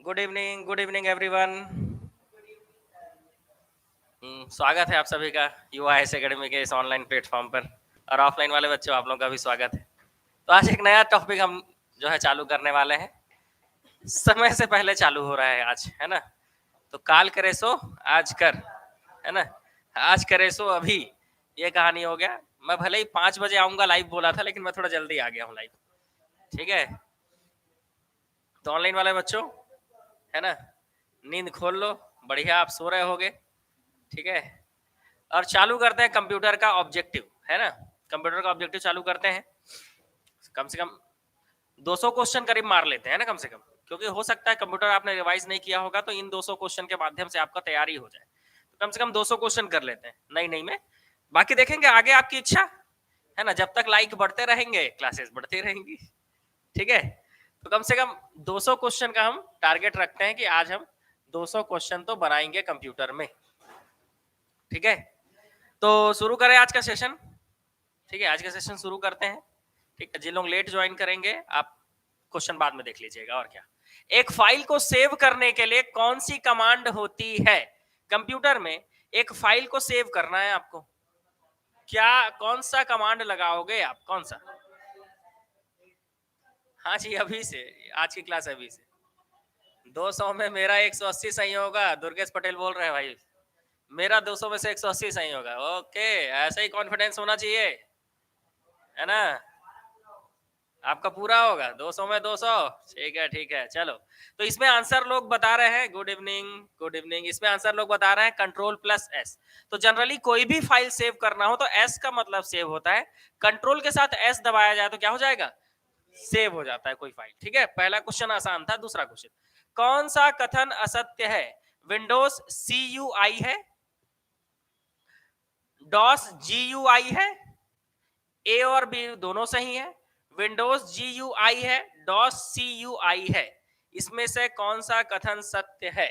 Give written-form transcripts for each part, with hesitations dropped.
Good evening everyone. स्वागत है आप सभी का UIS एकेडमी के इस ऑनलाइन प्लेटफॉर्म पर, और ऑफलाइन वाले बच्चों आप लोगों का भी स्वागत है। तो आज एक नया टॉपिक हम जो है चालू करने वाले हैं। समय से पहले चालू हो रहा है आज, है ना। तो काल करे सो आज कर, है ना। आज करे सो अभी, ये कहानी हो गया। मैं भले ही 5 बजे आऊंगा लाइव बोला था, लेकिन मैं थोड़ा जल्दी आ गया हूँ लाइव। ठीक है, तो ऑनलाइन वाले बच्चों, है ना, नींद खोल लो, बढ़िया आप सो रहे होगे। ठीक है, और चालू करते हैं कंप्यूटर का ऑब्जेक्टिव, है ना। कंप्यूटर का ऑब्जेक्टिव चालू करते हैं। कम से कम 200 क्वेश्चन करीब मार लेते हैं ना, कम से कम, क्योंकि हो सकता है कंप्यूटर आपने रिवाइज नहीं किया होगा, तो इन 200 क्वेश्चन के माध्यम से आपका तैयारी हो जाए। तो कम से कम 200 क्वेश्चन कर लेते हैं नई नई में। बाकी देखेंगे आगे, आपकी इच्छा है ना। जब तक लाइक बढ़ते रहेंगे क्लासेस बढ़ती रहेंगी। ठीक है, तो कम से कम 200 क्वेश्चन का हम टारगेट रखते हैं कि आज हम 200 क्वेश्चन तो बनाएंगे कंप्यूटर में। ठीक है, तो शुरू करें आज का सेशन। ठीक है, आज का सेशन शुरू करते हैं। ठीक है, जिन लोग लेट ज्वाइन करेंगे आप क्वेश्चन बाद में देख लीजिएगा। और क्या, एक फाइल को सेव करने के लिए कौन सी कमांड होती है कंप्यूटर में। एक फाइल को सेव करना है आपको, क्या कौन सा कमांड लगाओगे आप, कौन सा। हाँ जी, अभी से, आज की क्लास अभी से। 200 में मेरा 180 सही होगा, दुर्गेश पटेल बोल रहे हैं भाई। मेरा 200 में से 180 सही होगा। ओके, ऐसा ही कॉन्फिडेंस होना चाहिए, है ना। आपका पूरा होगा 200 में 200। ठीक है, ठीक है, चलो। तो इसमें आंसर लोग बता रहे हैं, गुड इवनिंग गुड इवनिंग। इसमें आंसर लोग बता रहे हैं Ctrl+S। तो जनरली कोई भी फाइल सेव करना हो तो S का मतलब सेव होता है। कंट्रोल के साथ S दबाया जाए तो क्या हो जाएगा, सेव हो जाता है कोई फाइल। ठीक है, पहला क्वेश्चन आसान था। दूसरा क्वेश्चन, कौन सा कथन असत्य है। विंडोज CUI है, डॉस GUI है, ए और बी दोनों सही है, विंडोज GUI है, डॉस CUI है। इसमें से कौन सा कथन सत्य है।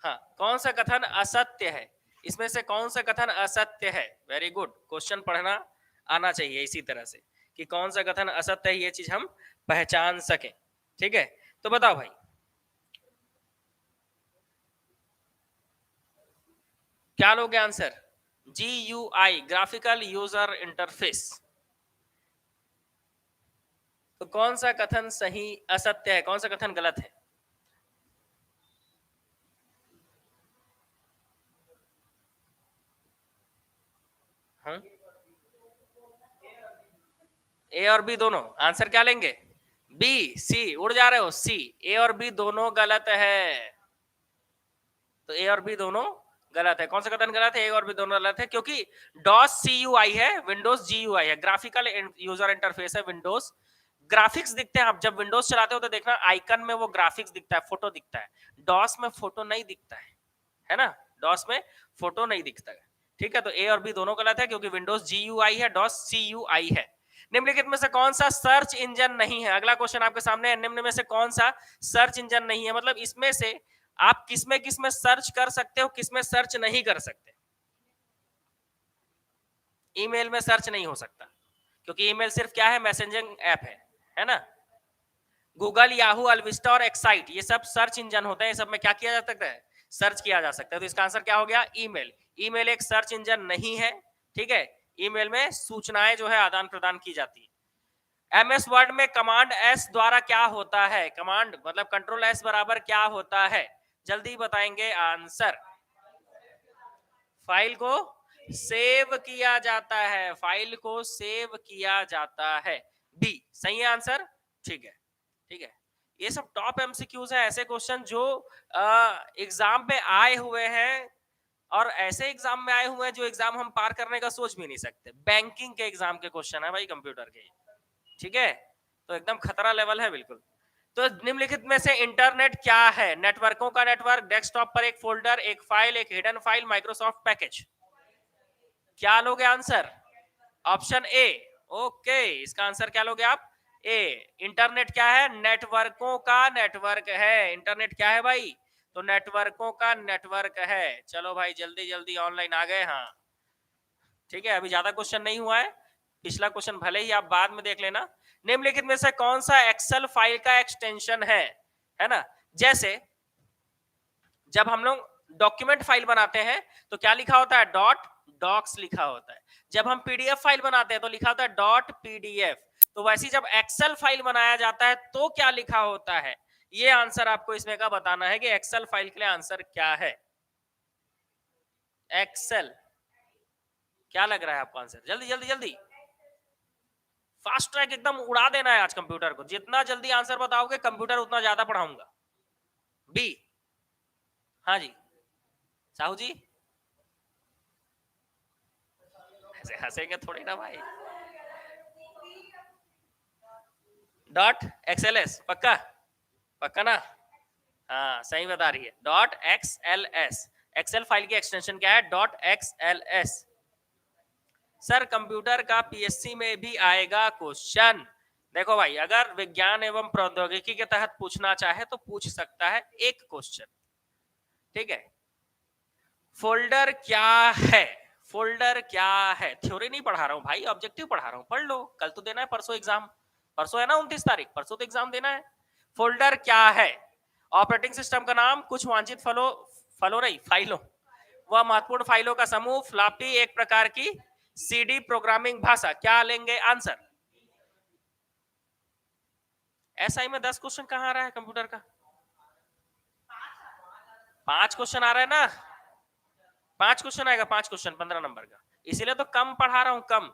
हाँ, कौन सा कथन असत्य है, इसमें से कौन सा कथन असत्य है। वेरी गुड, क्वेश्चन पढ़ना आना चाहिए इसी तरह से कि कौन सा कथन असत्य है, ये चीज हम पहचान सकें। ठीक है, तो बताओ भाई, क्या लोगे answer. GUI, graphical user interface. तो कौन सा कथन सही असत्य है, कौन सा कथन गलत है। हाँ, ए और बी दोनों, आंसर क्या लेंगे, बी। सी, उड़ जा रहे हो, सी। ए और बी दोनों गलत है। तो ए और बी दोनों गलत है। कौन सा कथन गलत है, ए और बी दोनों गलत है, क्योंकि डॉस CUI है, विंडोज GUI है। ग्राफिकल यूजर इंटरफेस है विंडोज। ग्राफिक्स दिखते हैं, आप जब विंडोज चलाते हो तो देखना आइकन में वो ग्राफिक्स दिखता है, फोटो दिखता है। डॉस में फोटो नहीं दिखता है ना। डॉस में फोटो नहीं दिखता है। ठीक है, तो ए और बी दोनों गलत है, क्योंकि विंडोज GUI है, डॉस CUI है। निम्नलिखित में से कौन सा सर्च इंजन नहीं है। अगला क्वेश्चन आपके सामने है, निम्न में से कौन सा सर्च इंजन नहीं है, मतलब इसमें से आप किसमें सर्च कर सकते हो, किसमें सर्च नहीं कर सकते। ईमेल में सर्च नहीं हो सकता, क्योंकि ईमेल सिर्फ क्या है, मैसेजिंग ऐप है ना। गूगल, याहू, अल्विस्टा और एक्साइट, ये सब सर्च इंजन होते हैं। ये सब में क्या किया जा सकता है, सर्च किया जा सकता है। तो इसका आंसर क्या हो गया, ईमेल। ईमेल एक सर्च इंजन नहीं है। ठीक है, ईमेल में सूचनाएं जो है आदान प्रदान की जाती है। MS वर्ड में कमांड S द्वारा क्या होता है। कमांड मतलब Ctrl+S बराबर क्या होता है, जल्दी बताएंगे आंसर। फाइल को सेव किया जाता है, फाइल को सेव किया जाता है। बी सही है आंसर। ठीक है, ठीक है। ये सब टॉप MCQs है, ऐसे क्वेश्चन जो एग्जाम में आए हुए हैं, और ऐसे एग्जाम में आए हुए हैं जो एग्जाम हम पार करने का सोच भी नहीं सकते। बैंकिंग के एग्जाम के क्वेश्चन है भाई, कंप्यूटर के। ठीक है, तो एकदम खतरा लेवल है बिल्कुल। तो निम्नलिखित में से इंटरनेट क्या है। नेटवर्कों का नेटवर्क, डेस्कटॉप पर एक फोल्डर, एक फाइल, एक हिडन फाइल, माइक्रोसॉफ्ट पैकेज। क्या लोगे आंसर, ऑप्शन ए। ओके, इसका आंसर क्या लोगे आप, ए। इंटरनेट क्या है, नेटवर्कों का नेटवर्क है। इंटरनेट क्या है भाई, तो नेटवर्कों का नेटवर्क है। चलो भाई, जल्दी जल्दी ऑनलाइन आ गए। हाँ, ठीक है, अभी ज्यादा क्वेश्चन नहीं हुआ है। पिछला क्वेश्चन भले ही आप बाद में देख लेना, निम्नलिखित में से कौन सा एक्सेल फाइल का एक्सटेंशन है ना? जैसे जब हम लोग डॉक्यूमेंट फाइल बनाते हैं तो क्या लिखा होता है? डॉट डॉक्स लिखा होता है। जब हम पीडीएफ फाइल बनाते हैं तो लिखा होता है डॉट पीडीएफ। तो वैसे जब एक्सेल फाइल बनाया जाता है तो क्या लिखा होता है? ये आंसर आपको इसमें का बताना है कि एक्सेल फाइल के लिए आंसर क्या है। एक्सेल, क्या लग रहा है आपको आंसर? जल्दी जल्दी जल्दी, फास्ट ट्रैक एकदम उड़ा देना है आज कंप्यूटर को। जितना जल्दी आंसर बताओगे कंप्यूटर उतना ज्यादा पढ़ाऊंगा। बी, हाँ जी साहू जी, ऐसे हंसेंगे थोड़ी ना भाई। डॉट एक्सएलएस, पक्का पक्का ना? हाँ सही बता रही है, डॉट एक्सएलएस। एक्सेल फाइल की एक्सटेंशन क्या है? Dot XLS. सर कंप्यूटर का पीएससी में भी आएगा क्वेश्चन। देखो भाई, अगर विज्ञान एवं प्रौद्योगिकी के तहत पूछना चाहे तो पूछ सकता है एक क्वेश्चन, ठीक है। फोल्डर क्या है? फोल्डर क्या है? थ्योरी नहीं पढ़ा रहा हूं भाई, ऑब्जेक्टिव पढ़ा रहा हूं, पढ़ लो। कल तो देना है, परसों एग्जाम, परसों है ना 29 तारीख, परसों तो एग्जाम देना है। फोल्डर क्या है? ऑपरेटिंग सिस्टम का नाम, कुछ वांछित फाइलों वह महत्वपूर्ण फाइलों का समूह, फ्लॉपी एक प्रकार की सीडी प्रोग्रामिंग भाषा। क्या लेंगे आंसर? एसआई में 10 क्वेश्चन कहां आ रहा है कंप्यूटर का? 5 क्वेश्चन आ रहा है ना, 5 क्वेश्चन आएगा, 5 क्वेश्चन 15 नंबर का, इसीलिए तो कम पढ़ा रहा हूं, कम।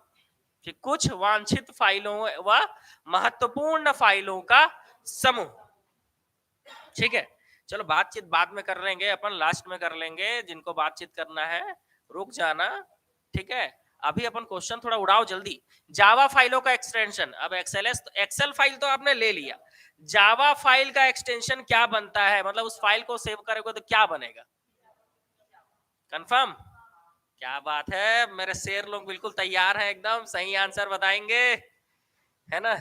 कि कुछ वांछित फाइलों व महत्वपूर्ण फाइलों का समूह, ठीक है। चलो बातचीत बाद में कर लेंगे अपन, लास्ट में कर लेंगे, जिनको बातचीत करना है रुक जाना, ठीक है। अभी अपन क्वेश्चन थोड़ा उड़ाओ जल्दी। जावा फाइलों का एक्सटेंशन, अब एक्सेल फाइल तो आपने ले लिया, जावा फाइल का एक्सटेंशन क्या बनता है? मतलब उस फाइल को सेव करोगे तो क्या बनेगा? कंफर्म? क्या बात है, मेरे शेर लोग बिल्कुल तैयार हैं, एकदम सही आंसर बताएंगे, है ना?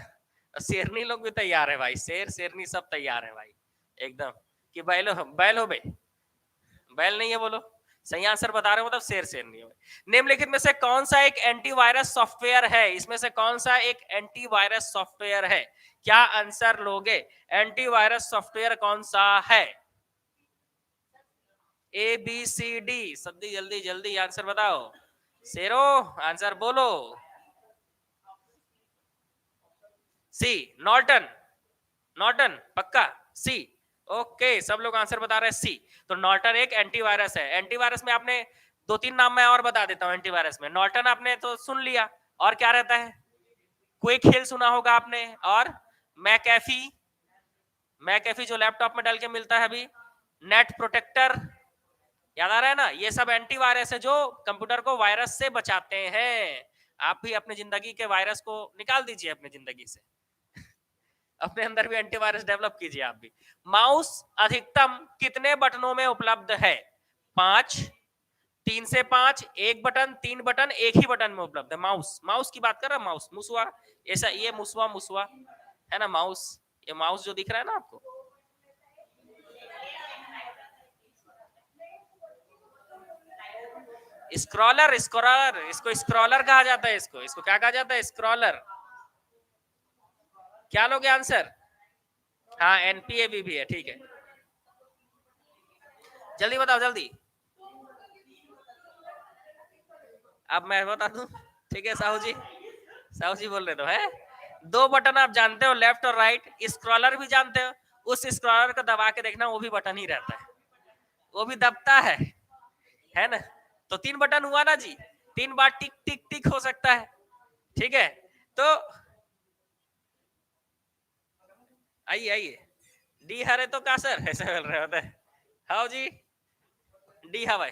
शेरनी लोग भी तैयार है भाई, शेर शेरनी सब तैयार है भाई एकदम। कि बैल हो बे, बैल नहीं है बोलो, सही आंसर बता रहे हो मतलब शेर शेरनी हो। निम्नलिखित में से कौन सा एक एंटीवायरस सॉफ्टवेयर है? इसमें से कौन सा एक एंटीवायरस सॉफ्टवेयर है? क्या आंसर लोगे? एंटीवायरस सॉफ्टवेयर कौन सा है? ए बी सी डी, सब्जी जल्दी जल्दी आंसर बताओ, शेरो आंसर बोलो। सी, नॉर्टन, नॉर्टन पक्का सी। ओके, सब लोग आंसर बता रहे हैं सी। तो नॉर्टन एक एंटीवायरस है। एंटीवायरस में आपने 2-3 नाम मैं और बता देता हूं। एंटीवायरस में नॉर्टन आपने तो सुन लिया, और क्या रहता है? क्विक हिल सुना होगा आपने, और मैकेफी, मैकेफी जो लैपटॉप में डाल के मिलता है अभी, नेट प्रोटेक्टर, याद आ रहा है ना? ये सब एंटीवायरस है जो कंप्यूटर को वायरस से बचाते हैं। आप भी अपनी जिंदगी के वायरस को निकाल दीजिए अपनी जिंदगी से, अपने अंदर भी एंटीवायरस डेवलप कीजिए आप भी। माउस अधिकतम कितने बटनों में उपलब्ध है? 5, 3 से 5, 1 बटन, 3 बटन, एक ही बटन में उपलब्ध है। माउस, माउस की बात कर रहा, माउस, मुसवा, ऐसा ये मुसवा मुसवा है ना माउस, ये माउस जो दिख रहा है ना आपको, स्क्रॉलर, स्क्रॉलर, इसको स्क्रॉलर कहा जाता है, इसको इसको क्या कहा जाता है? स्क्रॉलर। क्या लोगे आंसर? हाँ एनपीएवी भी है, ठीक है, जल्दी बताओ जल्दी। अब मैं बता दूं, ठीक है साहू जी, साहू जी बोल रहे तो है। 2 बटन आप जानते हो, लेफ्ट और राइट, स्क्रॉलर भी जानते हो, उस स्क्रॉलर को दबा के देखना, वो भी बटन ही रहता है, वो भी दबता है ना? तो 3 बटन हुआ ना जी, 3 बार टिक टिक टिक हो सकता है, ठीक है। तो आइए आइए, डी हरे तो का सर ऐसे बोल रहे होते हैं, हाँ जी, डी हा भाई,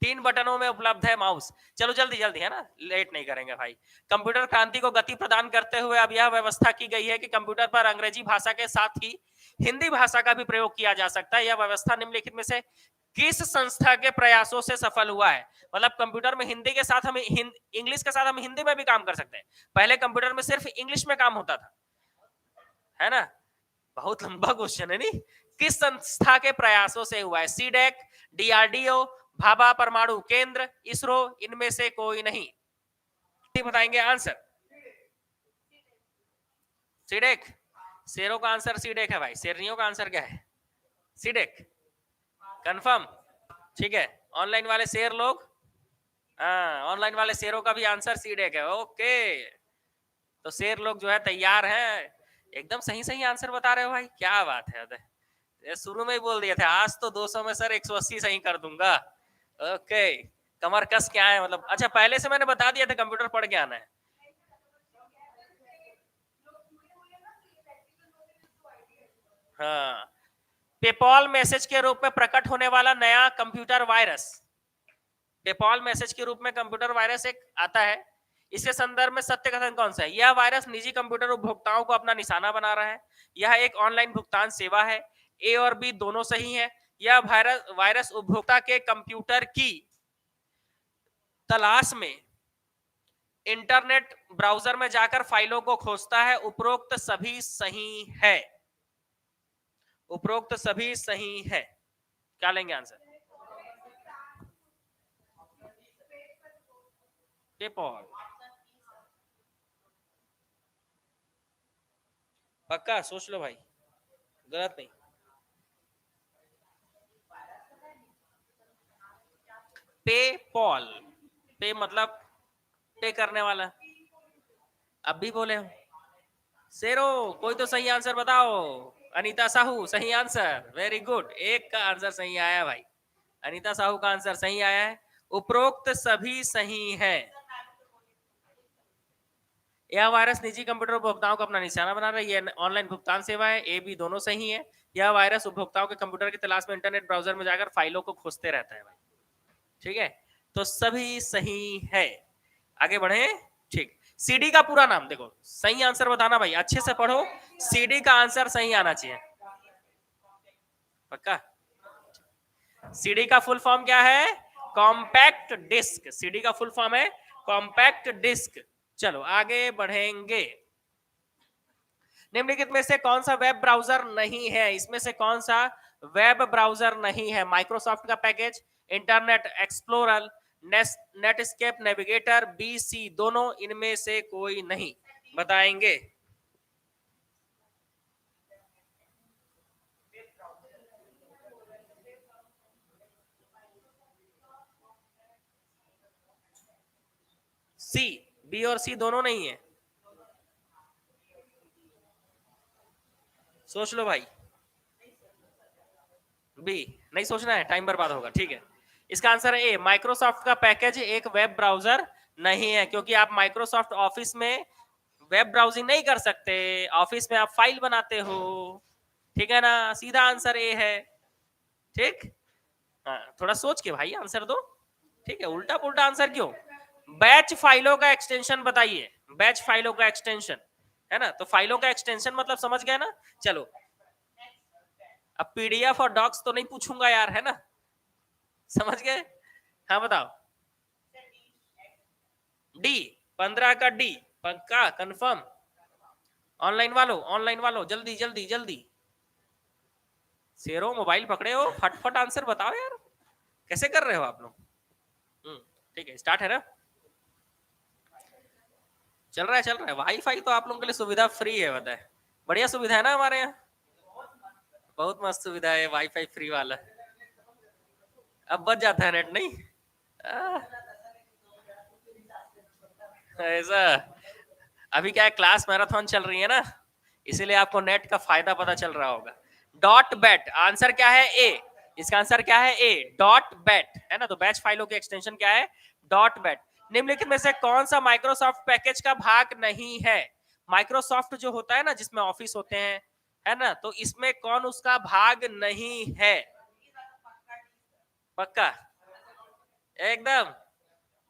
3 बटनों में उपलब्ध है माउस। चलो जल्दी जल्दी, है ना, लेट नहीं करेंगे भाई। कंप्यूटर क्रांति को गति प्रदान करते हुए अब यह व्यवस्था की गई है कि कंप्यूटर पर अंग्रेजी भाषा के साथ ही हिंदी भाषा का भी प्रयोग किया जा सकता है। यह व्यवस्था निम्नलिखित में से किस संस्था के प्रयासों से सफल हुआ है? मतलब कंप्यूटर में हिंदी के साथ हम इंग्लिश के साथ हम हिंदी में भी काम कर सकते हैं। पहले कंप्यूटर में सिर्फ इंग्लिश में काम होता था, है ना? बहुत लंबा क्वेश्चन है नहीं। किस संस्था के प्रयासों से हुआ है? सीडेक, डीआरडीओ, भाभा परमाणु केंद्र, इसरो, इनमें से कोई नहीं। बताएंगे आंसर। सीडेक। शेरों का आंसर सीडेक है भाई, शेरनियों का आंसर क्या है? सीडेक। कंफर्म? ठीक है, ऑनलाइन वाले शेर लोग, हाँ ऑनलाइन वाले शेरों का भी आंसर सीडेक है। ओके, तो शेर लोग जो है तैयार हैं, एकदम सही सही आंसर बता रहे हो भाई, क्या बात है। ये शुरू में ही बोल दिए थे आज तो 200 में सर 180 सही कर दूंगा। ओके, कमर कस क्या है मतलब, अच्छा पहले से मैंने बता दिया था कंप्यूटर पढ़ के आना है। हाँ, पेपॉल मैसेज के रूप में प्रकट होने वाला नया कंप्यूटर वायरस, पेपॉल मैसेज के रूप में कंप्यूटर वायरस एक आता है, इसके संदर्भ में सत्य कथन कौन सा है? यह वायरस निजी कंप्यूटर उपभोक्ताओं को अपना निशाना बना रहा है, यह एक ऑनलाइन भुगतान सेवा है, ए और बी दोनों सही है, यह वायरस उपभोक्ता के कंप्यूटर की तलाश में इंटरनेट ब्राउजर में जाकर फाइलों को खोजता है, उपरोक्त सभी सही है, उपरोक्त सभी सही है। क्या लेंगे आंसर? पेपॉल। पक्का सोच लो भाई, गलत नहीं। पेपॉल, पे मतलब पे करने वाला, अब भी बोले हो शेरो, कोई तो सही आंसर बताओ। अनीता साहू सही आंसर, वेरी गुड, एक का आंसर सही आया भाई, अनीता साहू का आंसर सही आया है, उपरोक्त सभी सही है। यह वायरस निजी कंप्यूटर उपभोक्ताओं को अपना निशाना बना रहा है, यह ऑनलाइन भुगतान सेवा है, ए बी दोनों सही है, यह वायरस उपभोक्ताओं के कंप्यूटर की तलाश में इंटरनेट ब्राउजर में जाकर फाइलों को खोजते रहता है भाई। ठीक है, तो सभी सही है। आगे बढ़े, ठीक। सीडी का पूरा नाम देखो, सही आंसर बताना भाई, अच्छे से पढ़ो, सीडी का आंसर सही आना चाहिए। पक्का? सीडी का फुल फॉर्म क्या है? कॉम्पैक्ट डिस्क, सीडी का फुल फॉर्म है कॉम्पैक्ट डिस्क। चलो आगे बढ़ेंगे, निम्नलिखित में से कौन सा वेब ब्राउजर नहीं है? इसमें से कौन सा वेब ब्राउजर नहीं है? माइक्रोसॉफ्ट का package, Internet Explorer, Netscape Navigator, B C दोनों, इनमें से कोई नहीं, बताएंगे। सी, बी और सी दोनों नहीं है, सोच लो भाई। बी नहीं सोचना है, टाइम बर्बाद होगा। ठीक है, इसका आंसर है ए, माइक्रोसॉफ्ट का पैकेज एक वेब ब्राउजर नहीं है, क्योंकि आप माइक्रोसॉफ्ट ऑफिस में वेब ब्राउजिंग नहीं कर सकते, ऑफिस में आप फाइल बनाते हो। ठीक है ना, सीधा आंसर ए है। ठीक, हाँ थोड़ा सोच के भाई आंसर दो। ठीक है, उल्टा पुल्टा आंसर क्यों? बैच फाइलों का एक्सटेंशन बताइए, बैच फाइलों का एक्सटेंशन, है ना, तो फाइलों का एक्सटेंशन मतलब समझ गए ना। चलो, अब पीडीएफ और डॉक्स तो नहीं पूछूंगा यार, है ना, समझ गए? हाँ बताओ। डी, 15 का डी, पक्का कंफर्म? ऑनलाइन वालों, ऑनलाइन वालों जल्दी जल्दी जल्दी, शेरों मोबाइल पकड़े हो, फटफट आंसर बताओ यार, कैसे कर रहे हो आप लोग? ठीक है, स्टार्ट है ना, चल रहा है, वाईफाई तो आप लोगों के लिए सुविधा फ्री है, बताए, बढ़िया सुविधा है ना हमारे यहाँ, बहुत मस्त सुविधा है वाईफाई फ्री वाला। अब बच जाता है नेट नहीं? आ, ऐसा, अभी क्या है, क्लास मैराथन चल रही है ना, इसीलिए आपको नेट का फायदा पता चल रहा होगा। डॉट बैट, आंसर क्या है? ए, इसका आंसर क्या है? ए, डॉट बैट, है ना, तो बैच फाइलों के एक्सटेंशन क्या है? Dot bat. निम्नलिखित में से कौन सा माइक्रोसॉफ्ट पैकेज का भाग नहीं है? माइक्रोसॉफ्ट जो होता है ना, जिसमें ऑफिस होते हैं, है ना, तो इसमें कौन उसका भाग नहीं है? पक्का? एकदम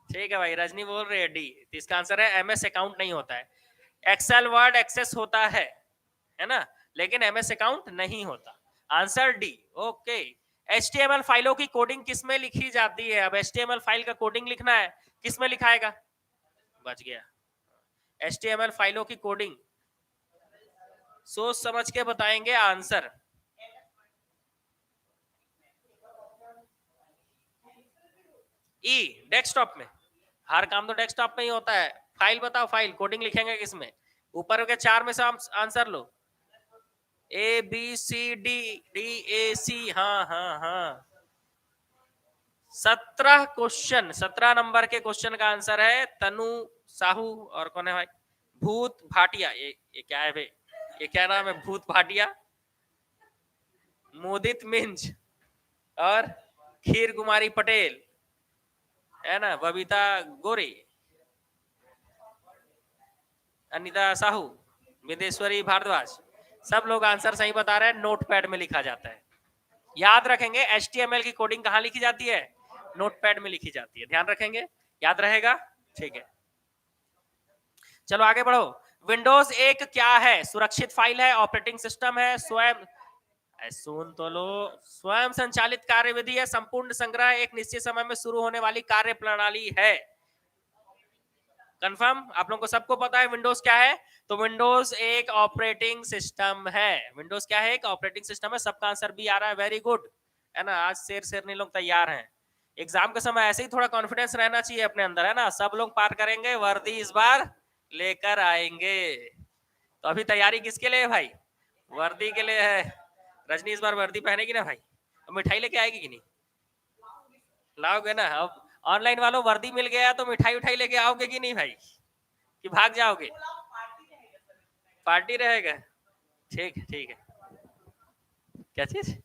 ठीक है भाई, रजनी बोल रही है डी, तो इसका आंसर है एमएस अकाउंट नहीं होता है, एक्सेल वर्ड एक्सेस होता है ना, लेकिन एमएस अकाउंट नहीं होता। Answer D. ओके, एचटीएमएल फाइलों की कोडिंग किसमें लिखी जाती है? अब एचटीएमएल फाइल का कोडिंग लिखना है, किसमें लिखाएगा? बच गया, एचटीएमएल फाइलों की कोडिंग सोच समझ के बताएंगे आंसर। ई, डेस्कटॉप में, हर काम तो डेस्कटॉप में ही होता है। फाइल बताओ, फाइल कोडिंग लिखेंगे किसमें? ऊपर के 4 में से आंसर लो। A B C D, D A C, हाँ हाँ हाँ। 17 क्वेश्चन, 17 नंबर के क्वेश्चन का आंसर है तनु साहू। और कौन है भाई? भूत भाटिया। ये क्या है भाई? ये क्या नाम है? भूत भाटिया, मोदित मिंज और खीर कुमारी पटेल, है ना, बबीता गोरे, अनिता साहू, विदेश्वरी भारद्वाज। सब लोग आंसर सही बता रहे हैं। नोटपैड में लिखा जाता है, याद रखेंगे। HTML की कोडिंग कहाँ लिखी जाती है? नोटपैड में लिखी जाती है, ध्यान रखेंगे, याद रहेगा। ठीक है, चलो आगे बढ़ो। विंडोज एक क्या है? सुरक्षित फाइल है, ऑपरेटिंग सिस्टम है, स्वयं, सुन तो लो, स्वयं संचालित कार्यविधि है, संपूर्ण संग्रह, एक निश्चित समय में शुरू होने वाली कार्य प्रणाली है। कंफर्म? आप लोगों को सबको पता है विंडोज क्या है? तो विंडोज एक ऑपरेटिंग सिस्टम है। विंडोज क्या है? एक ऑपरेटिंग सिस्टम है। सबका आंसर भी आ रहा है, वेरी गुड, है ना। आज शेर शेरनी लोग तैयार हैं। एग्जाम के समय ऐसे ही थोड़ा कॉन्फिडेंस रहना चाहिए अपने अंदर, है ना। सब लोग पार करेंगे, वर्दी इस बार लेकर आएंगे। तो अभी तैयारी किसके लिए है भाई? वर्दी के लिए है। रजनी इस बार वर्दी पहनेगी ना भाई? मिठाई लेके आएगी कि नहीं? लाओगे ना? अब ऑनलाइन वालों वर्दी मिल गया तो मिठाई उठाई लेके आओगे कि नहीं भाई? कि भाग जाओगे? पार्टी रहेगा। ठीक है, ठीक है। क्या चीज?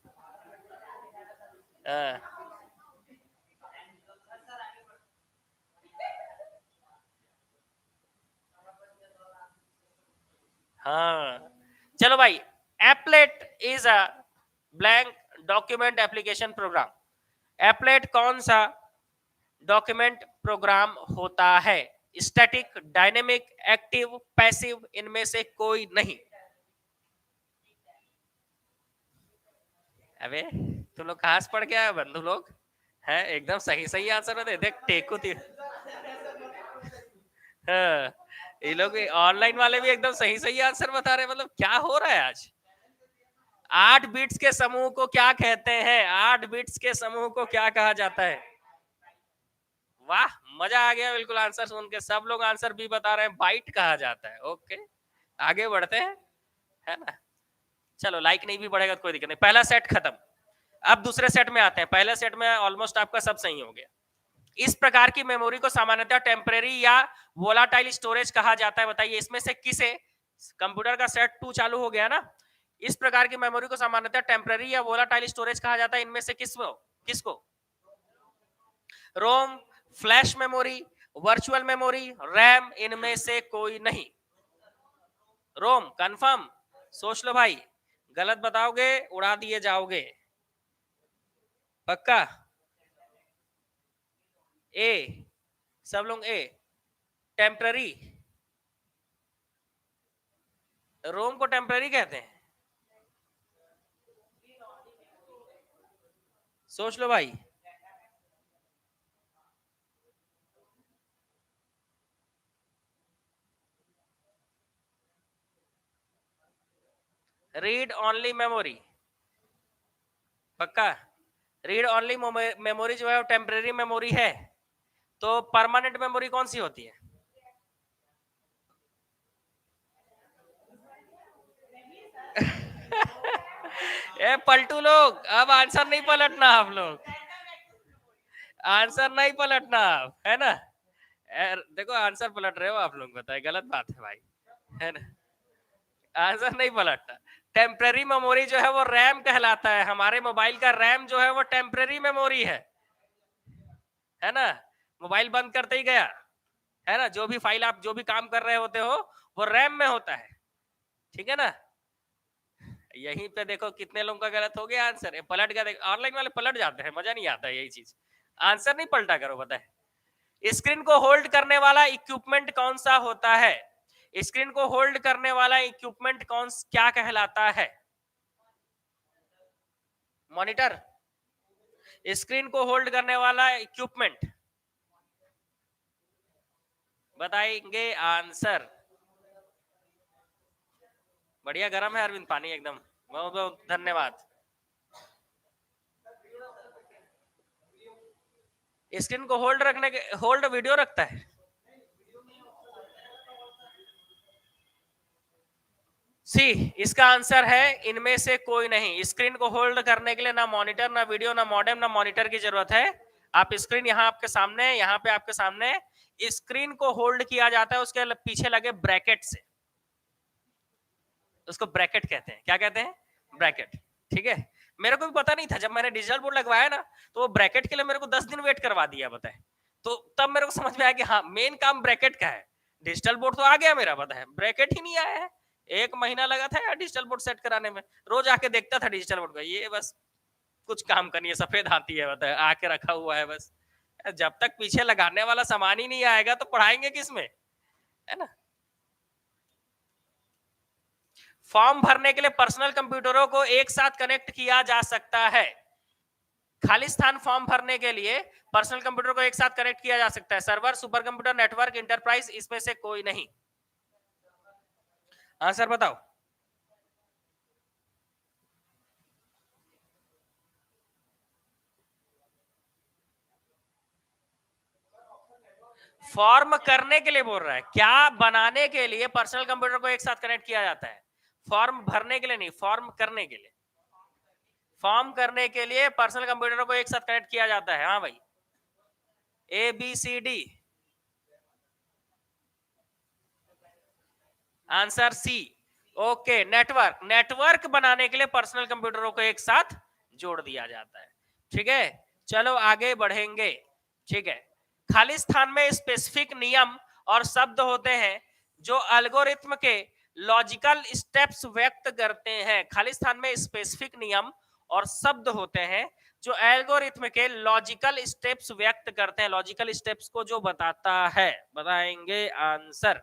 हाँ, चलो भाई। Applet is a blank document application program. Applet कौन सा डॉक्यूमेंट प्रोग्राम होता है? स्टैटिक, डायनेमिक, एक्टिव, पैसिव, इनमें से कोई नहीं। अबे तुम लोग कहां से पढ़ के आए बंधु लोग? हैं, एकदम सही सही आंसर दे। देख टेकू थी। हाँ, ये लोग ऑनलाइन वाले भी एकदम सही सही आंसर बता रहे हैं। मतलब क्या हो रहा है आज? 8 बिट्स के समूह को क्या कहते हैं? 8 बिट्स के समूह को क्या कहा जाता है? वाह, मजा आ गया बिल्कुल आंसर सुन के। सब लोग आंसर भी बता रहे हैं, बाइट कहा जाता है। ओके, आगे बढ़ते हैं, है ना। चलो लाइक नहीं भी बढ़ेगा तो कोई दिक्कत नहीं। पहला सेट खत्म, अब दूसरे सेट में आते हैं। पहले सेट में ऑलमोस्ट आपका सब सही हो गया। इस प्रकार की मेमोरी को सामान्यतः टेम्परेरी या वोलाटाइल स्टोरेज कहा जाता है। बताइए इसमें से किसे? कंप्यूटर का सेट 2 चालू हो गया ना। इस प्रकार की मेमोरी को सामान्यतः टेम्परेरी या वोलाटाइल स्टोरेज कहा जाता है। इनमें से किसको? किसको? ROM, flash memory, virtual memory, RAM, इनमें से कोई नहीं। ROM confirm? सोच लो भाई, गलत बताओगे उड़ा दिए जाओगे। पक्का? ए, सब लोग ए। टेम्पररी, रोम को टेम्पररी कहते हैं। सोच लो भाई। रीड ओनली मेमोरी, पक्का? रीड ओनली मेमोरी जो है वो टेम्पररी मेमोरी है। तो परमानेंट मेमोरी कौन सी होती है? ए पलटू लोग, अब आंसर नहीं पलटना आप लोग, आंसर नहीं पलटना आप, है ना। देखो आंसर पलट रहे हो आप लोग, बताए गलत बात है भाई, है ना। आंसर नहीं पलटना। टेम्पररी मेमोरी जो है वो रैम कहलाता है। हमारे मोबाइल का रैम जो है वो टेम्पररी मेमोरी है ना। मोबाइल बंद करते ही गया, है ना। जो भी फाइल आप जो भी काम कर रहे होते हो वो रैम में होता है, ठीक है ना। यहीं पे देखो कितने लोगों का गलत हो गया आंसर। पलट गया, ऑनलाइन वाले पलट जाते हैं, मजा नहीं आता यही चीज। आंसर नहीं पलटा करो, बताए। स्क्रीन को होल्ड करने वाला इक्विपमेंट कौन सा होता है? स्क्रीन को होल्ड करने वाला इक्विपमेंट क्या कहलाता है? मॉनिटर? स्क्रीन को होल्ड करने वाला इक्विपमेंट बताएंगे आंसर। बढ़िया गर्म है अरविंद पानी एकदम, बहुत बहुत धन्यवाद। स्क्रीन को होल्ड रखने के, होल्ड वीडियो रखता है। सी, इसका आंसर है इनमें से कोई नहीं। स्क्रीन को होल्ड करने के लिए ना मॉनिटर, ना वीडियो, ना मॉडेम, ना मॉनिटर की जरूरत है। आप स्क्रीन यहाँ आपके सामने, यहाँ पे आपके सामने स्क्रीन को होल्ड किया जाता है उसके पीछे लगे ब्रैकेट से। उसको ब्रैकेट कहते हैं। क्या कहते हैं? ब्रैकेट। ठीक है, मेरे को भी पता नहीं था। जब मैंने डिजिटल बोर्ड लगवाया ना, तो वो ब्रैकेट के लिए मेरे को 10 दिन वेट करवा दिया, बताए। तो तब मेरे को समझ में आया कि हाँ, मेन काम ब्रैकेट का है। डिजिटल बोर्ड तो आ गया मेरा, पता है, ब्रैकेट ही नहीं आया है। 1 महीना लगा था यार डिजिटल बोर्ड सेट कराने में। रोज आके देखता था डिजिटल बोर्ड का, ये बस कुछ काम का नहीं है, सफेद हाथी है, बताए, आके रखा हुआ है बस। जब तक पीछे लगाने वाला सामान ही नहीं आएगा तो पढ़ाएंगे किसमें, है ना। फॉर्म भरने के लिए पर्सनल कंप्यूटरों को एक साथ कनेक्ट किया जा सकता है। खाली स्थान फॉर्म भरने के लिए पर्सनल कंप्यूटर को एक साथ कनेक्ट किया जा सकता है। Server, super computer, network, enterprise, इसमें से कोई नहीं। आंसर बताओ। फॉर्म करने के लिए बोल रहा है, क्या बनाने के लिए पर्सनल कंप्यूटर को एक साथ कनेक्ट किया जाता है? फॉर्म भरने के लिए नहीं, फॉर्म करने के लिए। फॉर्म करने के लिए पर्सनल कंप्यूटर को एक साथ कनेक्ट किया जाता है। हाँ भाई, ABCD। Answer C. Okay, network. Network बनाने के लिए पर्सनल कंप्यूटरों को एक साथ जोड़ दिया जाता है। ठीक है, चलो आगे बढ़ेंगे। ठीक है, खाली स्थान में स्पेसिफिक नियम और शब्द होते हैं जो एल्गोरिथम के लॉजिकल स्टेप्स व्यक्त करते हैं। खाली स्थान में स्पेसिफिक नियम और शब्द होते हैं जो एल्गोरिथम के लॉजिकल स्टेप्स व्यक्त करते हैं। लॉजिकल स्टेप्स को जो बताता है, बताएंगे आंसर।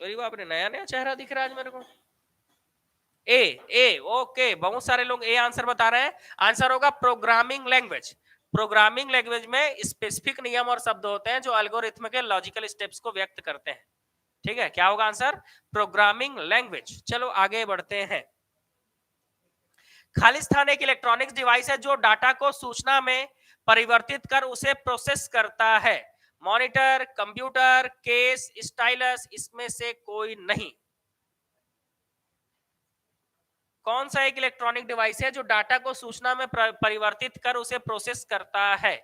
अरे बाप रे, नया नया चेहरा दिख रहा है आज मेरे को। ए ओके, बहुत सारे लोग ए आंसर बता रहे हैं। आंसर होगा प्रोग्रामिंग लैंग्वेज। प्रोग्रामिंग लैंग्वेज में स्पेसिफिक नियम और शब्द होते हैं जो एल्गोरिथम के लॉजिकल स्टेप्स को व्यक्त करते हैं। ठीक है, क्या होगा आंसर? Programming language. चलो आगे बढ़ते हैं। खाली स्थान एक इलेक्ट्रॉनिक्स डिवाइस है जो डाटा को सूचना में परिवर्तित कर उसे प्रोसेस करता है। मॉनिटर, कंप्यूटर, केस, स्टाइलस, इसमें से कोई नहीं। कौन सा एक इलेक्ट्रॉनिक डिवाइस है जो डाटा को सूचना में परिवर्तित कर उसे प्रोसेस करता है?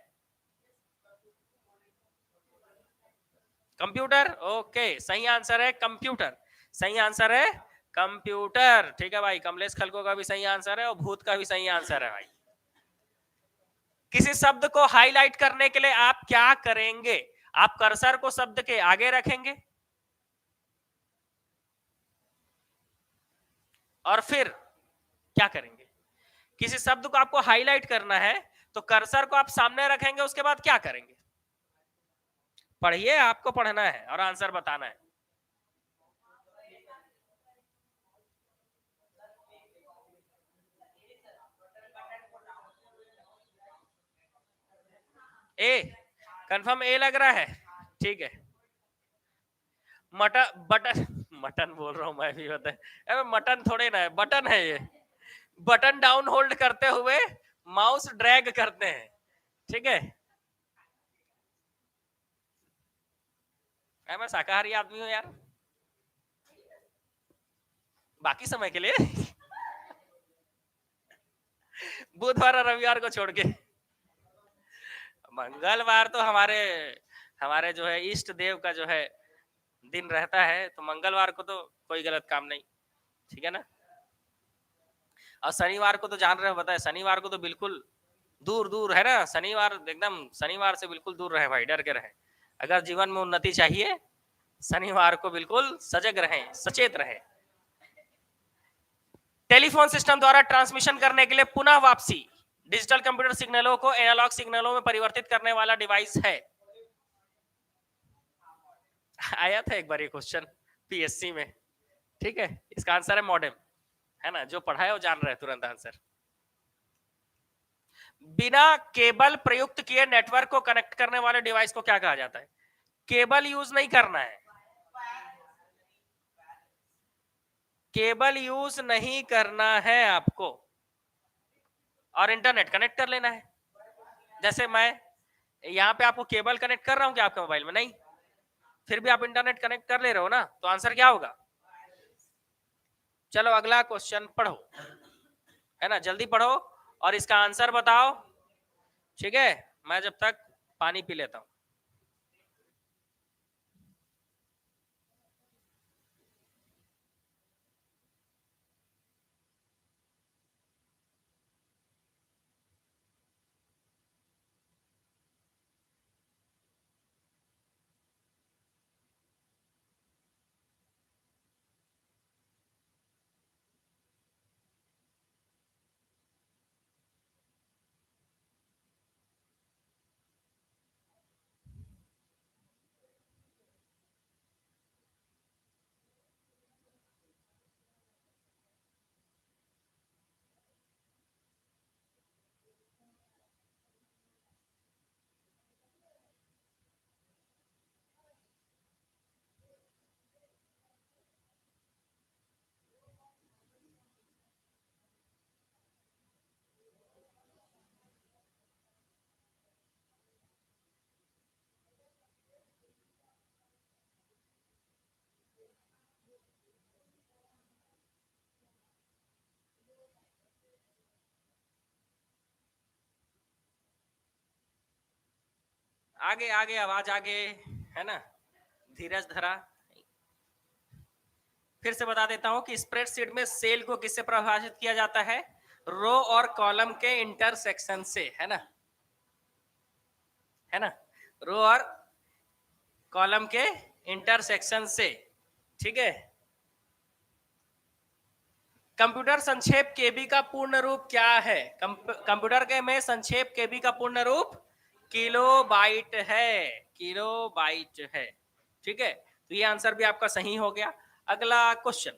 कंप्यूटर। ओके, सही आंसर है कंप्यूटर। सही आंसर है कंप्यूटर। ठीक है भाई, कमलेश खलको का भी सही आंसर है और भूत का भी सही आंसर है भाई। किसी शब्द को हाईलाइट करने के लिए आप क्या करेंगे? आप कर्सर को शब्द के आगे रखेंगे और फिर क्या करेंगे? किसी शब्द को आपको हाईलाइट करना है तो कर्सर को आप सामने रखेंगे, उसके बाद क्या करेंगे? पढ़िए, आपको पढ़ना है और आंसर बताना है। ए, कंफर्म ए लग रहा है। ठीक है, मटन बटन, मटन बोल रहा हूं मैं भी, बताए। अरे मटन थोड़े ना है, बटन है ये। बटन डाउन होल्ड करते हुए माउस ड्रैग करते हैं। ठीक है, मैं शाकाहारी आदमी हूं यार, बाकी समय के लिए। बुधवार और रविवार को छोड़ के। मंगलवार तो हमारे हमारे जो है इष्ट देव का जो है दिन रहता है, तो मंगलवार को तो कोई गलत काम नहीं। ठीक है ना। और शनिवार को तो जान रहे हो, बताए, शनिवार को तो बिल्कुल दूर दूर है ना। शनिवार एकदम, शनिवार से बिल्कुल दूर रहे भाई, डर के रहे। अगर जीवन में उन्नति चाहिए, शनिवार को बिल्कुल सजग रहें, सचेत रहें। टेलीफोन सिस्टम द्वारा ट्रांसमिशन करने के लिए पुनः वापसी डिजिटल कंप्यूटर सिग्नलों को एनालॉग सिग्नलों में परिवर्तित करने वाला डिवाइस है। आया था एक बार ये क्वेश्चन पीएससी में। ठीक है, इसका आंसर है मॉडेम, है ना। जो पढ़ा है वो जान रहे हैं तुरंत आंसर। बिना केबल प्रयुक्त किए नेटवर्क को कनेक्ट करने वाले डिवाइस को क्या कहा जाता है? केबल यूज नहीं करना है, केबल यूज नहीं करना है आपको, और इंटरनेट कनेक्ट कर लेना है। जैसे मैं यहाँ पे आपको केबल कनेक्ट कर रहा हूँ क्या आपके मोबाइल में? नहीं, फिर भी आप इंटरनेट कनेक्ट कर ले रहे हो ना, तो आंसर क्या होगा? चलो अगला क्वेश्चन पढ़ो, है ना, जल्दी पढ़ो और इसका आंसर बताओ, ठीक है? मैं जब तक पानी पी लेता हूँ। आगे आगे आवाज आगे, है ना, धीरज धरा। फिर से बता देता हूं कि स्प्रेडशीट में सेल को किससे परिभाषित किया जाता है? रो और कॉलम के इंटरसेक्शन से, है ना, है ना, रो और कॉलम के इंटरसेक्शन से, ठीक है। कंप्यूटर संक्षेप केबी का पूर्ण रूप क्या है? कंप्यूटर के में संक्षेप केबी का पूर्ण रूप किलोबाइट है, किलोबाइट है, ठीक है। तो ये आंसर भी आपका सही हो गया। अगला क्वेश्चन,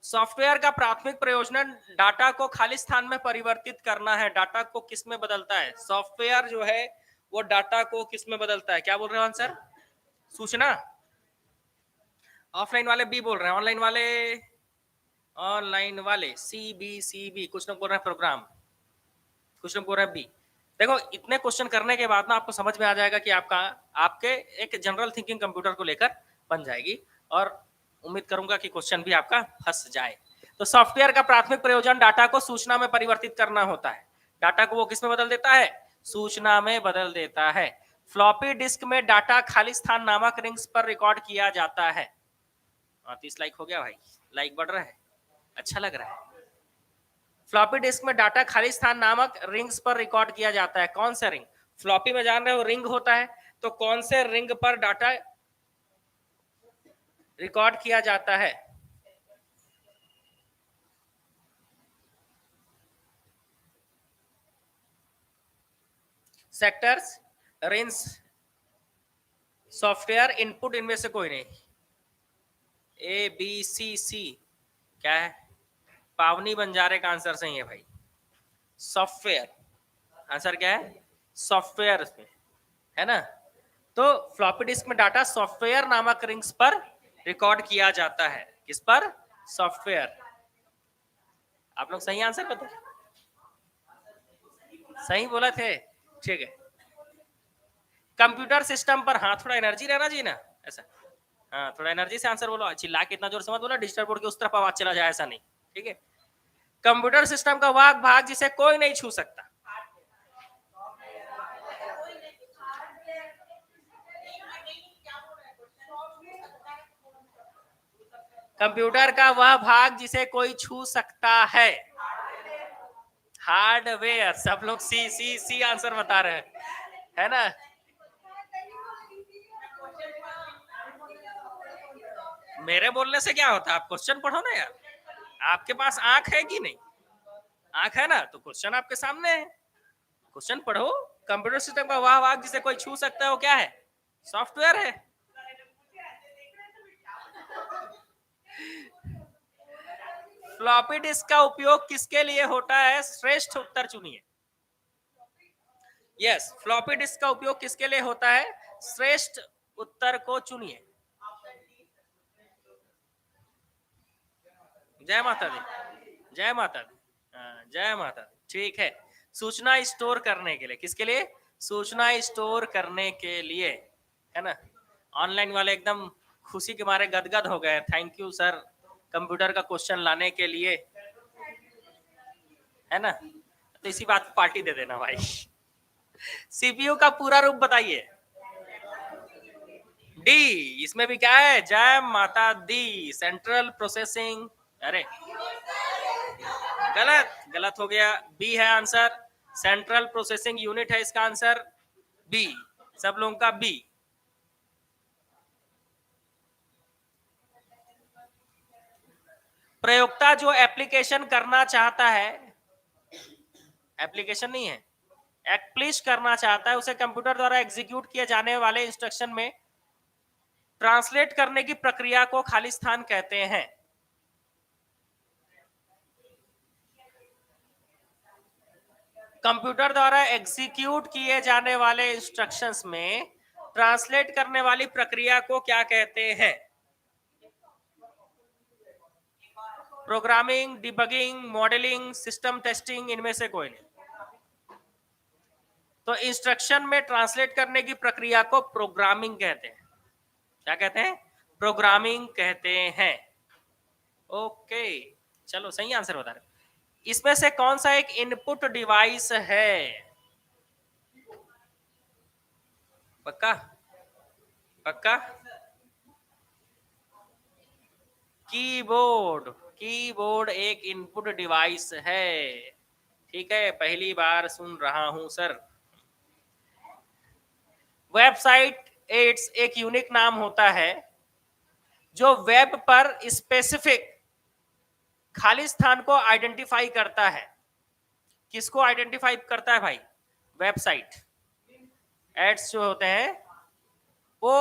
सॉफ्टवेयर का प्राथमिक प्रयोजन डाटा को खाली स्थान में परिवर्तित करना है। डाटा को किस में बदलता है? सॉफ्टवेयर जो है वो डाटा को किस में बदलता है? क्या बोल रहे हो आंसर? सूचना। ऑफलाइन वाले बी बोल रहे हैं, ऑनलाइन वाले सी बी, कुछ लोग बोल रहे हैं प्रोग्राम, कुछ लोग बोल रहे हैं बी। देखो इतने क्वेश्चन करने के बाद ना आपको समझ में आ जाएगा कि आपका आपके एक जनरल थिंकिंग कंप्यूटर को लेकर बन जाएगी, और उम्मीद करूंगा कि क्वेश्चन भी आपका फंस जाए। तो सॉफ्टवेयर का प्राथमिक प्रयोजन डाटा को सूचना में परिवर्तित करना होता है। डाटा को वो किस में बदल देता है? सूचना में बदल देता है। फ्लॉपी डिस्क में डाटा खाली स्थान नामक रिंग्स पर रिकॉर्ड किया जाता है। 30 लाइक हो गया भाई, लाइक बढ़ रहा है, अच्छा लग रहा है। फ्लॉपी डिस्क में डाटा खाली स्थान नामक रिंग्स पर रिकॉर्ड किया जाता है। कौन सा रिंग? फ्लॉपी में जान रहे हो रिंग होता है, तो कौन से रिंग पर डाटा रिकॉर्ड किया जाता है? सेक्टर्स, रिंग्स, सॉफ्टवेयर, इनपुट, इनमें से कोई नहीं। ए बी सी सी क्या है? पावनी बंजारे का आंसर सही है भाई, सॉफ्टवेयर। आंसर क्या है? सॉफ्टवेयर में, है ना। तो फ्लॉपी डिस्क में डाटा सॉफ्टवेयर नामक रिंग्स पर रिकॉर्ड किया जाता है। किस पर? सॉफ्टवेयर। आप लोग सही आंसर बताए, सही बोला थे, ठीक है। कंप्यूटर सिस्टम पर, हाँ थोड़ा एनर्जी रहना चाहिए ना ऐसा, हाँ थोड़ा एनर्जी से आंसर बोलो, चिल्ला के इतना जोर से मत बोलो डिजिटल बोर्ड के उस तरफ आवाज चला जाए, ऐसा नहीं, ठीक है। कंप्यूटर सिस्टम का वह भाग जिसे कोई नहीं छू सकता। कंप्यूटर का वह भाग जिसे कोई छू सकता है। हार्डवेयर। सब लोग सी सी सी आंसर बता रहे हैं, है ना। मेरे बोलने से क्या होता है? आप क्वेश्चन पढ़ो ना यार, आपके पास आंख है कि नहीं? आंख है ना, तो क्वेश्चन आपके सामने है, क्वेश्चन पढ़ो। कंप्यूटर सिस्टम का वह भाग जिसे कोई छू सकता है वो क्या है? सॉफ्टवेयर है। फ्लॉपी डिस्क का उपयोग किसके लिए होता है? श्रेष्ठ उत्तर चुनिए। यस, फ्लॉपी डिस्क का उपयोग किसके लिए होता है? श्रेष्ठ उत्तर को चुनिए। जय माता दी, जय माता दी, जय माता दी, ठीक है। सूचना स्टोर करने के लिए, किसके लिए? सूचना स्टोर करने के लिए, है ना। ऑनलाइन वाले एकदम खुशी के मारे गदगद हो गए, थैंक यू सर कंप्यूटर का क्वेश्चन लाने के लिए, है ना। तो इसी बात पे पार्टी दे देना भाई। सीपीयू का पूरा रूप बताइए। डी, इसमें भी क्या है? जय माता दी, सेंट्रल प्रोसेसिंग। अरे गलत, गलत हो गया। बी है आंसर, सेंट्रल प्रोसेसिंग यूनिट है इसका आंसर बी, सब लोगों का बी। प्रयोक्ता जो एप्लीकेशन करना चाहता है, एप्लीकेशन नहीं है, एक्सप्लिश करना चाहता है, उसे कंप्यूटर द्वारा एग्जीक्यूट किए जाने वाले इंस्ट्रक्शन में ट्रांसलेट करने की प्रक्रिया को खाली स्थान कहते हैं। कंप्यूटर द्वारा एग्जीक्यूट किए जाने वाले इंस्ट्रक्शंस में ट्रांसलेट करने वाली प्रक्रिया को क्या कहते हैं? Programming, debugging, modelling, system testing, इनमें से कोई नहीं। तो इंस्ट्रक्शन में ट्रांसलेट करने की प्रक्रिया को प्रोग्रामिंग कहते हैं। क्या कहते हैं? प्रोग्रामिंग कहते हैं। ओके, चलो सही आंसर बता रहे। इसमें से कौन सा एक इनपुट डिवाइस है? पक्का? पक्का? कीबोर्ड, कीबोर्ड एक इनपुट डिवाइस है। ठीक है, पहली बार सुन रहा हूं सर। वेबसाइट एड्स एक यूनिक नाम होता है जो वेब पर स्पेसिफिक खाली स्थान को आइडेंटिफाई करता है। किसको आइडेंटिफाई करता है भाई? वेबसाइट एड्स जो होते हैं वो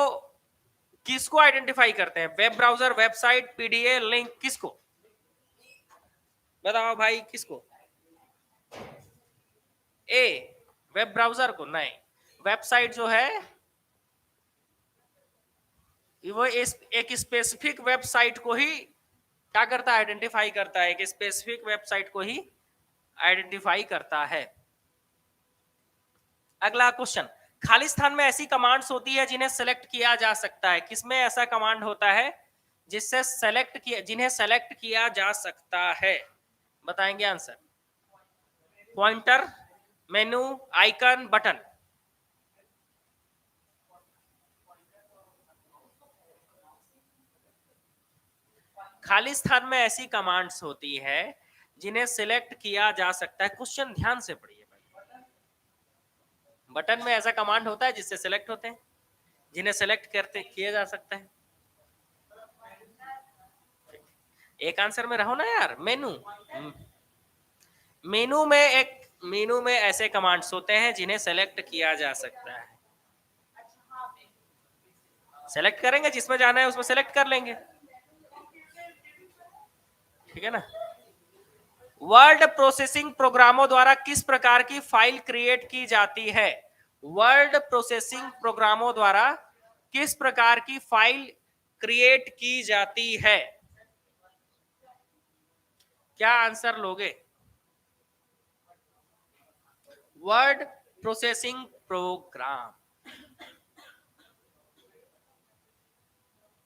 किसको आइडेंटिफाई करते हैं? Web browser, website, PDA, link, किसको? बताओ भाई किसको? ए, वेब ब्राउजर को? नहीं, वेबसाइट जो है वो एक स्पेसिफिक वेबसाइट को ही क्या करता है? आइडेंटिफाई करता है। एक स्पेसिफिक वेबसाइट को ही आइडेंटिफाई करता है। अगला क्वेश्चन, खाली स्थान में ऐसी कमांड्स होती है जिन्हें सेलेक्ट किया जा सकता है। किसमें ऐसा कमांड होता है जिससे सेलेक्ट किया, जिन्हें सेलेक्ट किया जा सकता है? बताएंगे आंसर। पॉइंटर, मेनू, आइकन, बटन। खाली स्थान में ऐसी कमांड्स होती है जिन्हें सिलेक्ट किया जा सकता है। क्वेश्चन ध्यान से पढ़िए। बटन में ऐसा कमांड होता है जिससे सिलेक्ट होते हैं, जिन्हें सेलेक्ट करते किया जा सकता है। एक आंसर में रहो ना यार। मेनू, मेनू में ऐसे कमांड्स होते हैं जिन्हें सेलेक्ट किया जा सकता है। सेलेक्ट करेंगे, जिसमें जाना है उसमें सेलेक्ट कर लेंगे, ठीक है ना। वर्ड प्रोसेसिंग प्रोग्रामों द्वारा किस प्रकार की फाइल क्रिएट की जाती है? वर्ड प्रोसेसिंग प्रोग्रामों द्वारा किस प्रकार की फाइल क्रिएट की जाती है? क्या आंसर लोगे? Word processing program,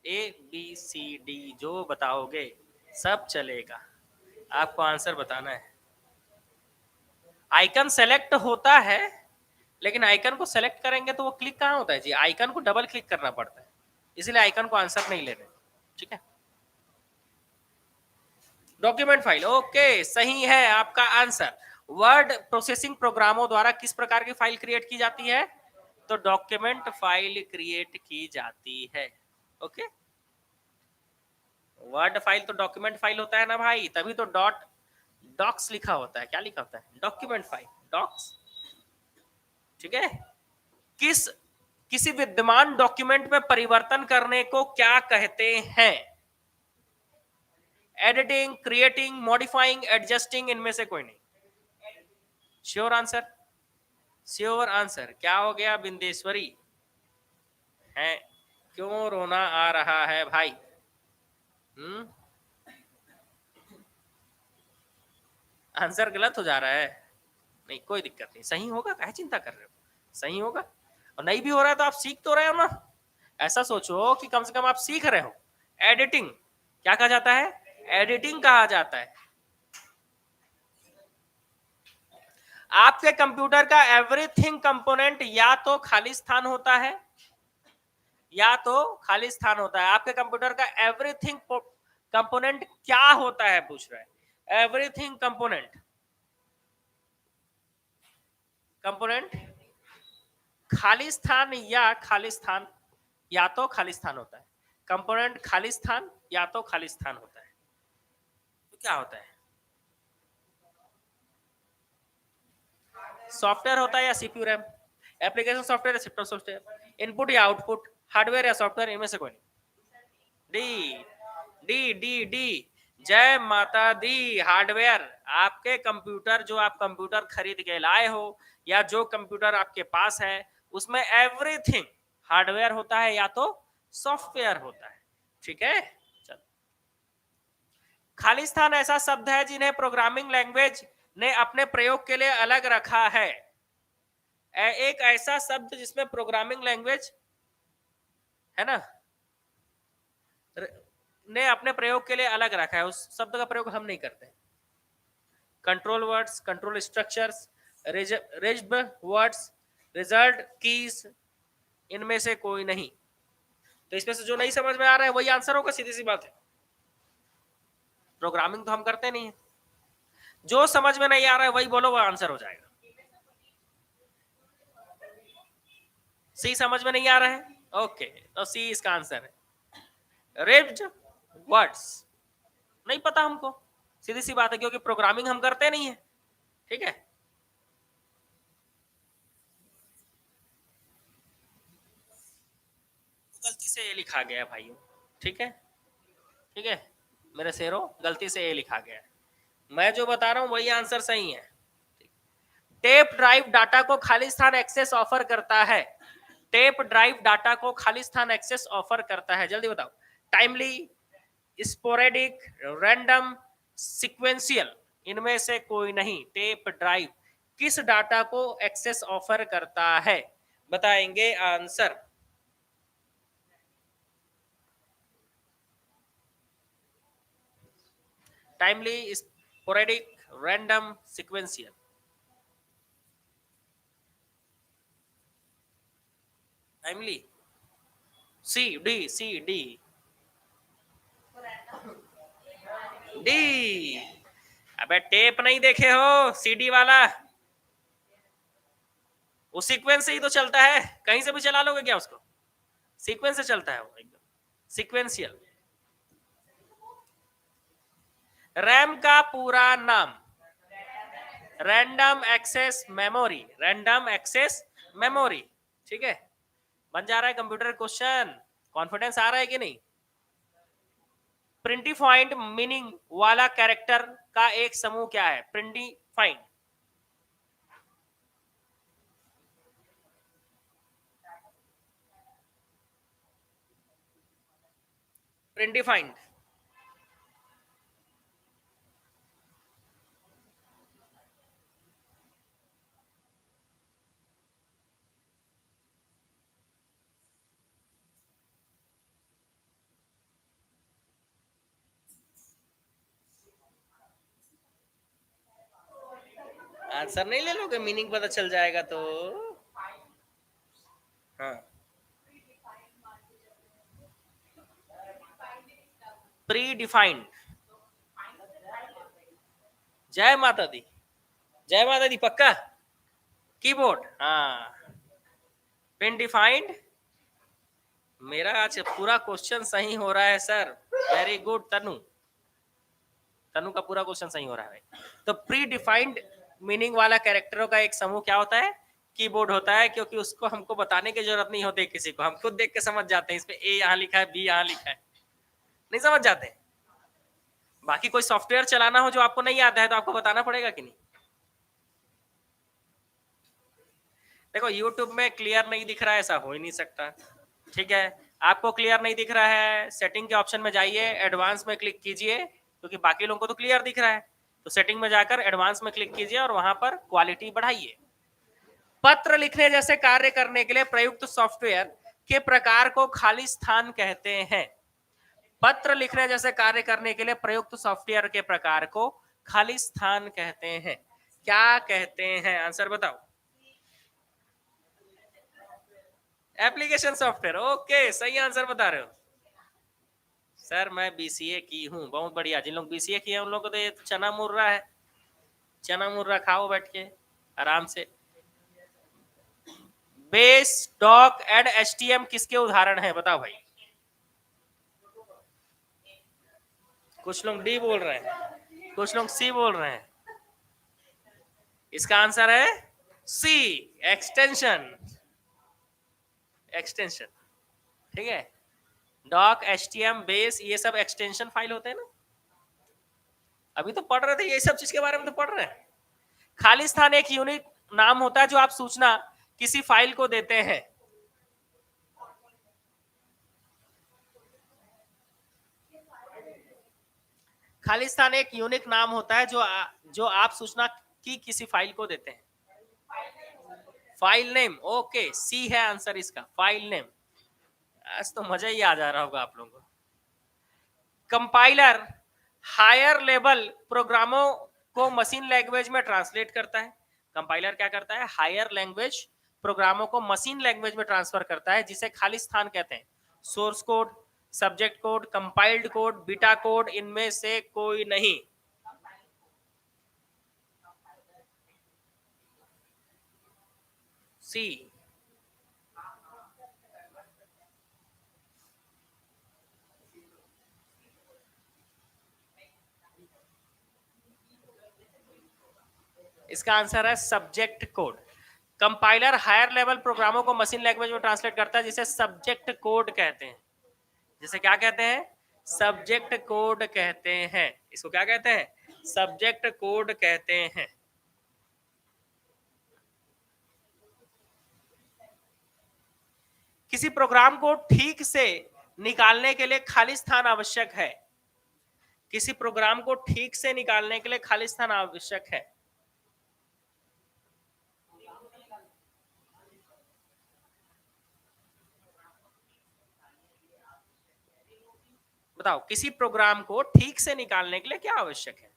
A B C D जो बताओगे सब चलेगा, आपको आंसर बताना है। आइकन सेलेक्ट होता है, लेकिन आइकन को सेलेक्ट करेंगे तो वो क्लिक कहाँ होता है जी? आइकन को डबल क्लिक करना पड़ता है, इसलिए आइकन को आंसर नहीं ले रहे। ठीक है, डॉक्यूमेंट फाइल। ओके, सही है आपका आंसर। वर्ड प्रोसेसिंग प्रोग्रामों द्वारा किस प्रकार की फाइल क्रिएट की जाती है? तो डॉक्यूमेंट फाइल क्रिएट की जाती है। ओके, वर्ड फाइल तो डॉक्यूमेंट फाइल होता है ना भाई, तभी तो डॉक्स लिखा होता है। क्या लिखा होता है? Document file, docs. ठीक है, किसी विद्यमान डॉक्यूमेंट में परिवर्तन करने को क्या कहते हैं? एडिटिंग, क्रिएटिंग, मॉडिफाइंग, एडजस्टिंग, इनमें से कोई नहीं। Sure answer? Sure answer. क्या हो गया बिंदेश्वरी है? क्यों रोना आ रहा है भाई? आंसर गलत हो जा रहा है। नहीं कोई दिक्कत नहीं, सही होगा, काहे चिंता कर रहे हो, सही होगा। और नहीं भी हो रहा है तो आप सीख तो रहे हो ना। ऐसा सोचो कि कम से कम आप सीख रहे हो। एडिटिंग क्या कहा जाता है? एडिटिंग कहा जाता है। आपके कंप्यूटर का एवरीथिंग कंपोनेंट या तो खाली स्थान होता है या तो खाली स्थान होता है। आपके कंप्यूटर का एवरीथिंग कंपोनेंट क्या होता है पूछ रहा है। एवरीथिंग कंपोनेंट खाली स्थान या खाली स्थान, या तो खाली स्थान होता है। कंपोनेंट खाली स्थान या तो खाली स्थान होता है। तो क्या होता है? सॉफ्टवेयर होता है या सीपीयू रैम? एप्लीकेशन सॉफ्टवेयर या सिस्टम सॉफ्टवेयर? इनपुट या आउटपुट? हार्डवेयर या सॉफ्टवेयर? इनमें से कोई नहीं। डी डी डी डी जय माता दी। हार्डवेयर। आपके कंप्यूटर जो आप कंप्यूटर खरीद के लाए हो या जो कंप्यूटर आपके पास है उसमें एवरीथिंग हार्डवेयर होता है या तो सॉफ्टवेयर होता है। ठीक है, चलो। खाली स्थान ऐसा शब्द है जिन्हें प्रोग्रामिंग लैंग्वेज ने अपने प्रयोग के लिए अलग रखा है। एक ऐसा शब्द जिसमें प्रोग्रामिंग लैंग्वेज है ना ने अपने प्रयोग के लिए अलग रखा है, उस शब्द का प्रयोग हम नहीं करते। Control words, control structures, reserved words, reserved keys, इनमें से कोई नहीं। तो इसमें से जो नहीं समझ में आ रहा है वही आंसर होगा, सीधी सी बात है। प्रोग्रामिंग तो हम करते नहीं है, जो समझ में नहीं आ रहा है वही बोलो, वो आंसर हो जाएगा। सी समझ में नहीं आ रहा है, ओके, तो सी इसका आंसर है। रिज्ड वर्ड्स नहीं पता हमको, सीधी सी बात है, क्योंकि प्रोग्रामिंग हम करते नहीं है। ठीक है, गलती से ये लिखा गया भाइयों। ठीक है, ठीक है मेरे शेरों, गलती से ये लिखा गया है। मैं जो बता रहा हूं वही आंसर सही है। टेप ड्राइव डाटा को खाली स्थान एक्सेस ऑफर करता है। टेप ड्राइव डाटा को खाली स्थान एक्सेस ऑफर करता है, जल्दी बताओ। टाइमली, स्पोरेडिक, रैंडम, सीक्वेंशियल, इनमें से कोई नहीं। टेप ड्राइव किस डाटा को एक्सेस ऑफर करता है? बताएंगे answer. Timely, sporadic, random, sequential. Timely, C D, C D D. अबे टेप नहीं देखे हो सीडी वाला, वो सीक्वेंस से ही तो चलता है, कहीं से भी चला लोगे क्या उसको? सीक्वेंस से चलता है वो, एकदम सीक्वेंशियल। रैम का पूरा नाम? Random access memory, random access memory. ठीक है, बन जा रहा है कंप्यूटर क्वेश्चन, कॉन्फिडेंस आ रहा है कि नहीं? प्रिंटिफाइंड मीनिंग वाला कैरेक्टर का एक समूह क्या है? प्रिंटिफाइंड, प्रिंटिफाइंड। आंसर नहीं ले लोगे, मीनिंग पता चल जाएगा तो। हाँ, प्री डिफाइंड। जय माता दी, जय माता दी, पक्का? कीबोर्ड, हाँ। Pin defined. मेरा आज पूरा क्वेश्चन सही हो रहा है सर, वेरी गुड तनु। तनु का पूरा क्वेश्चन सही हो रहा है। तो प्री डिफाइंड मीनिंग वाला कैरेक्टरों का एक समूह क्या होता है? कीबोर्ड होता है, क्योंकि उसको हमको बताने की जरूरत नहीं होती किसी को, हम खुद देख के समझ जाते हैं इसमें ए यहाँ लिखा है, बी यहाँ लिखा है, नहीं समझ जाते। बाकी कोई सॉफ्टवेयर चलाना हो जो आपको नहीं आता है तो आपको बताना पड़ेगा कि नहीं? देखो यूट्यूब में क्लियर नहीं दिख रहा है, ऐसा हो ही नहीं सकता। ठीक है, आपको क्लियर नहीं दिख रहा है, सेटिंग के ऑप्शन में जाइए, एडवांस में क्लिक कीजिए, क्योंकि बाकी लोगों को तो क्लियर दिख रहा है। तो सेटिंग में जाकर एडवांस में क्लिक कीजिए और वहां पर क्वालिटी बढ़ाइए। पत्र लिखने जैसे कार्य करने के लिए प्रयुक्त सॉफ्टवेयर के प्रकार को खाली स्थान कहते हैं। पत्र लिखने जैसे कार्य करने के लिए प्रयुक्त सॉफ्टवेयर के प्रकार को खाली स्थान कहते हैं। क्या कहते हैं? आंसर बताओ। Application software. ओके, सही आंसर बता रहे हो सर। मैं बीसीए की हूँ। बहुत बढ़िया। जिन लोग बीसीए किए उन लोगों को तो ये चना मुर्रा है। चना मुर्रा खाओ बैठ के आराम से। बेस, डॉक, एड, एचटीएम किसके उदाहरण है? बताओ भाई। कुछ लोग डी बोल रहे हैं, कुछ लोग सी बोल रहे हैं। इसका आंसर है सी, एक्सटेंशन। एक्सटेंशन, ठीक है। डॉक, एचटीएम, बेस, ये सब एक्सटेंशन फाइल होते हैं ना। अभी तो पढ़ रहे थे ये सब चीज के बारे में, तो पढ़ रहे हैं। खाली स्थान एक यूनिक नाम होता है जो आप सूचना किसी फाइल को देते हैं। खाली स्थान एक यूनिक नाम होता है जो आप सूचना की किसी फाइल को देते हैं। File name. ओके, सी है आंसर इसका, फाइल नेम। आज तो मजा ही आ जा रहा होगा आप लोगों को। कंपाइलर हायर लेवल प्रोग्रामों को मशीन लैंग्वेज में ट्रांसलेट करता है। कंपाइलर क्या करता है? हायर लैंग्वेज प्रोग्रामों को मशीन लैंग्वेज में ट्रांसफर करता है, जिसे खाली स्थान कहते हैं। Source code, subject code, compiled code, beta code, इनमें से कोई नहीं। सी। इसका आंसर है subject code. Compiler higher level प्रोग्रामों को मशीन लैंग्वेज में ट्रांसलेट करता है, जिसे सब्जेक्ट कोड कहते हैं। जिसे क्या कहते हैं? सब्जेक्ट कोड कहते हैं। इसको क्या कहते हैं? सब्जेक्ट कोड कहते हैं। किसी प्रोग्राम को ठीक से निकालने के लिए खाली स्थान आवश्यक है। किसी प्रोग्राम को ठीक से निकालने के लिए खाली स्थान आवश्यक है। बताओ, किसी प्रोग्राम को ठीक से निकालने के लिए क्या आवश्यक है?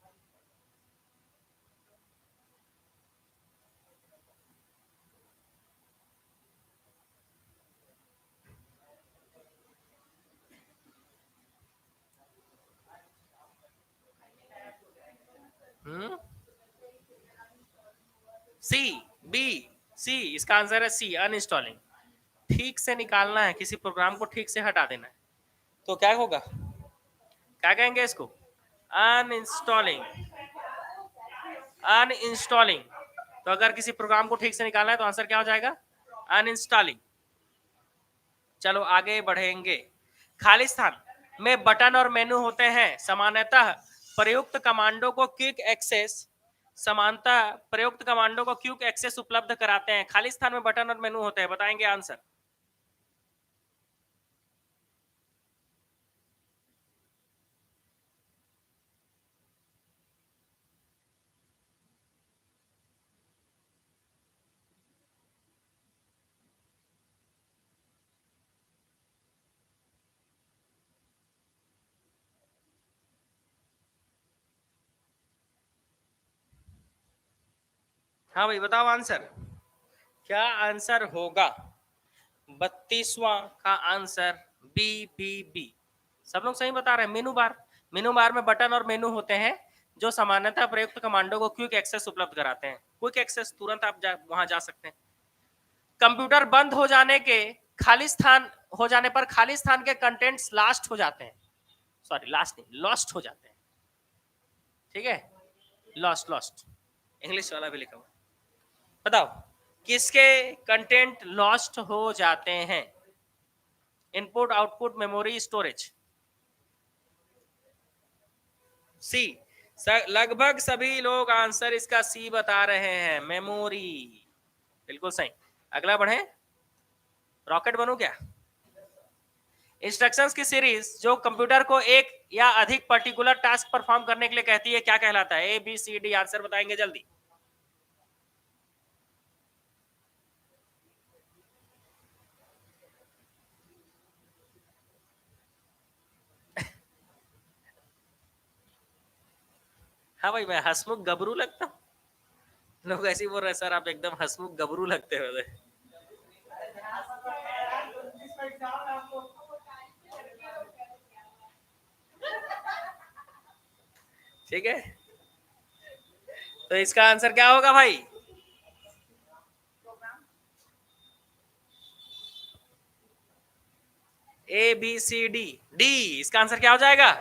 सी, बी, सी। इसका आंसर है सी, अनइंस्टॉलिंग। ठीक से निकालना है, किसी प्रोग्राम को ठीक से हटा देना है, तो क्या होगा? क्या कहेंगे इसको? अनइंस्टॉलिंग। अनइंस्टॉलिंग। तो अगर किसी प्रोग्राम को ठीक से निकालना है तो आंसर क्या हो जाएगा? अनइंस्टॉलिंग। चलो आगे बढ़ेंगे। खाली स्थान में बटन और मेनू होते हैं। सामान्यतः प्रयुक्त कमांडो को क्विक एक्सेस समानता प्रयुक्त कमांडो को क्विक एक्सेस उपलब्ध कराते हैं। खाली स्थान में बटन और मेनू होते हैं। बताएंगे आंसर। हाँ भाई बताओ आंसर। क्या आंसर होगा? 32वां का आंसर बी, बी, बी। सब लोग सही बता रहे हैं। मेनू बार। मेनू बार में बटन और मेनू होते हैं जो सामान्यतः प्रयुक्त कमांडो को क्विक एक्सेस उपलब्ध कराते हैं। क्विक एक्सेस, तुरंत आप वहां जा सकते हैं। कंप्यूटर बंद हो जाने के खाली स्थान हो जाने पर खाली स्थान के कंटेंट्स लास्ट हो जाते हैं। सॉरी, लास्ट नहीं, लॉस्ट हो जाते हैं। ठीक है, लॉस्ट, लॉस्ट इंग्लिश वाला भी लिखा हुआ। बताओ, किसके कंटेंट लॉस्ट हो जाते हैं? Input, output, memory, storage. C. लगभग सभी लोग आंसर इसका सी बता रहे हैं, मेमोरी। बिल्कुल सही। अगला बढ़े। रॉकेट बनूं क्या? इंस्ट्रक्शंस की सीरीज जो कंप्यूटर को एक या अधिक पर्टिकुलर टास्क परफॉर्म करने के लिए कहती है, क्या कहलाता है? ABCD आंसर बताएंगे जल्दी। हाँ भाई, मैं हसमुख गबरू लगता हूँ? लोग ऐसे ही बोल रहे हैं, सर आप एकदम हसमुख गबरू लगते हो। ठीक है, तो इसका आंसर क्या होगा भाई? ABCD D. इसका आंसर क्या हो जाएगा?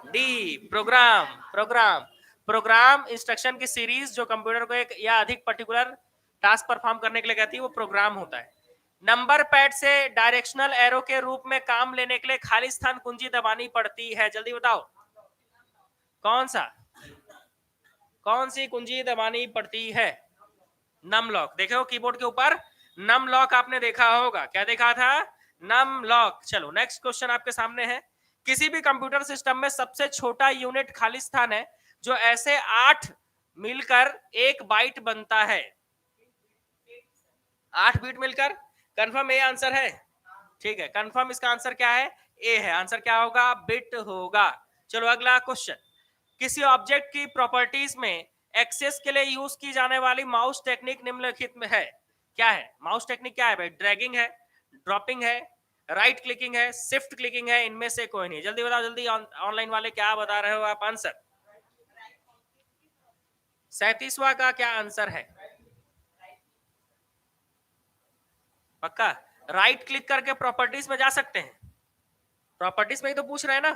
D. Program. Program program instruction की सीरीज जो कंप्यूटर को एक या अधिक पर्टिकुलर टास्क परफॉर्म करने के लिए कहती है, वो प्रोग्राम होता है। नंबर पैड से डायरेक्शनल एरो के रूप में काम लेने के लिए खाली स्थान कुंजी दबानी पड़ती है, जल्दी बताओ कौन सी कुंजी दबानी पड़ती है? Num lock. देखो कीबोर्ड के ऊपर नम लॉक आपने देखा होगा, क्या देखा था? Num lock. चलो नेक्स्ट क्वेश्चन आपके सामने है। किसी भी कंप्यूटर सिस्टम में सबसे छोटा यूनिट खाली स्थान है जो ऐसे 8 मिलकर एक बाइट बनता है। 8 बिट मिलकर। कंफर्म ए आंसर है? ठीक है, कंफर्म इसका आंसर क्या है? ए है। आंसर क्या होगा? बिट होगा। चलो अगला क्वेश्चन। किसी ऑब्जेक्ट की प्रॉपर्टीज में एक्सेस के लिए यूज की जाने वाली माउस टेक्निक निम्नलिखित में है, क्या है? माउस टेक्निक क्या है भाई? ड्रैगिंग है, ड्रॉपिंग है, राइट क्लिकिंग है, शिफ्ट क्लिकिंग है, इनमें से कोई नहीं। जल्दी बताओ, जल्दी ऑनलाइन वाले क्या बता रहे हो आप आंसर? 37वां का क्या आंसर है? पक्का? राइट क्लिक करके प्रॉपर्टीज में जा सकते हैं? प्रॉपर्टीज में ही तो पूछ रहे हैं ना,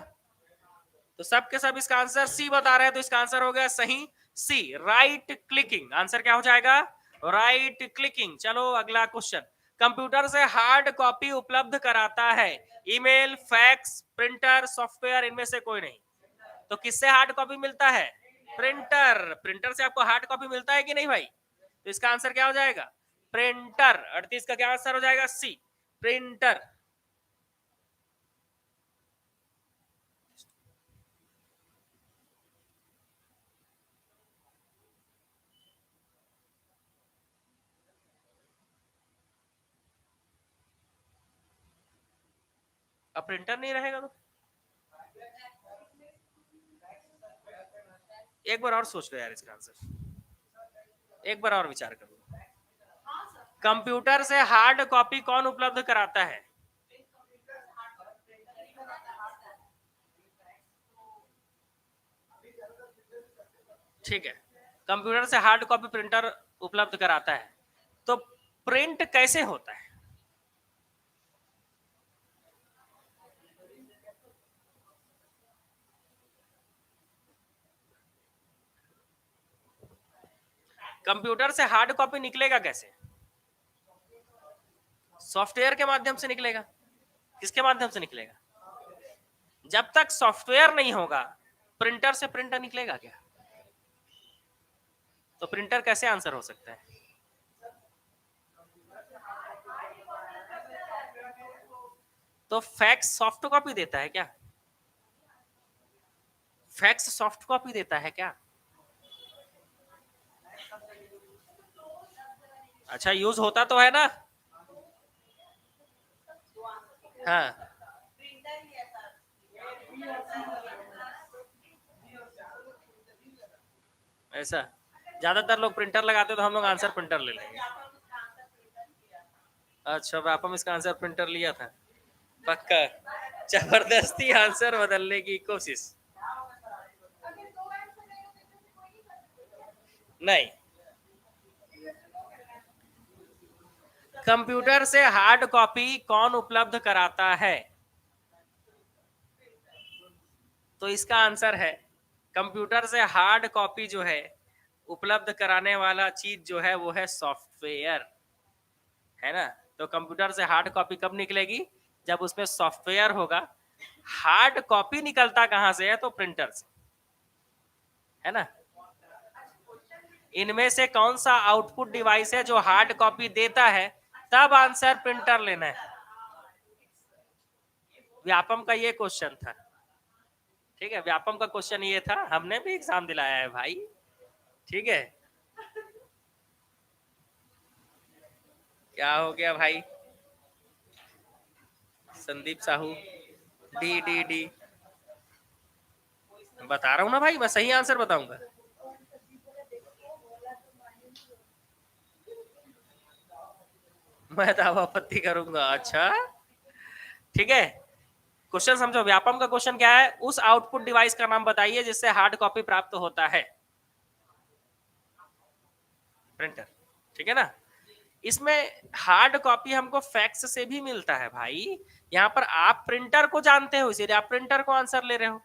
तो सब के सब इसका आंसर सी बता रहे हैं, तो इसका आंसर हो गया सही सी, राइट क्लिकिंग। आंसर क्या हो जाएगा? Right clicking. चलो अगला क्वेश्चन। कंप्यूटर से हार्ड कॉपी उपलब्ध कराता है, ईमेल, फैक्स, प्रिंटर, सॉफ्टवेयर, इनमें से कोई नहीं। तो किससे हार्ड कॉपी मिलता है? प्रिंटर। प्रिंटर से आपको हार्ड कॉपी मिलता है कि नहीं भाई? तो इसका आंसर क्या हो जाएगा? प्रिंटर। 38 का क्या आंसर हो जाएगा? सी, प्रिंटर। अब प्रिंटर नहीं रहेगा तो एक बार और सोच लो यार इसका आंसर, एक बार और विचार करो। कंप्यूटर से हार्ड कॉपी कौन उपलब्ध कराता है? ठीक है, कंप्यूटर से हार्ड कॉपी प्रिंटर उपलब्ध कराता है, तो प्रिंट कैसे होता है? कंप्यूटर से हार्ड कॉपी निकलेगा कैसे? सॉफ्टवेयर के माध्यम से निकलेगा। किसके माध्यम से निकलेगा? जब तक सॉफ्टवेयर नहीं होगा, प्रिंटर से प्रिंटर निकलेगा क्या? तो प्रिंटर कैसे आंसर हो सकता है? तो फैक्स सॉफ्ट कॉपी देता है क्या? फैक्स सॉफ्ट कॉपी देता है क्या? अच्छा, यूज होता तो है ना। हाँ, ऐसा ज्यादातर लोग प्रिंटर लगाते, तो हम लोग आंसर प्रिंटर ले लेंगे। अच्छा, व्यापम इसका आंसर प्रिंटर लिया था? पक्का? जबरदस्ती आंसर बदलने की कोशिश? नहीं। कंप्यूटर से हार्ड कॉपी कौन उपलब्ध कराता है? तो इसका आंसर है, कंप्यूटर से हार्ड कॉपी जो है उपलब्ध कराने वाला चीज जो है वो है सॉफ्टवेयर, है ना। तो कंप्यूटर से हार्ड कॉपी कब निकलेगी? जब उसमें सॉफ्टवेयर होगा। हार्ड कॉपी निकलता कहां से है? तो प्रिंटर से, है ना। इनमें से कौन सा आउटपुट डिवाइस है जो हार्ड कॉपी देता है? तब आंसर प्रिंटर लेना है। व्यापम का ये क्वेश्चन था, ठीक है, व्यापम का क्वेश्चन ये था, हमने भी एग्जाम दिलाया है भाई, ठीक है। क्या हो गया भाई? Sandeep Sahu, D D D, बता रहा हूँ ना भाई, मैं सही आंसर बताऊंगा। मैं दावा आपत्ति करूंगा। अच्छा, ठीक है, क्वेश्चन समझो। व्यापम का क्वेश्चन क्या है? उस आउटपुट डिवाइस का नाम बताइए जिससे हार्ड कॉपी प्राप्त होता है। प्रिंटर, ठीक है ना। इसमें हार्ड कॉपी हमको फैक्स से भी मिलता है भाई। यहाँ पर आप प्रिंटर को जानते हो, इसीलिए आप प्रिंटर को आंसर ले रहे हो,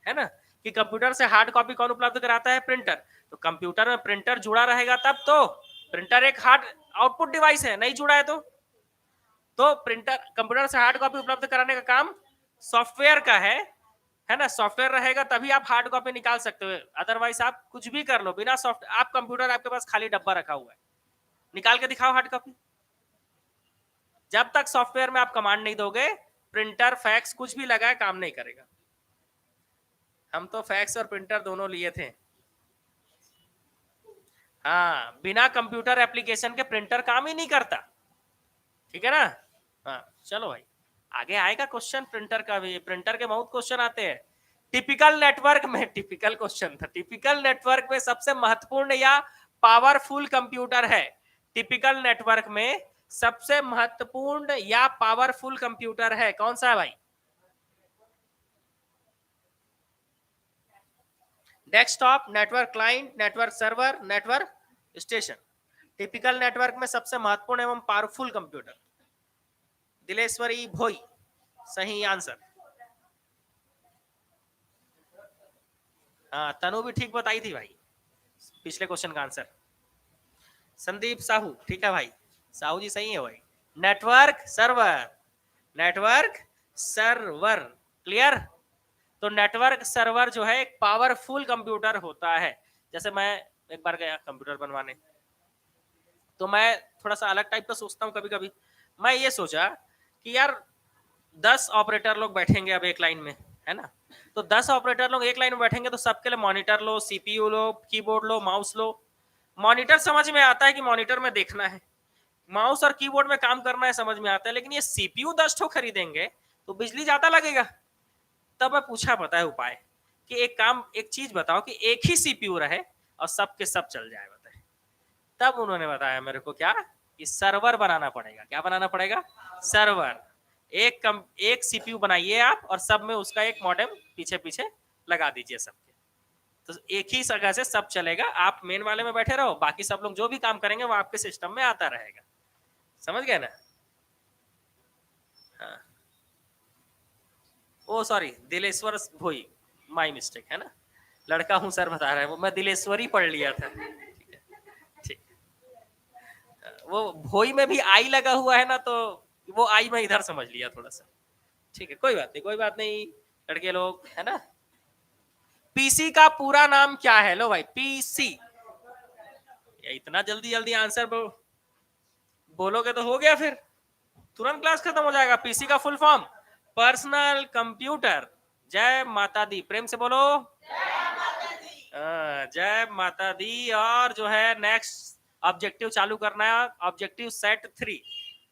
है ना। कि कंप्यूटर से हार्ड कॉपी कौन उपलब्ध कराता है? प्रिंटर। तो कंप्यूटर में प्रिंटर जुड़ा रहेगा तब तो। प्रिंटर एक हार्ड आउटपुट डिवाइस है, नहीं जुड़ा है तो प्रिंटर, कंप्यूटर से हार्ड कॉपी उपलब्ध कराने का काम सॉफ्टवेयर का है ना। सॉफ्टवेयर रहेगा तभी आप हार्ड कॉपी निकाल सकते हो, अदरवाइज आप कुछ भी कर लो बिना सॉफ्ट, आप कंप्यूटर आपके पास खाली डब्बा रखा हुआ है, निकाल के दिखाओ हार्ड कॉपी। जब तक सॉफ्टवेयर में आप कमांड नहीं दोगे, प्रिंटर फैक्स कुछ भी लगाए काम नहीं करेगा। हम तो फैक्स और प्रिंटर दोनों लिए थे। हाँ, बिना कंप्यूटर एप्लीकेशन के प्रिंटर काम ही नहीं करता, ठीक है ना। हाँ चलो भाई, आगे आएगा क्वेश्चन प्रिंटर का भी। प्रिंटर के बहुत क्वेश्चन आते हैं। टिपिकल नेटवर्क में, टिपिकल क्वेश्चन था, टिपिकल नेटवर्क में सबसे महत्वपूर्ण या पावरफुल कंप्यूटर है? टिपिकल नेटवर्क में सबसे महत्वपूर्ण या पावरफुल कंप्यूटर है कौन सा है भाई? Desktop, network client, network server, network station. Typical network में सबसे महत्वपूर्ण एवं पावरफुल कंप्यूटर, दिलेश्वरी भोई, सही आंसर। हाँ, तनु भी ठीक बताई थी भाई पिछले क्वेश्चन का आंसर। संदीप साहू, ठीक है भाई, साहू जी सही है भाई। Network server, network server, clear. तो नेटवर्क सर्वर जो है एक पावरफुल कंप्यूटर होता है। जैसे मैं एक बार गया कंप्यूटर बनवाने, तो मैं थोड़ा सा अलग टाइप का सोचता हूँ कभी कभी। मैं ये सोचा कि यार 10 ऑपरेटर लोग बैठेंगे अब एक लाइन में, है ना। तो 10 ऑपरेटर लोग एक लाइन में बैठेंगे तो सबके लिए मॉनिटर लो, सीपीयू लो, कीबोर्ड लो, माउस लो। मॉनिटर समझ में आता है कि मॉनिटर में देखना है, माउस और कीबोर्ड में काम करना है समझ में आता है, लेकिन ये सीपीयू 10 ठो खरीदेंगे तो बिजली ज्यादा लगेगा। तब मैं पूछा, पता है उपाय, कि एक काम, एक चीज बताओ कि एक ही सीपीयू रहे और सब के सब चल जाए, बताए। तब उन्होंने बताया मेरे को क्या, कि सर्वर बनाना पड़ेगा। क्या बनाना पड़ेगा? सर्वर। एक सीपीयू बनाइए आप और सब में उसका एक मॉडेम पीछे पीछे लगा दीजिए सबके, तो एक ही जगह से सब चलेगा। आप मेन वाले में बैठे रहो, बाकी सब लोग जो भी काम करेंगे वो आपके सिस्टम में आता रहेगा। समझ गए ना? हाँ। Oh sorry, Dileshwar Bhoi, my mistake है ना। लड़का हूँ सर बता रहा है, वो मैं दिलेश्वरी पढ़ लिया था। ठीक है, ठीक। वो भोई में भी आई लगा हुआ है ना, तो वो आई मैं इधर समझ लिया थोड़ा सा। ठीक है, कोई बात नहीं, कोई बात नहीं, लड़के लोग, है ना। पीसी का पूरा नाम क्या है? लो भाई, पीसी। इतना जल्दी जल्दी आंसर बोलोगे तो हो गया, फिर तुरंत क्लास खत्म हो जाएगा। पीसी का फुल फॉर्म पर्सनल कंप्यूटर। जय माता दी, प्रेम से बोलो जय माता दी। और जो है नेक्स्ट ऑब्जेक्टिव चालू करना है, ऑब्जेक्टिव सेट 3।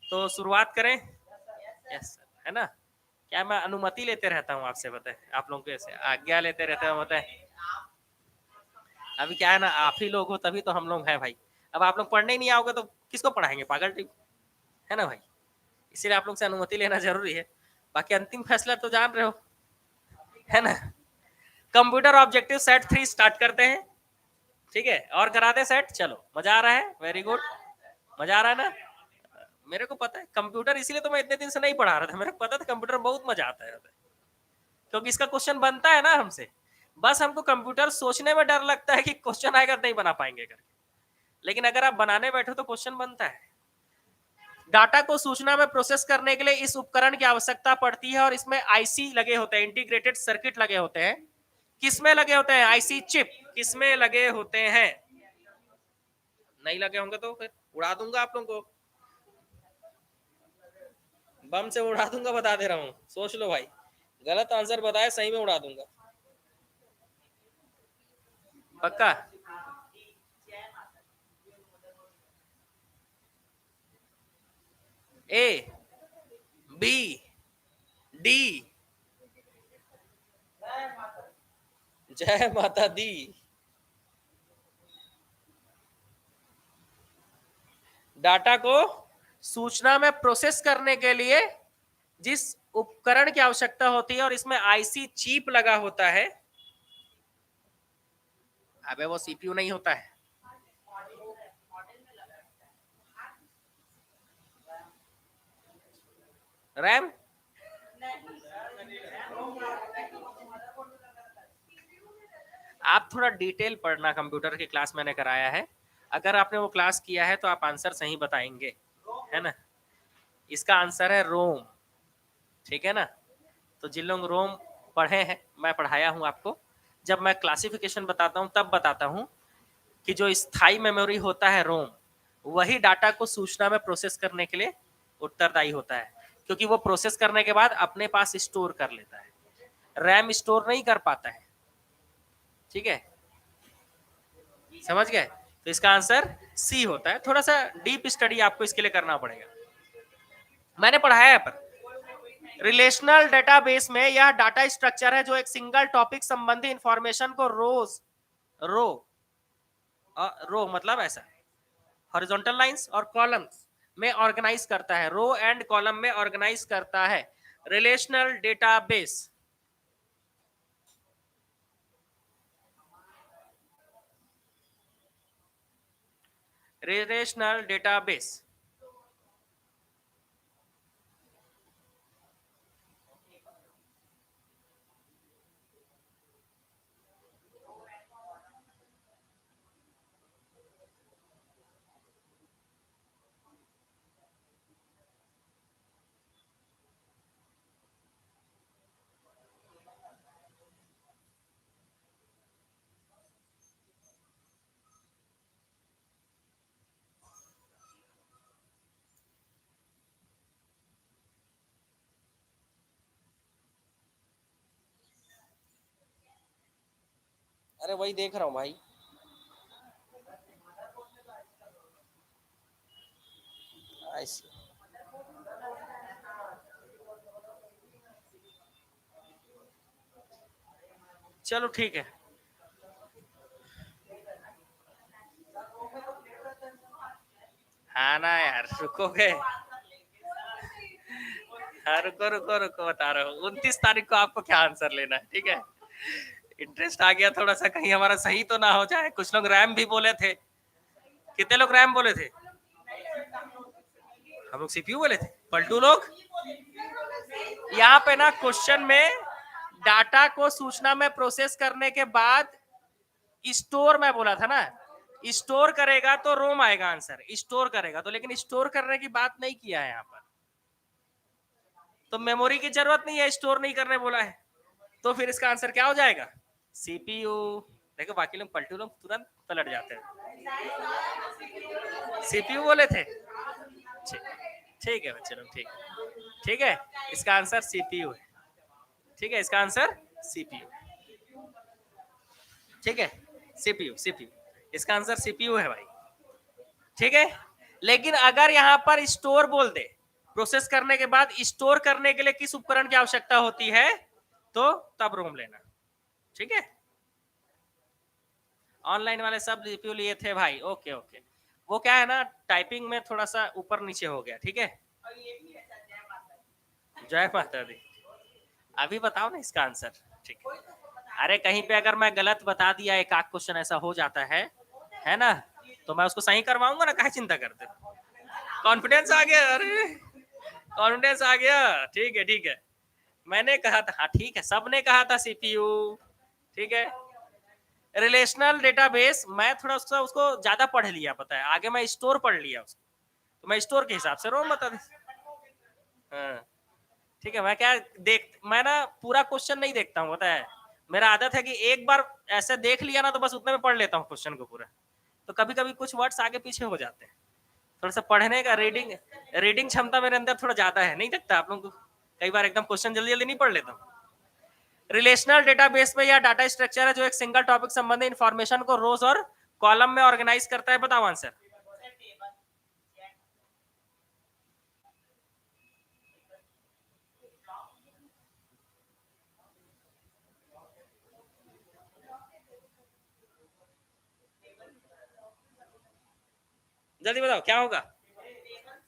तो शुरुआत करें। यस सर, है ना। क्या मैं अनुमति लेते रहता हूँ आपसे, बताए आप लोगों के से आज्ञा लेते रहते हैं, बताए। अभी क्या है ना, आप ही लोग हो तभी तो हम लोग हैं भाई। अब आप लोग पढ़ने ही नहीं आओगे तो किसको पढ़ाएंगे, पागल टिप, है ना भाई। इसीलिए आप लोग से अनुमति लेना जरूरी है। बाकी अंतिम फैसला तो जान रहे हो, है ना। कंप्यूटर ऑब्जेक्टिव सेट 3 स्टार्ट करते हैं, ठीक है। और करा दे सेट, चलो। मजा आ रहा है? वेरी गुड, मजा आ रहा है ना। मेरे को पता है कंप्यूटर, इसीलिए तो मैं इतने दिन से नहीं पढ़ा रहा था। मेरे को पता था कंप्यूटर बहुत मजा आता है, क्योंकि इसका क्वेश्चन बनता है ना हमसे। बस हमको कंप्यूटर सोचने में डर लगता है कि क्वेश्चन आएगा नहीं बना पाएंगे करके, लेकिन अगर आप बनाने बैठो तो क्वेश्चन बनता है। डाटा को सूचना में प्रोसेस करने के लिए इस उपकरण की आवश्यकता पड़ती है, और इसमें आईसी लगे होते हैं, इंटीग्रेटेड सर्किट लगे होते हैं। किसमें लगे होते हैं? IC chip. किसमें लगे होते हैं? नहीं लगे होंगे तो फिर उड़ा दूंगा आप लोगों को, बम से उड़ा दूंगा, बता दे रहा हूँ, सोच लो भाई। गलत आंसर बताए सही में उड़ा दूंगा। पक्का? ए, बी, डी। जय माता दी। डाटा को सूचना में प्रोसेस करने के लिए जिस उपकरण की आवश्यकता होती है और इसमें आईसी चिप लगा होता है, अबे वो सीपीयू नहीं होता है, रैम। आप थोड़ा डिटेल पढ़ना, कंप्यूटर की क्लास मैंने कराया है, अगर आपने वो क्लास किया है तो आप आंसर सही बताएंगे, है ना। इसका आंसर है रोम, ठीक है ना। तो जिन लोग रोम पढ़े हैं, मैं पढ़ाया हूं आपको, जब मैं क्लासिफिकेशन बताता हूं तब बताता हूं कि जो स्थायी मेमोरी होता है रोम, वही डाटा को सूचना में प्रोसेस करने के लिए उत्तरदायी होता है, क्योंकि वो प्रोसेस करने के बाद अपने पास स्टोर कर लेता है, रैम स्टोर नहीं कर पाता है, ठीक है, समझ गए। तो इसका आंसर सी होता है। थोड़ा सा डीप स्टडी आपको इसके लिए करना पड़ेगा, मैंने पढ़ाया है। पर रिलेशनल डेटाबेस में यह डाटा स्ट्रक्चर है जो एक सिंगल टॉपिक संबंधी इंफॉर्मेशन को रो रो मतलब ऐसा हॉरिजॉन्टल लाइंस और कॉलम्स में ऑर्गेनाइज करता है, रो एंड कॉलम में ऑर्गेनाइज करता है। रिलेशनल डेटाबेस, रिलेशनल डेटाबेस अरे वही देख रहा हूँ भाई। ऐसे चलो ठीक है। हाँ ना यार, रुकोगे? हाँ रुको रुको रुको, बता रहा हूँ। 29 तारीख को आपको क्या आंसर लेना है, ठीक है। इंटरेस्ट आ गया थोड़ा सा, कहीं हमारा सही तो ना हो जाए। कुछ लोग रैम भी बोले थे। कितने लोग रैम बोले थे? हम लोग सीपीयू बोले थे। पलटू लोग यहाँ पे ना क्वेश्चन में डाटा को सूचना में प्रोसेस करने के बाद स्टोर में बोला था ना, स्टोर करेगा तो रोम आएगा आंसर, स्टोर करेगा तो, लेकिन स्टोर करने की बात नहीं किया है यहाँ पर, तो मेमोरी की जरूरत नहीं है, स्टोर नहीं करने बोला है, तो फिर इसका आंसर क्या हो जाएगा? सीपीयू। देखो बाकी लोग पलटू लोग तुरंत पलट जाते हैं। सीपीयू बोले थे। ठीक है बच्चे लोग, ठीक ठीक है, इसका आंसर सीपीयू है। ठीक है, इसका आंसर सीपीयू, ठीक है, सीपीयू सीपीयू, इसका आंसर सीपीयू है भाई, ठीक है। लेकिन अगर यहाँ पर स्टोर बोल दे, प्रोसेस करने के बाद स्टोर करने के लिए किस उपकरण की आवश्यकता होती है, तो तब रोम लेना, ठीक है। ऑनलाइन वाले सब सीपीयू लिए थे भाई, ओके ओके। वो क्या है ना, टाइपिंग में थोड़ा सा ऊपर नीचे हो गया, ठीक है। जय माता दी। अभी बताओ ना इसका आंसर, ठीक है। अरे कहीं पे अगर मैं गलत बता दिया, एक आध क्वेश्चन ऐसा हो जाता है ना, तो मैं उसको सही करवाऊंगा ना, काहे चिंता करते। कॉन्फिडेंस आ गया, अरे कॉन्फिडेंस आ गया, ठीक है ठीक है। मैंने कहा था, हाँ ठीक है, सबने कहा था सीपीयू, ठीक है। रिलेशनल डेटाबेस मैं थोड़ा उसको ज्यादा पढ़ लिया, पता है, आगे मैं स्टोर पढ़ लिया उसको, तो मैं स्टोर के हिसाब से रोम बता दी। हाँ ठीक है। मैं ना पूरा क्वेश्चन नहीं देखता हूँ, पता है, मेरा आदत है कि एक बार ऐसे देख लिया ना तो बस उतने में पढ़ लेता हूँ क्वेश्चन को पूरा, तो कभी कभी कुछ वर्ड्स आगे पीछे हो जाते हैं, थोड़ा सा पढ़ने का रीडिंग क्षमता मेरे अंदर थोड़ा ज्यादा है, नहीं लगता आप लोगों को? कई बार एकदम क्वेश्चन जल्दी जल्दी नहीं पढ़ लेता हूँ, रिलेशनल डेटाबेस में या डाटा स्ट्रक्चर है जो एक सिंगल टॉपिक संबंधी इंफॉर्मेशन को रोज और कॉलम में ऑर्गेनाइज करता है। बताओ आंसर। जल्दी बताओ क्या होगा।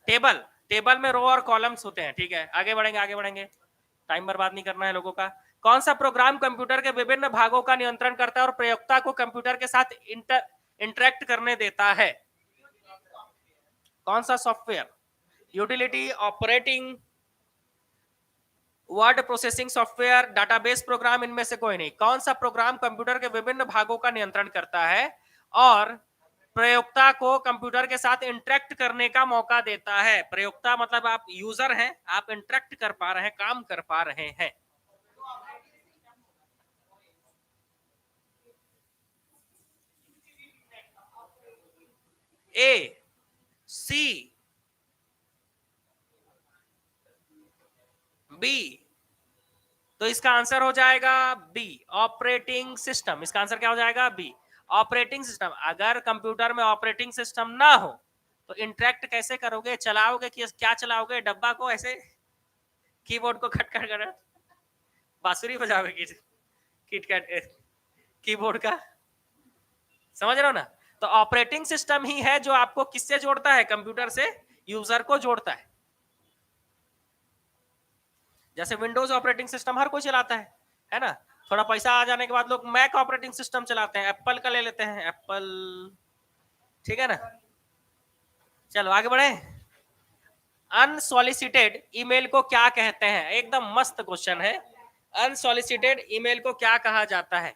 टेबल। टेबल में रो और कॉलम्स होते हैं। ठीक है, आगे बढ़ेंगे आगे बढ़ेंगे, टाइम बर्बाद नहीं करना है लोगों का। कौन सा प्रोग्राम कंप्यूटर के विभिन्न भागों का नियंत्रण करता है और प्रयोक्ता को कंप्यूटर के साथ इंटरेक्ट करने देता है? कौन सा software? Utility, operating, word processing software, database program? इनमें से कोई नहीं। कौन सा प्रोग्राम कंप्यूटर के विभिन्न भागों का नियंत्रण करता है और प्रयोक्ता को कंप्यूटर के साथ इंटरेक्ट करने का मौका देता है? प्रयोक्ता मतलब आप यूजर हैं, आप इंटरेक्ट कर पा रहे हैं, काम कर पा रहे हैं। A, C, B. तो इसका आंसर हो जाएगा बी, ऑपरेटिंग सिस्टम। इसका आंसर क्या हो जाएगा? B, operating system. अगर कंप्यूटर में ऑपरेटिंग सिस्टम ना हो तो इंटरेक्ट कैसे करोगे? चलाओगे कि क्या चलाओगे? डब्बा को ऐसे, कीबोर्ड को खट खट कर बांसुरी बजाओगे किट कीबोर्ड का? समझ रहे हो ना? तो ऑपरेटिंग सिस्टम ही है जो आपको किससे जोड़ता है? कंप्यूटर से यूजर को जोड़ता है। जैसे विंडोज ऑपरेटिंग सिस्टम हर कोई चलाता है ना? थोड़ा पैसा आ जाने के बाद लोग मैक ऑपरेटिंग सिस्टम चलाते हैं, एप्पल का ले लेते हैं, एप्पल। ठीक है ना? चलो आगे बढ़े। अनसॉलिसिटेड ईमेल को क्या कहते हैं? एकदम मस्त क्वेश्चन है। अनसॉलिसिटेड ईमेल को क्या कहा जाता है?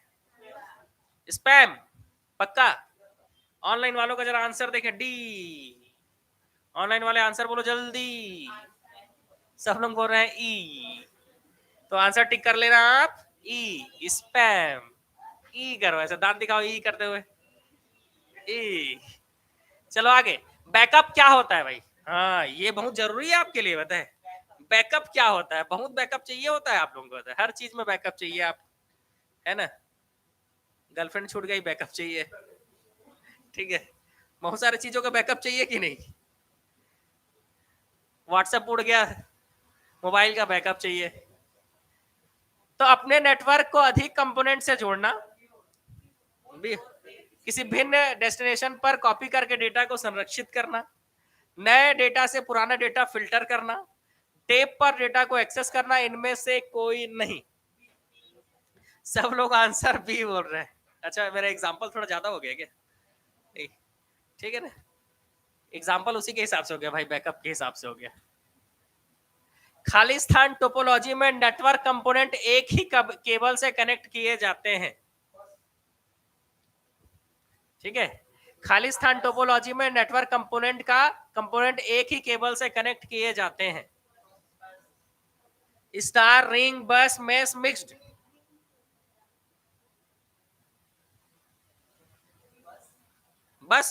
स्पैम? पक्का? ऑनलाइन वालों का जरा आंसर देखें। डी। ऑनलाइन वाले आंसर बोलो जल्दी। सब लोग बोल रहे हैं ई। तो आंसर टिक कर लेना आप। ई, स्पैम। ई करो, ऐसे दांत दिखाओ ई करते हुए। ई। चलो आगे। बैकअप क्या होता है भाई? हाँ, ये बहुत जरूरी है आपके लिए, बताए बैकअप क्या होता है? बहुत बैकअप चाहिए होता है आप लोगों को, बताए हर चीज में बैकअप चाहिए आप, है ना? गर्लफ्रेंड छूट गई, बैकअप चाहिए। ठीक है, बहुत सारी चीजों का बैकअप चाहिए कि नहीं? व्हाट्सएप उड़ गया, मोबाइल का बैकअप चाहिए। तो अपने नेटवर्क को अधिक कंपोनेंट से जोड़ना, किसी भिन्न डेस्टिनेशन पर कॉपी करके डेटा को संरक्षित करना, नए डेटा से पुराना डेटा फिल्टर करना, टेप पर डेटा को एक्सेस करना, इनमें से कोई नहीं। सब लोग आंसर बी बोल रहे हैं। अच्छा, मेरा एग्जांपल थोड़ा ज्यादा हो गया क्या? नहीं, ठीक है ना? एग्जांपल उसी के हिसाब से हो गया भाई, बैकअप के हिसाब से हो गया। खाली स्थान टोपोलॉजी में नेटवर्क कंपोनेंट एक ही केबल से कनेक्ट किए जाते हैं। ठीक है, खाली स्थान टोपोलॉजी में नेटवर्क कंपोनेंट एक ही केबल से कनेक्ट किए जाते हैं। स्टार, रिंग, बस, मेश, मिक्स्ड? बस।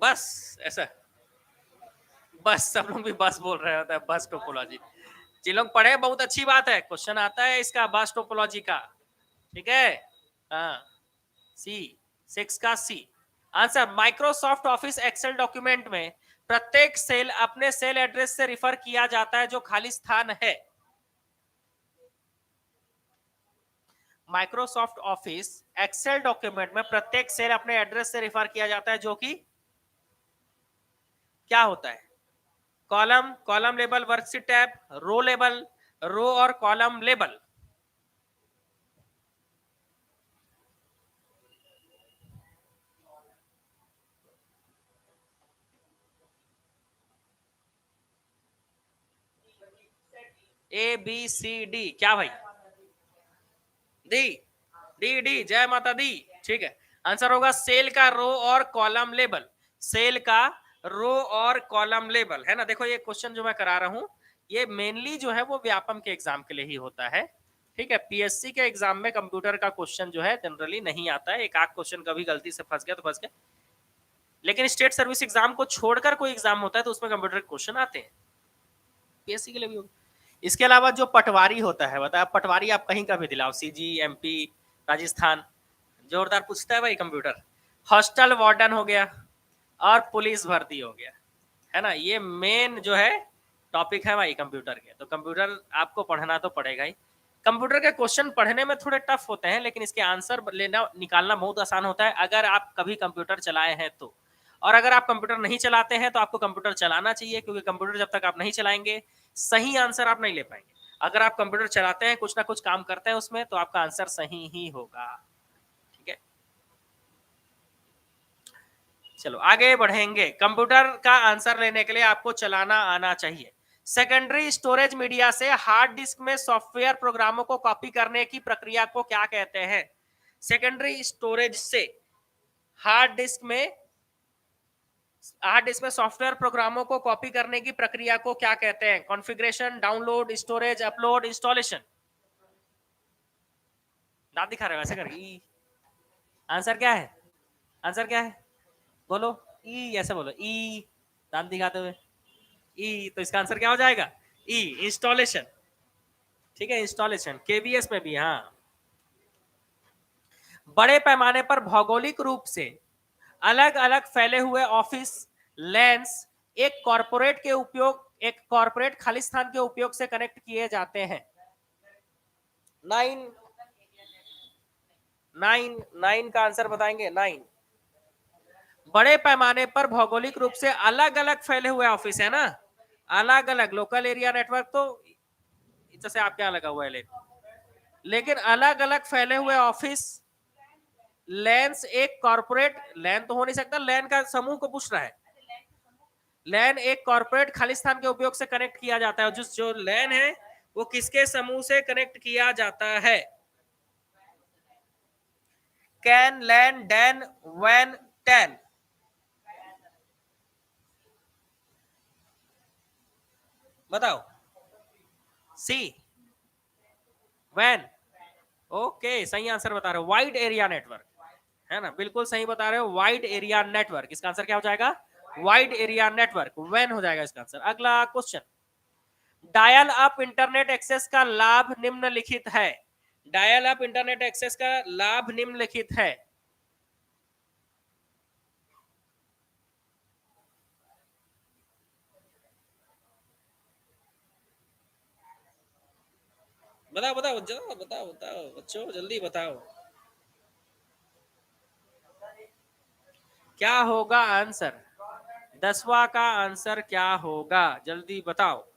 बस ऐसा, बस सब लोग भी बस बोल रहे होता है, बस टोपोलॉजी। जिन लोग पढ़े बहुत अच्छी बात है, क्वेश्चन आता है इसका बस टोपोलॉजी का। ठीक है, हाँ, सी, 6 का C answer. Microsoft Office Excel document में प्रत्येक सेल अपने सेल एड्रेस से रिफर किया जाता है जो खाली स्थान है। माइक्रोसॉफ्ट ऑफिस एक्सेल डॉक्यूमेंट में प्रत्येक सेल अपने एड्रेस से रिफर किया जाता है जो कि क्या होता है? Column, column label, worksheet tab, row label, row और column label? A B C D? क्या भाई? डी, डी डी, जय माता दी। ठीक है, आंसर होगा सेल का रो और कॉलम लेबल। सेल का रो और कॉलम लेबल, है ना? देखो ये क्वेश्चन जो मैं करा रहा हूं, ये मेनली जो है वो व्यापम के एग्जाम के लिए ही होता है। ठीक है, पीएससी के एग्जाम में कंप्यूटर का क्वेश्चन जो है जनरली नहीं आता है। एक आध क्वेश्चन कभी गलती से फंस गया तो फंस गया, लेकिन स्टेट सर्विस एग्जाम को छोड़कर कोई एग्जाम होता है तो उसमें कंप्यूटर के क्वेश्चन आते हैं। पीएससी के लिए भी होगा। इसके अलावा जो पटवारी होता है, बताया पटवारी आप कहीं का भी दिलाओ, सीजी, एमपी, राजस्थान, जोरदार पूछता है भाई कंप्यूटर। हॉस्टल वार्डन हो गया और पुलिस भर्ती हो गया, है ना। ये मेन जो है टॉपिक है भाई कंप्यूटर के। तो कंप्यूटर आपको पढ़ना तो पड़ेगा ही। कंप्यूटर के क्वेश्चन पढ़ने में थोड़े टफ होते हैं, लेकिन इसके आंसर लेना निकालना बहुत आसान होता है अगर आप कभी कंप्यूटर चलाए हैं तो। और अगर आप कंप्यूटर नहीं चलाते हैं तो आपको कंप्यूटर चलाना चाहिए, क्योंकि कंप्यूटर जब तक आप नहीं चलाएंगे सही आंसर आप नहीं ले पाएंगे। अगर आप कंप्यूटर चलाते हैं, कुछ ना कुछ काम करते हैं उसमें, तो आपका आंसर सही ही होगा। ठीक है, चलो आगे बढ़ेंगे। कंप्यूटर का आंसर लेने के लिए आपको चलाना आना चाहिए। सेकेंडरी स्टोरेज मीडिया से हार्ड डिस्क में सॉफ्टवेयर प्रोग्रामों को कॉपी करने की प्रक्रिया को क्या कहते हैं? सेकेंडरी स्टोरेज से हार्ड डिस्क में सॉफ्टवेयर प्रोग्रामों को कॉपी करने की प्रक्रिया को क्या कहते हैं? Configuration, download, storage, upload, installation. दांत दिखा रहे हो ऐसे करके। आंसर क्या है? आंसर क्या है? बोलो। ई ऐसे बोलो, ई, दांत दिखाते हुए। ई, तो इसका आंसर क्या हो जाएगा? ई, इंस्टॉलेशन। ठीक है, इंस्टॉलेशन केबीएस में भी। हाँ, बड़े पैमाने पर भौगोलिक रूप से अलग अलग फैले हुए ऑफिस लैंस एक कॉरपोरेट खालिस्तान के उपयोग से कनेक्ट किए जाते हैं। 9 का आंसर बताएंगे। 9, बड़े पैमाने पर भौगोलिक रूप से अलग अलग फैले हुए ऑफिस है ना, अलग अलग लोकल एरिया नेटवर्क, तो जैसे आपके यहाँ लगा हुआ है, लेकिन अलग अलग फैले हुए ऑफिस लैंस एक कॉर्पोरेट, लैन तो हो नहीं सकता, लैन का समूह को पूछ रहा है। लैन एक कॉर्पोरेट खालिस्तान के उपयोग से कनेक्ट किया जाता है। जो लैन है वो किसके समूह से कनेक्ट किया जाता है? कैन, लैन, डैन, वैन, टैन। बताओ। सी, वैन। ओके, सही आंसर बता रहे हो, वाइड एरिया नेटवर्क, है ना, बिल्कुल सही बता रहे हो, वाइड एरिया नेटवर्क। इसका आंसर क्या हो जाएगा? वाइड एरिया नेटवर्क, वैन हो जाएगा इसका आंसर। अगला question, dial up internet access का लाभ निम्नलिखित है। डायल अप इंटरनेट एक्सेस का लाभ निम्नलिखित है। बताओ बताओ बताओ बताओ बताओ बच्चों, जल्दी बताओ क्या होगा आंसर। 10वां का आंसर क्या होगा, जल्दी बताओ।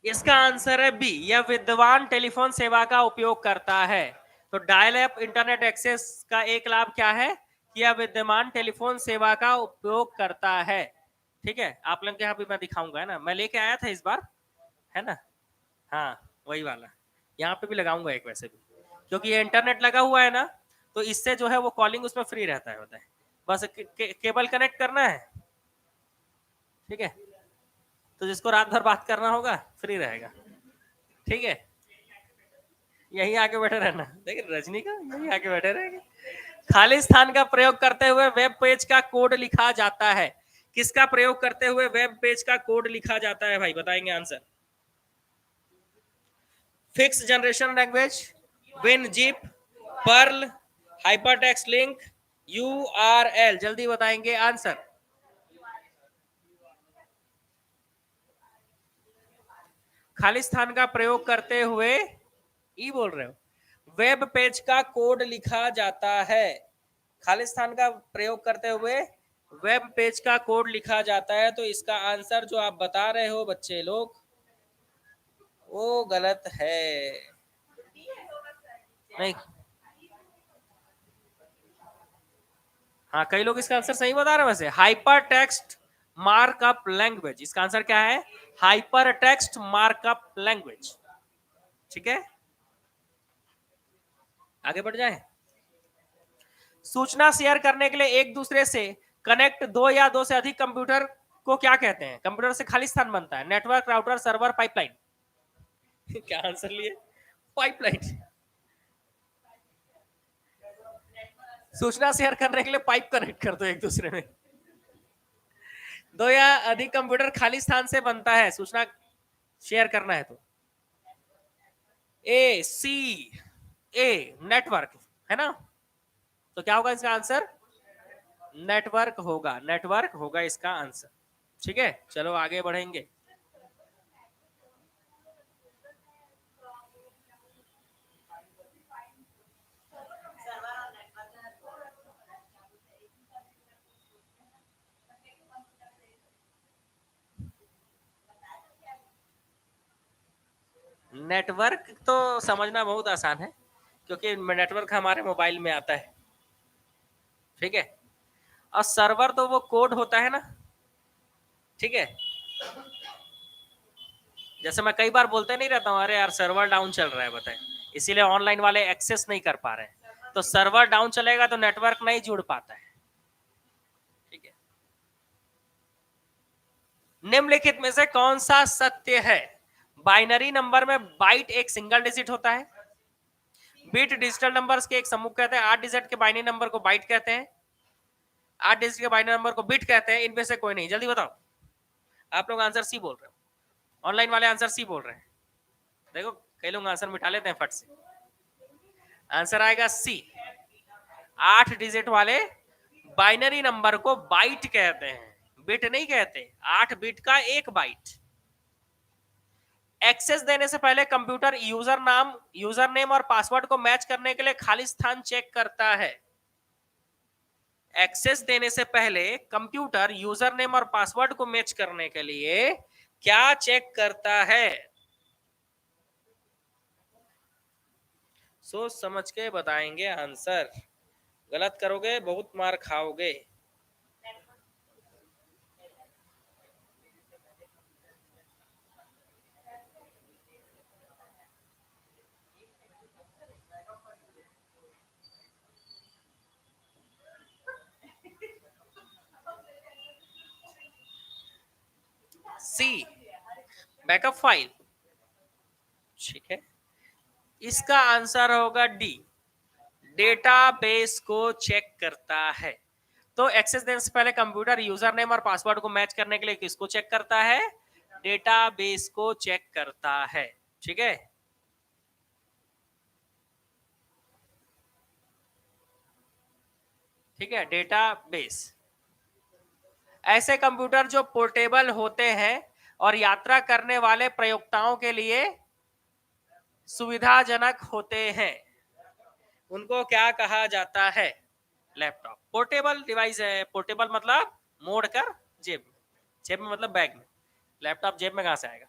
इसका आंसर है बी, यह विद्यमान टेलीफोन सेवा का उपयोग करता है। तो डायल अप इंटरनेट एक्सेस का एक लाभ क्या है कि यह विद्यमान टेलीफोन सेवा का उपयोग करता है। ठीक है, आप लोग के यहाँ भी मैं दिखाऊंगा, है ना, मैं लेके आया था इस बार, है ना। हाँ, वही वाला यहाँ पे भी लगाऊंगा एक, वैसे भी क्योंकि ये इंटरनेट लगा हुआ है ना, तो इससे जो है वो कॉलिंग उसमें फ्री रहता है, होता है बस केबल कनेक्ट करना है। ठीक है, तो जिसको रात भर बात करना होगा फ्री रहेगा। ठीक है, यही आके बैठे रहना, देखिए रजनी का यही आके बैठे रहेंगे। खालिस्तान का प्रयोग करते हुए वेब पेज का कोड लिखा जाता है। किसका प्रयोग करते हुए वेब पेज का कोड लिखा जाता है भाई, बताएंगे answer. Fix generation language, WinZip, Perl, hypertext link, URL, जल्दी बताएंगे आंसर। खालिस्तान का प्रयोग करते हुए ई बोल रहे हो, वेब पेज का कोड लिखा जाता है। खालिस्तान का प्रयोग करते हुए वेब पेज का कोड लिखा जाता है, तो इसका आंसर जो आप बता रहे हो बच्चे लोग, वो गलत है। नहीं, हाँ, कई लोग इसका आंसर सही बता रहे हैं वैसे। हाइपर टेक्स्ट मार्कअप लैंग्वेज, इसका आंसर क्या है? Hyper text markup language. ठीक है, आगे बढ़ जाए। सूचना शेयर करने के लिए एक दूसरे से कनेक्ट दो या दो से अधिक कंप्यूटर को क्या कहते हैं? कंप्यूटर से खाली स्थान बनता है। Network, router, server, pipeline. क्या आंसर लिए? पाइपलाइन। सूचना शेयर करने के लिए पाइप कनेक्ट कर दो एक दूसरे में। दो या अधिक कंप्यूटर खाली स्थान से बनता है सूचना शेयर करना है तो। ए सी ए नेटवर्क है ना, तो क्या होगा इसका आंसर? नेटवर्क होगा, नेटवर्क होगा इसका आंसर। ठीक है, चलो आगे बढ़ेंगे। नेटवर्क तो समझना बहुत आसान है, क्योंकि नेटवर्क हमारे मोबाइल में आता है। ठीक है, और सर्वर तो वो कोड होता है ना। ठीक है, जैसे मैं कई बार बोलते नहीं रहता हूँ, अरे यार सर्वर डाउन चल रहा है बताए, इसीलिए ऑनलाइन वाले एक्सेस नहीं कर पा रहे हैं। तो सर्वर डाउन चलेगा तो नेटवर्क नहीं जुड़ पाता है। ठीक है, निम्नलिखित में से कौन सा सत्य है? बाइनरी नंबर में बाइट एक सिंगल डिजिट होता है। बिट डिजिटल नंबर्स के एक समूह कहते हैं। 8 डिजिट के बाइनरी नंबर को बाइट कहते हैं। 8 डिजिट के बाइनरी नंबर को बिट कहते हैं। इनमें से कोई नहीं, जल्दी बताओ। आप लोग आंसर सी बोल रहे हो, ऑनलाइन वाले आंसर सी बोल रहे हैं। देखो कई लोग आंसर मिटा लेते हैं फट से। आंसर आएगा सी। 8 डिजिट वाले बाइनरी नंबर को बाइट कहते हैं, बिट नहीं कहते। 8 बिट का एक बाइट। एक्सेस देने से पहले कंप्यूटर यूजर नेम और पासवर्ड को मैच करने के लिए खाली स्थान चेक करता है। एक्सेस देने से पहले कंप्यूटर यूजर नेम और पासवर्ड को मैच करने के लिए क्या चेक करता है? सोच समझ के बताएंगे आंसर, गलत करोगे बहुत मार खाओगे। सी, बैकअप फाइल। ठीक है, इसका आंसर होगा डी, डेटाबेस को चेक करता है। तो एक्सेस देने से पहले कंप्यूटर यूजर नेम और पासवर्ड को मैच करने के लिए किसको चेक करता है? डेटाबेस को चेक करता है। ठीक है, ठीक है, डेटाबेस। ऐसे कंप्यूटर जो पोर्टेबल होते हैं और यात्रा करने वाले प्रयोक्ताओं के लिए सुविधाजनक होते हैं, उनको क्या कहा जाता है? लैपटॉप। पोर्टेबल डिवाइस है। पोर्टेबल मतलब मोड़ कर जेब में, जेब में मतलब बैग में। लैपटॉप जेब में कहां से आएगा?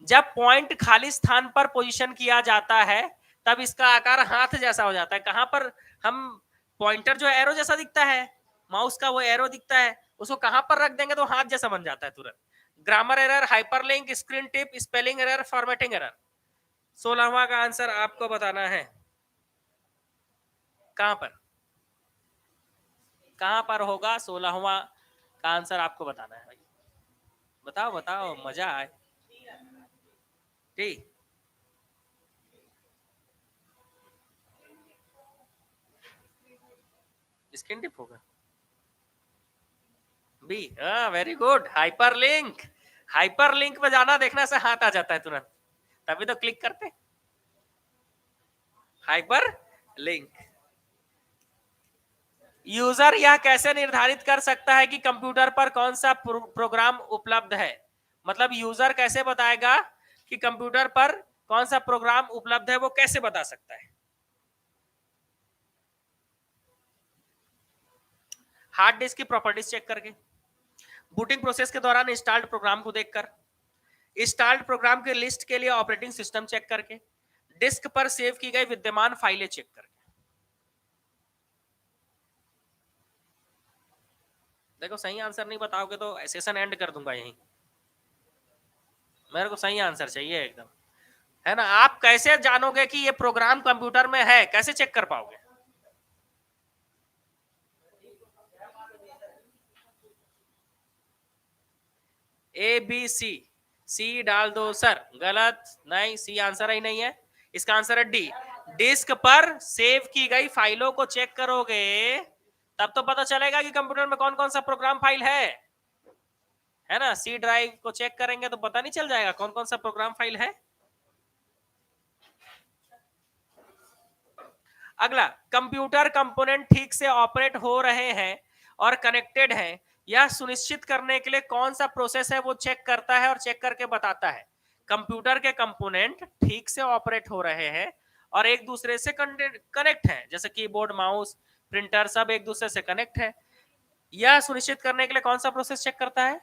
जब पॉइंट खाली स्थान पर पोजीशन किया जाता है तब इसका आकार हाथ जैसा हो जाता है। कहां पर हम पॉइंटर जो एरो जैसा दिखता है, माउस का वो एरो दिखता है, उसको कहां पर रख देंगे तो हाथ जैसा बन जाता है तुरंत। Grammar error, hyperlink, screen tip, spelling error, formatting error. 16वां का आंसर आपको बताना है। कहां पर, कहां पर होगा 16वां का आंसर आपको बताना है भाई। बताओ बताओ, मजा आए। ठीक, स्क्रीन टिप होगा बी। हाँ वेरी गुड, हाइपरलिंक। हाइपरलिंक में जाना देखना से हाथ आ जाता है तुरंत, तभी तो क्लिक करते। Hyper link. यूजर यह कैसे निर्धारित कर सकता है कि कंप्यूटर पर कौन सा प्रोग्राम उपलब्ध है? मतलब यूजर कैसे बताएगा कि कंप्यूटर पर कौन सा प्रोग्राम उपलब्ध है, वो कैसे बता सकता है? हार्ड डिस्क की प्रॉपर्टीज चेक करके, बूटिंग प्रोसेस के दौरान इंस्टॉल्ड प्रोग्राम को देखकर, इंस्टॉल्ड प्रोग्राम के लिस्ट के लिए ऑपरेटिंग सिस्टम चेक करके, डिस्क पर सेव की गई विद्यमान फाइलें चेक करके। देखो सही आंसर नहीं बताओगे तो सेशन एंड कर दूंगा यहीं। मेरे को सही आंसर चाहिए एकदम, है ना। आप कैसे जानोगे कि ये प्रोग्राम कंप्यूटर में है, कैसे चेक कर पाओगे? ए बी सी, सी डाल दो सर। गलत, नहीं, सी आंसर ही नहीं है। इसका आंसर है डी। डिस्क पर सेव की गई फाइलों को चेक करोगे तब तो पता चलेगा कि कंप्यूटर में कौन कौन सा प्रोग्राम फाइल है ना। सी ड्राइव को चेक करेंगे तो पता नहीं चल जाएगा कौन कौन सा प्रोग्राम फाइल है। अगला, कंप्यूटर कंपोनेंट ठीक से ऑपरेट हो रहे हैं और कनेक्टेड हैं, यह सुनिश्चित करने के लिए कौन सा प्रोसेस है वो चेक करता है और चेक करके बताता है। कंप्यूटर के कंपोनेंट ठीक से ऑपरेट हो रहे हैं और एक दूसरे से कनेक्ट है, जैसे कीबोर्ड, माउस, प्रिंटर सब एक दूसरे से कनेक्ट है। यह सुनिश्चित करने के लिए कौन सा प्रोसेस चेक करता है?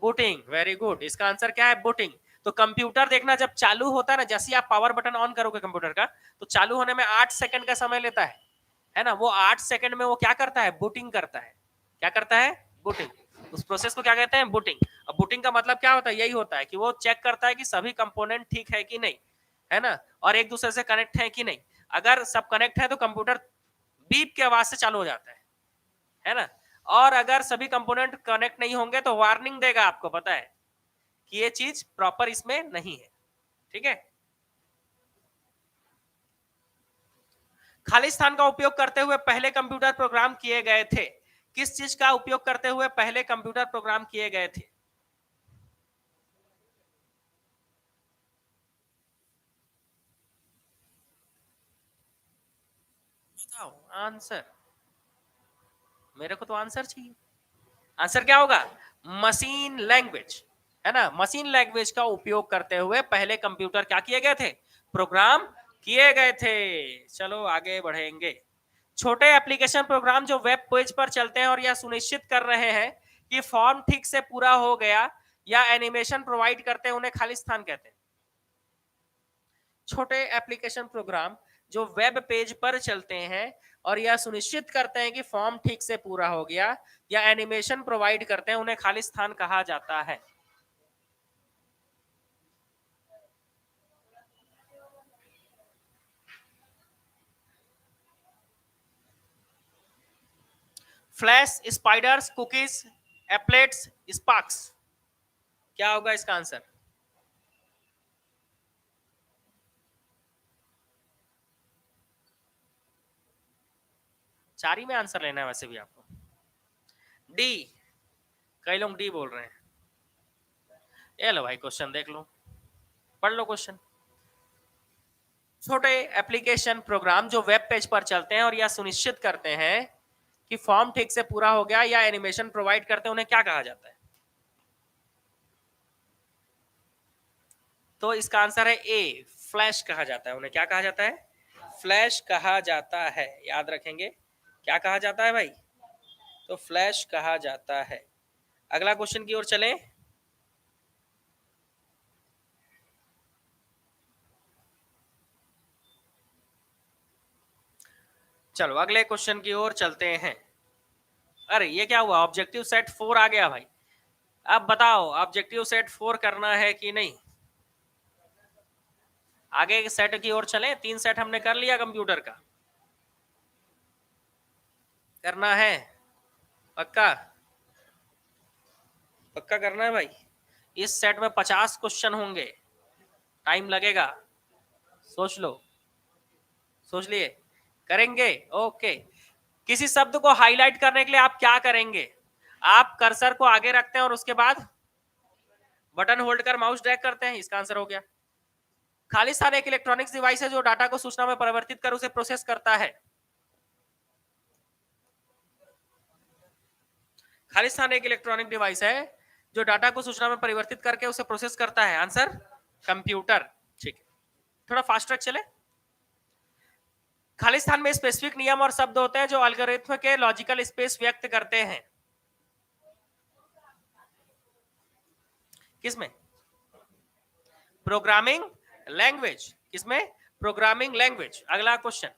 बूटिंग। वेरी गुड, इसका आंसर क्या है? बूटिंग। तो कंप्यूटर देखना जब चालू होता है ना, जैसे आप पावर बटन ऑन करोगे कंप्यूटर का, तो चालू होने में 8 सेकंड का समय लेता है ना। वो 8 सेकंड में वो क्या करता है? बूटिंग करता है। क्या करता है? बूटिंग। उस प्रोसेस को क्या कहते हैं? बूटिंग। अब बूटिंग का मतलब क्या होता है? यही होता है कि वो चेक करता है कि सभी कंपोनेंट ठीक है कि नहीं, है ना, और एक दूसरे से कनेक्ट है कि नहीं। अगर सब कनेक्ट है तो कंप्यूटर बीप के आवाज से चालू हो जाता है ना। और अगर सभी कंपोनेंट कनेक्ट नहीं होंगे तो वार्निंग देगा, आपको पता है कि ये चीज प्रॉपर इसमें नहीं है। ठीक है। खाली स्थान का उपयोग करते हुए पहले कंप्यूटर प्रोग्राम किए गए थे। किस चीज का उपयोग करते हुए पहले कंप्यूटर प्रोग्राम किए गए थे? बताओ आंसर। मेरे को तो आंसर चाहिए। आंसर क्या होगा? मशीन लैंग्वेज, है ना। मशीन लैंग्वेज का उपयोग करते हुए पहले कंप्यूटर क्या किए गए थे? प्रोग्राम किए गए थे। चलो आगे बढ़ेंगे। छोटे एप्लीकेशन प्रोग्राम जो वेब पेज पर चलते हैं और यह सुनिश्चित कर रहे हैं कि फॉर्म ठीक से पूरा हो गया या एनिमेशन प्रोवाइड करते हैं, उन्हें खाली स्थान कहते हैं। छोटे एप्लीकेशन प्रोग्राम जो वेब पेज पर चलते हैं और यह सुनिश्चित करते हैं कि फॉर्म ठीक से पूरा हो गया या एनिमेशन प्रोवाइड करते हैं, उन्हें खाली स्थान कहा जाता है। Flash, spiders, cookies, एप्लेट्स, sparks. क्या होगा इसका आंसर? चार ही में आंसर लेना है वैसे भी आपको। डी। कई लोग डी बोल रहे हैं। ये लो भाई, क्वेश्चन देख लो, पढ़ लो क्वेश्चन। छोटे एप्लीकेशन प्रोग्राम जो वेब पेज पर चलते हैं और यह सुनिश्चित करते हैं कि फॉर्म ठीक से पूरा हो गया या एनिमेशन प्रोवाइड करते हैं, उन्हें क्या कहा जाता है? तो इसका आंसर है ए, फ्लैश कहा जाता है उन्हें। क्या कहा जाता है? फ्लैश कहा जाता है। याद रखेंगे, क्या कहा जाता है भाई? तो फ्लैश कहा जाता है। अगला क्वेश्चन की ओर चलें। चलो अगले क्वेश्चन की ओर चलते हैं। अरे ये क्या हुआ? ऑब्जेक्टिव सेट 4 आ गया भाई। अब बताओ ऑब्जेक्टिव सेट 4 करना है कि नहीं? आगे के सेट की ओर चलें। 3 सेट हमने कर लिया कंप्यूटर का। करना है? पक्का? पक्का करना है भाई। इस सेट में 50 क्वेश्चन होंगे, टाइम लगेगा। सोच लो। सोच लिए? करेंगे? ओके। किसी शब्द को हाईलाइट करने के लिए आप क्या करेंगे? आप कर्सर को आगे रखते हैं और उसके बाद बटन होल्ड कर माउस ड्रैग करते हैं। इसका आंसर हो गया। खाली स्थान एक इलेक्ट्रॉनिक्स डिवाइस है जो डाटा को सूचना में परिवर्तित कर उसे प्रोसेस करता है। खाली स्थान एक इलेक्ट्रॉनिक डिवाइस है जो डाटा को सूचना में परिवर्तित करके उसे प्रोसेस करता है। Answer computer. ठीक है, थोड़ा फास्ट ट्रैक चले। खाली स्थान में स्पेसिफिक नियम और शब्द होते हैं जो एल्गोरिथ्म के लॉजिकल स्पेस व्यक्त करते हैं। किसमें? Programming language. किसमें? Programming language. अगला क्वेश्चन,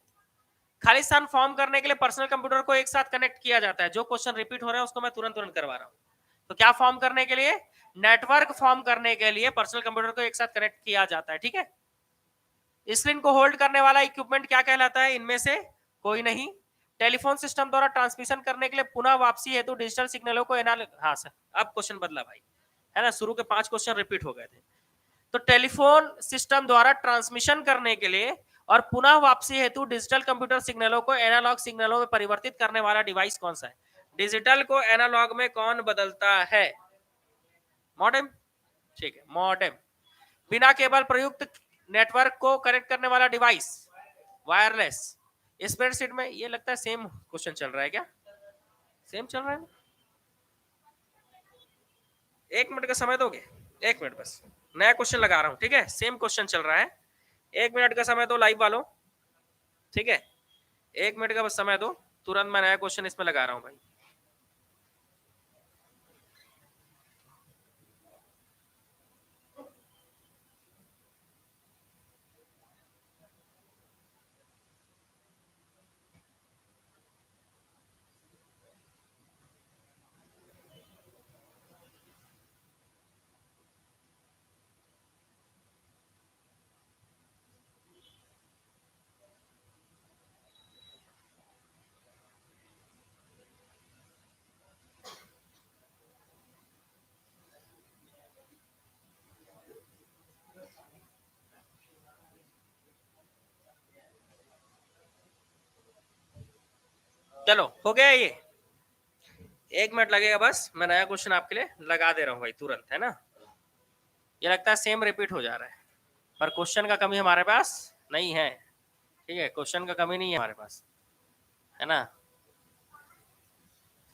खाली स्थान फॉर्म करने के लिए पर्सनल कंप्यूटर को एक साथ कनेक्ट किया जाता है। जो क्वेश्चन रिपीट हो रहे हैं उसको मैं तुरंत करवा रहा हूँ। तो क्या फॉर्म करने के लिए? नेटवर्क फॉर्म करने के लिए पर्सनल कंप्यूटर को एक साथ कनेक्ट किया जाता है। ठीक है, स्क्रीन को होल्ड करने वाला इक्विपमेंट क्या कहलाता है? इनमें से कोई नहीं। टेलीफोन सिस्टम द्वारा ट्रांसमिशन करने के लिए पुनः वापसी हेतु डिजिटल सिग्नलों को हाँ सर, अब क्वेश्चन बदला भाई, है ना, शुरू के 5 क्वेश्चन रिपीट हो गए थे। तो टेलीफोन सिस्टम द्वारा ट्रांसमिशन करने के लिए और पुनः वापसी हेतु डिजिटल कंप्यूटर सिग्नलों को एनालॉग सिग्नलों में परिवर्तित करने वाला डिवाइस कौन सा है? डिजिटल को एनालॉग में कौन बदलता है? मॉडेम। ठीक है, मॉडेम। बिना केबल प्रयुक्त नेटवर्क को कनेक्ट करने वाला डिवाइस, वायरलेस। स्प्रेडशीट में ये लगता है सेम क्वेश्चन चल रहा है क्या? सेम चल रहा है ना? 1 मिनट का समय दोगे? 1 मिनट बस, नया क्वेश्चन लगा रहा हूं। ठीक है, सेम क्वेश्चन चल रहा है। 1 मिनट का समय दो लाइव वालों। ठीक है, 1 मिनट का बस समय दो, तुरंत मैं नया क्वेश्चन इसमें लगा रहा हूं भाई। चलो हो गया ये, 1 मिनट लगेगा बस, मैं नया क्वेश्चन आपके लिए लगा दे रहा हूँ भाई तुरंत, है ना। ये लगता है सेम रिपीट हो जा रहा है, पर क्वेश्चन का कमी हमारे पास नहीं है। ठीक है, क्वेश्चन का कमी नहीं है हमारे पास, है ना।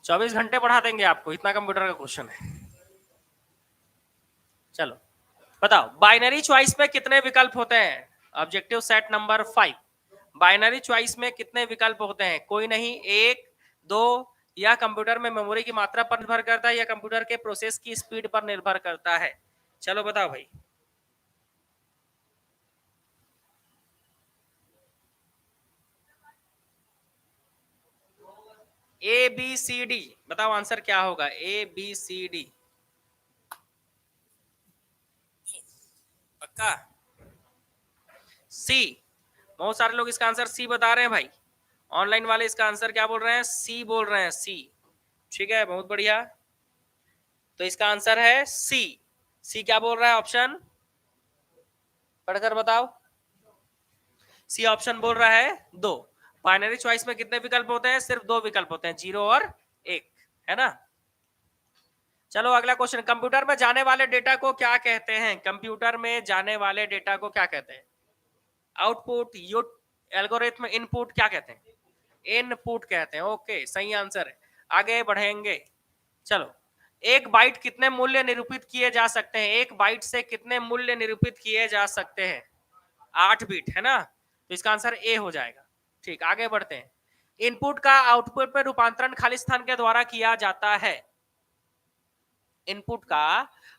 24 घंटे पढ़ा देंगे आपको, इतना कंप्यूटर का क्वेश्चन है। चलो बताओ, बाइनरी चॉइस में कितने विकल्प होते हैं? Objective set number 5। Binary choice में कितने विकल्प होते हैं? कोई नहीं, 1, 2, या कंप्यूटर में मेमोरी की मात्रा पर निर्भर करता है, या कंप्यूटर के प्रोसेस की स्पीड पर निर्भर करता है। चलो बताओ भाई। ए बी सी डी, बताओ आंसर क्या होगा? ए बी सी डी, पक्का? सी। बहुत सारे लोग इसका आंसर सी बता रहे हैं भाई। ऑनलाइन वाले इसका आंसर क्या बोल रहे हैं? सी बोल रहे हैं, सी। ठीक है, बहुत बढ़िया। तो इसका आंसर है सी। सी क्या बोल रहा है? ऑप्शन पढ़कर बताओ। सी ऑप्शन बोल रहा है 2। बाइनरी चॉइस में कितने विकल्प होते हैं? सिर्फ 2 विकल्प होते हैं, 0 और 1, है ना। चलो अगला क्वेश्चन, कंप्यूटर में जाने वाले डेटा को क्या कहते हैं? कंप्यूटर में जाने वाले डेटा को क्या कहते हैं? आउटपुट, एल्गोरिथम, इनपुट, क्या कहते हैं? इनपुट कहते हैं। ओके, सही आंसर है। आगे बढ़ेंगे। चलो, एक बाइट कितने मूल्य निरूपित किए जा सकते हैं? एक बाइट से कितने मूल्य निरूपित किए जा सकते हैं? 8 बिट, है ना। तो इसका आंसर ए हो जाएगा। ठीक, आगे बढ़ते हैं। इनपुट का आउटपुट में रूपांतरण खाली स्थान के द्वारा किया जाता है। इनपुट का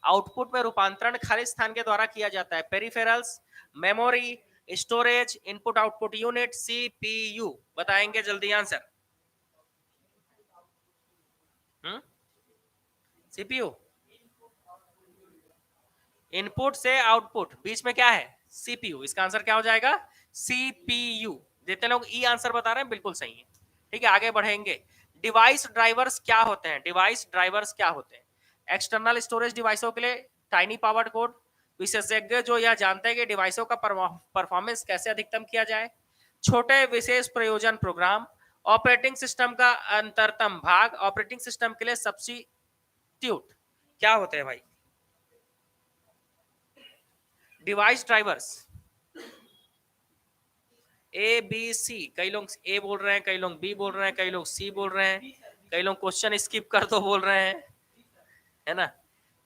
आउटपुट में रूपांतरण खाली स्थान के द्वारा किया जाता है। Peripherals, memory, storage, input output unit, CPU. बताएंगे जल्दी आंसर। सीपीयू। इनपुट से आउटपुट, बीच में क्या है? सीपीयू। इसका आंसर क्या हो जाएगा? सीपीयू। जितने लोग ई आंसर बता रहे हैं बिल्कुल सही है। ठीक है, आगे बढ़ेंगे। डिवाइस ड्राइवर्स क्या होते हैं? डिवाइस ड्राइवर्स क्या होते हैं? एक्सटर्नल स्टोरेज डिवाइसों के लिए टाइनी पावर्ड कोड। विशेषज्ञ जो यह जानते हैं कि डिवाइसों का परफॉर्मेंस कैसे अधिकतम किया जाए। छोटे विशेष प्रयोजन प्रोग्राम। ऑपरेटिंग सिस्टम का अंतरतम भाग। ऑपरेटिंग सिस्टम के लिए सब्स्टिट्यूट। क्या होते हैं भाई? Device drivers A B C. कई लोग ए बोल रहे हैं, कई लोग बी बोल रहे हैं, कई लोग सी बोल रहे हैं, कई लोग क्वेश्चन स्किप कर दो बोल रहे हैं, है ना।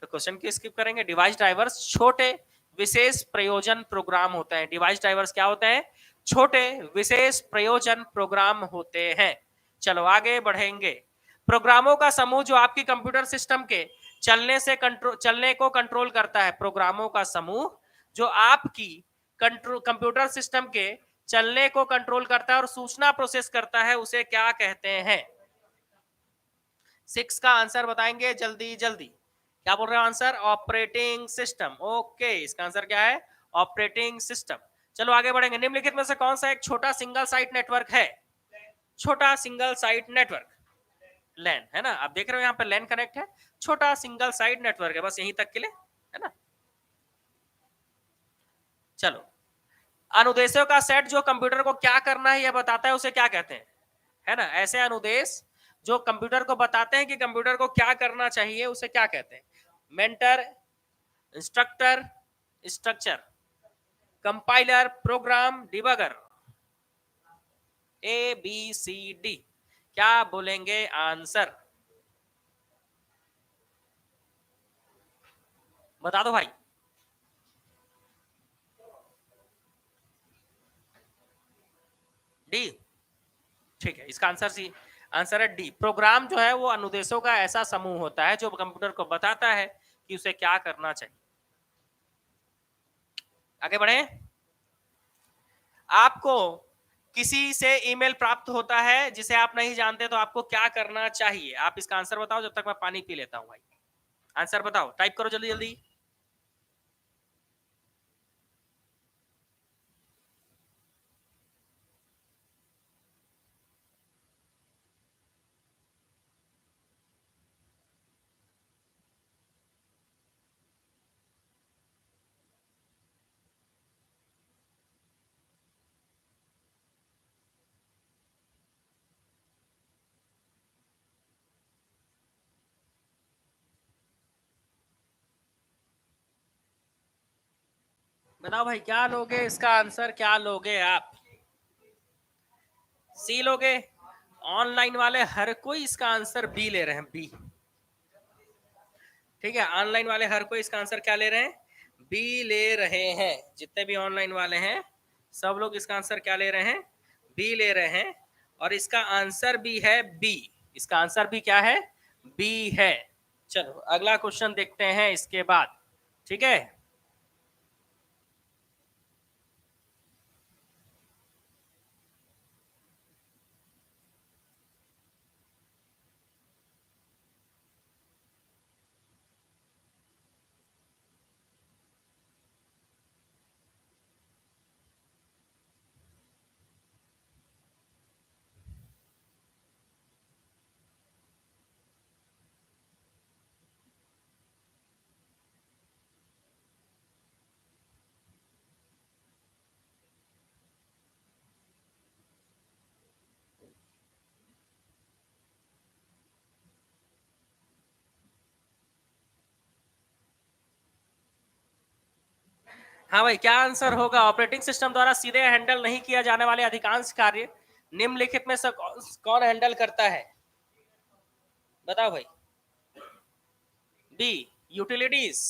तो क्वेश्चन क्यों स्किप करेंगे? डिवाइस ड्राइवर्स छोटे विशेष प्रयोजन प्रोग्राम होते हैं। डिवाइस ड्राइवर्स क्या होते हैं? छोटे विशेष प्रयोजन प्रोग्राम होते हैं। चलो आगे बढ़ेंगे। प्रोग्रामों का समूह जो आपकी कंप्यूटर सिस्टम के चलने को कंट्रोल करता है। प्रोग्रामों का समूह जो आपकी कंप्यूटर सिस्टम के चलने को कंट्रोल करता है और सूचना प्रोसेस करता है, उसे क्या कहते हैं? 6 का आंसर बताएंगे जल्दी जल्दी। क्या बोल रहे हो आंसर? Operating system. ओके, इसका आंसर क्या है? Operating system. चलो आगे बढ़ेंगे। निम्नलिखित में से कौन सा एक छोटा सिंगल साइट नेटवर्क है? छोटा सिंगल साइट नेटवर्क, लैन है ना। आप देख रहे हो यहाँ पर लैन कनेक्ट है, छोटा सिंगल साइट नेटवर्क है, बस यहीं तक के लिए, है ना। चलो, अनुदेशों का सेट जो कंप्यूटर को क्या करना है यह बताता है, उसे क्या कहते हैं? है ना, ऐसे अनुदेश जो कंप्यूटर को बताते हैं कि कंप्यूटर को क्या करना चाहिए, उसे क्या कहते हैं? Mentor, instructor, structure, compiler, program, debugger. A B C D, क्या बोलेंगे आंसर? बता दो भाई। डी, ठीक है, इसका आंसर सी, आंसर है डी। प्रोग्राम जो है वो अनुदेशों का ऐसा समूह होता है जो कंप्यूटर को बताता है कि उसे क्या करना चाहिए। आगे बढ़े। आपको किसी से ईमेल प्राप्त होता है जिसे आप नहीं जानते, तो आपको क्या करना चाहिए? आप इसका आंसर बताओ जब तक मैं पानी पी लेता हूं भाई। आंसर बताओ, टाइप करो जल्दी जल्दी। बताओ भाई, क्या लोगे इसका आंसर? क्या लोगे आप? सी लोगे? ऑनलाइन वाले हर कोई इसका आंसर बी ले रहे हैं, बी। ठीक है, ऑनलाइन वाले हर कोई इसका आंसर क्या ले रहे हैं? बी ले रहे हैं। जितने भी ऑनलाइन वाले हैं सब लोग इसका आंसर क्या ले रहे हैं? बी ले रहे हैं। और इसका आंसर भी है बी। इसका आंसर भी क्या है? बी है। चलो अगला क्वेश्चन देखते हैं इसके बाद। ठीक है, हाँ भाई, क्या आंसर होगा? ऑपरेटिंग सिस्टम द्वारा सीधे हैंडल नहीं किया जाने वाले अधिकांश कार्य निम्नलिखित में से कौन हैंडल करता है? बताओ भाई। B, utilities.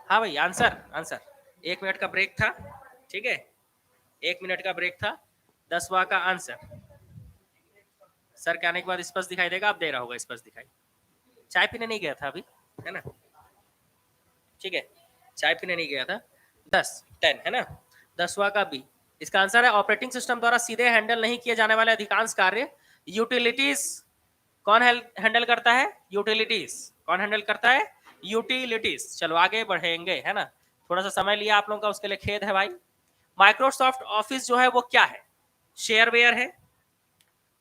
हाँ भाई, आंसर आंसर 1 मिनट का ब्रेक था, ठीक है, 1 मिनट का ब्रेक था, 10वां का आंसर। सर के आने के बाद स्पष्ट दिखाई देगा, आप दे रहा होगा स्पष्ट दिखाई। चाय पीने नहीं गया था अभी, है ना, ठीक है, चाय पीने नहीं गया था। 10 है ना, 10वां का बी, इसका आंसर है ऑपरेटिंग सिस्टम द्वारा सीधे हैंडल नहीं किए जाने वाले अधिकांश कार्य यूटिलिटीज कौन हैंडल करता है? यूटिलिटीज कौन हैंडल करता है? यूटिलिटीज। चलो आगे बढ़ेंगे, है ना, थोड़ा सा समय लिया आप लोगों का, उसके लिए खेद है भाई। माइक्रोसॉफ्ट ऑफिस जो है वो क्या है? शेयरवेयर है,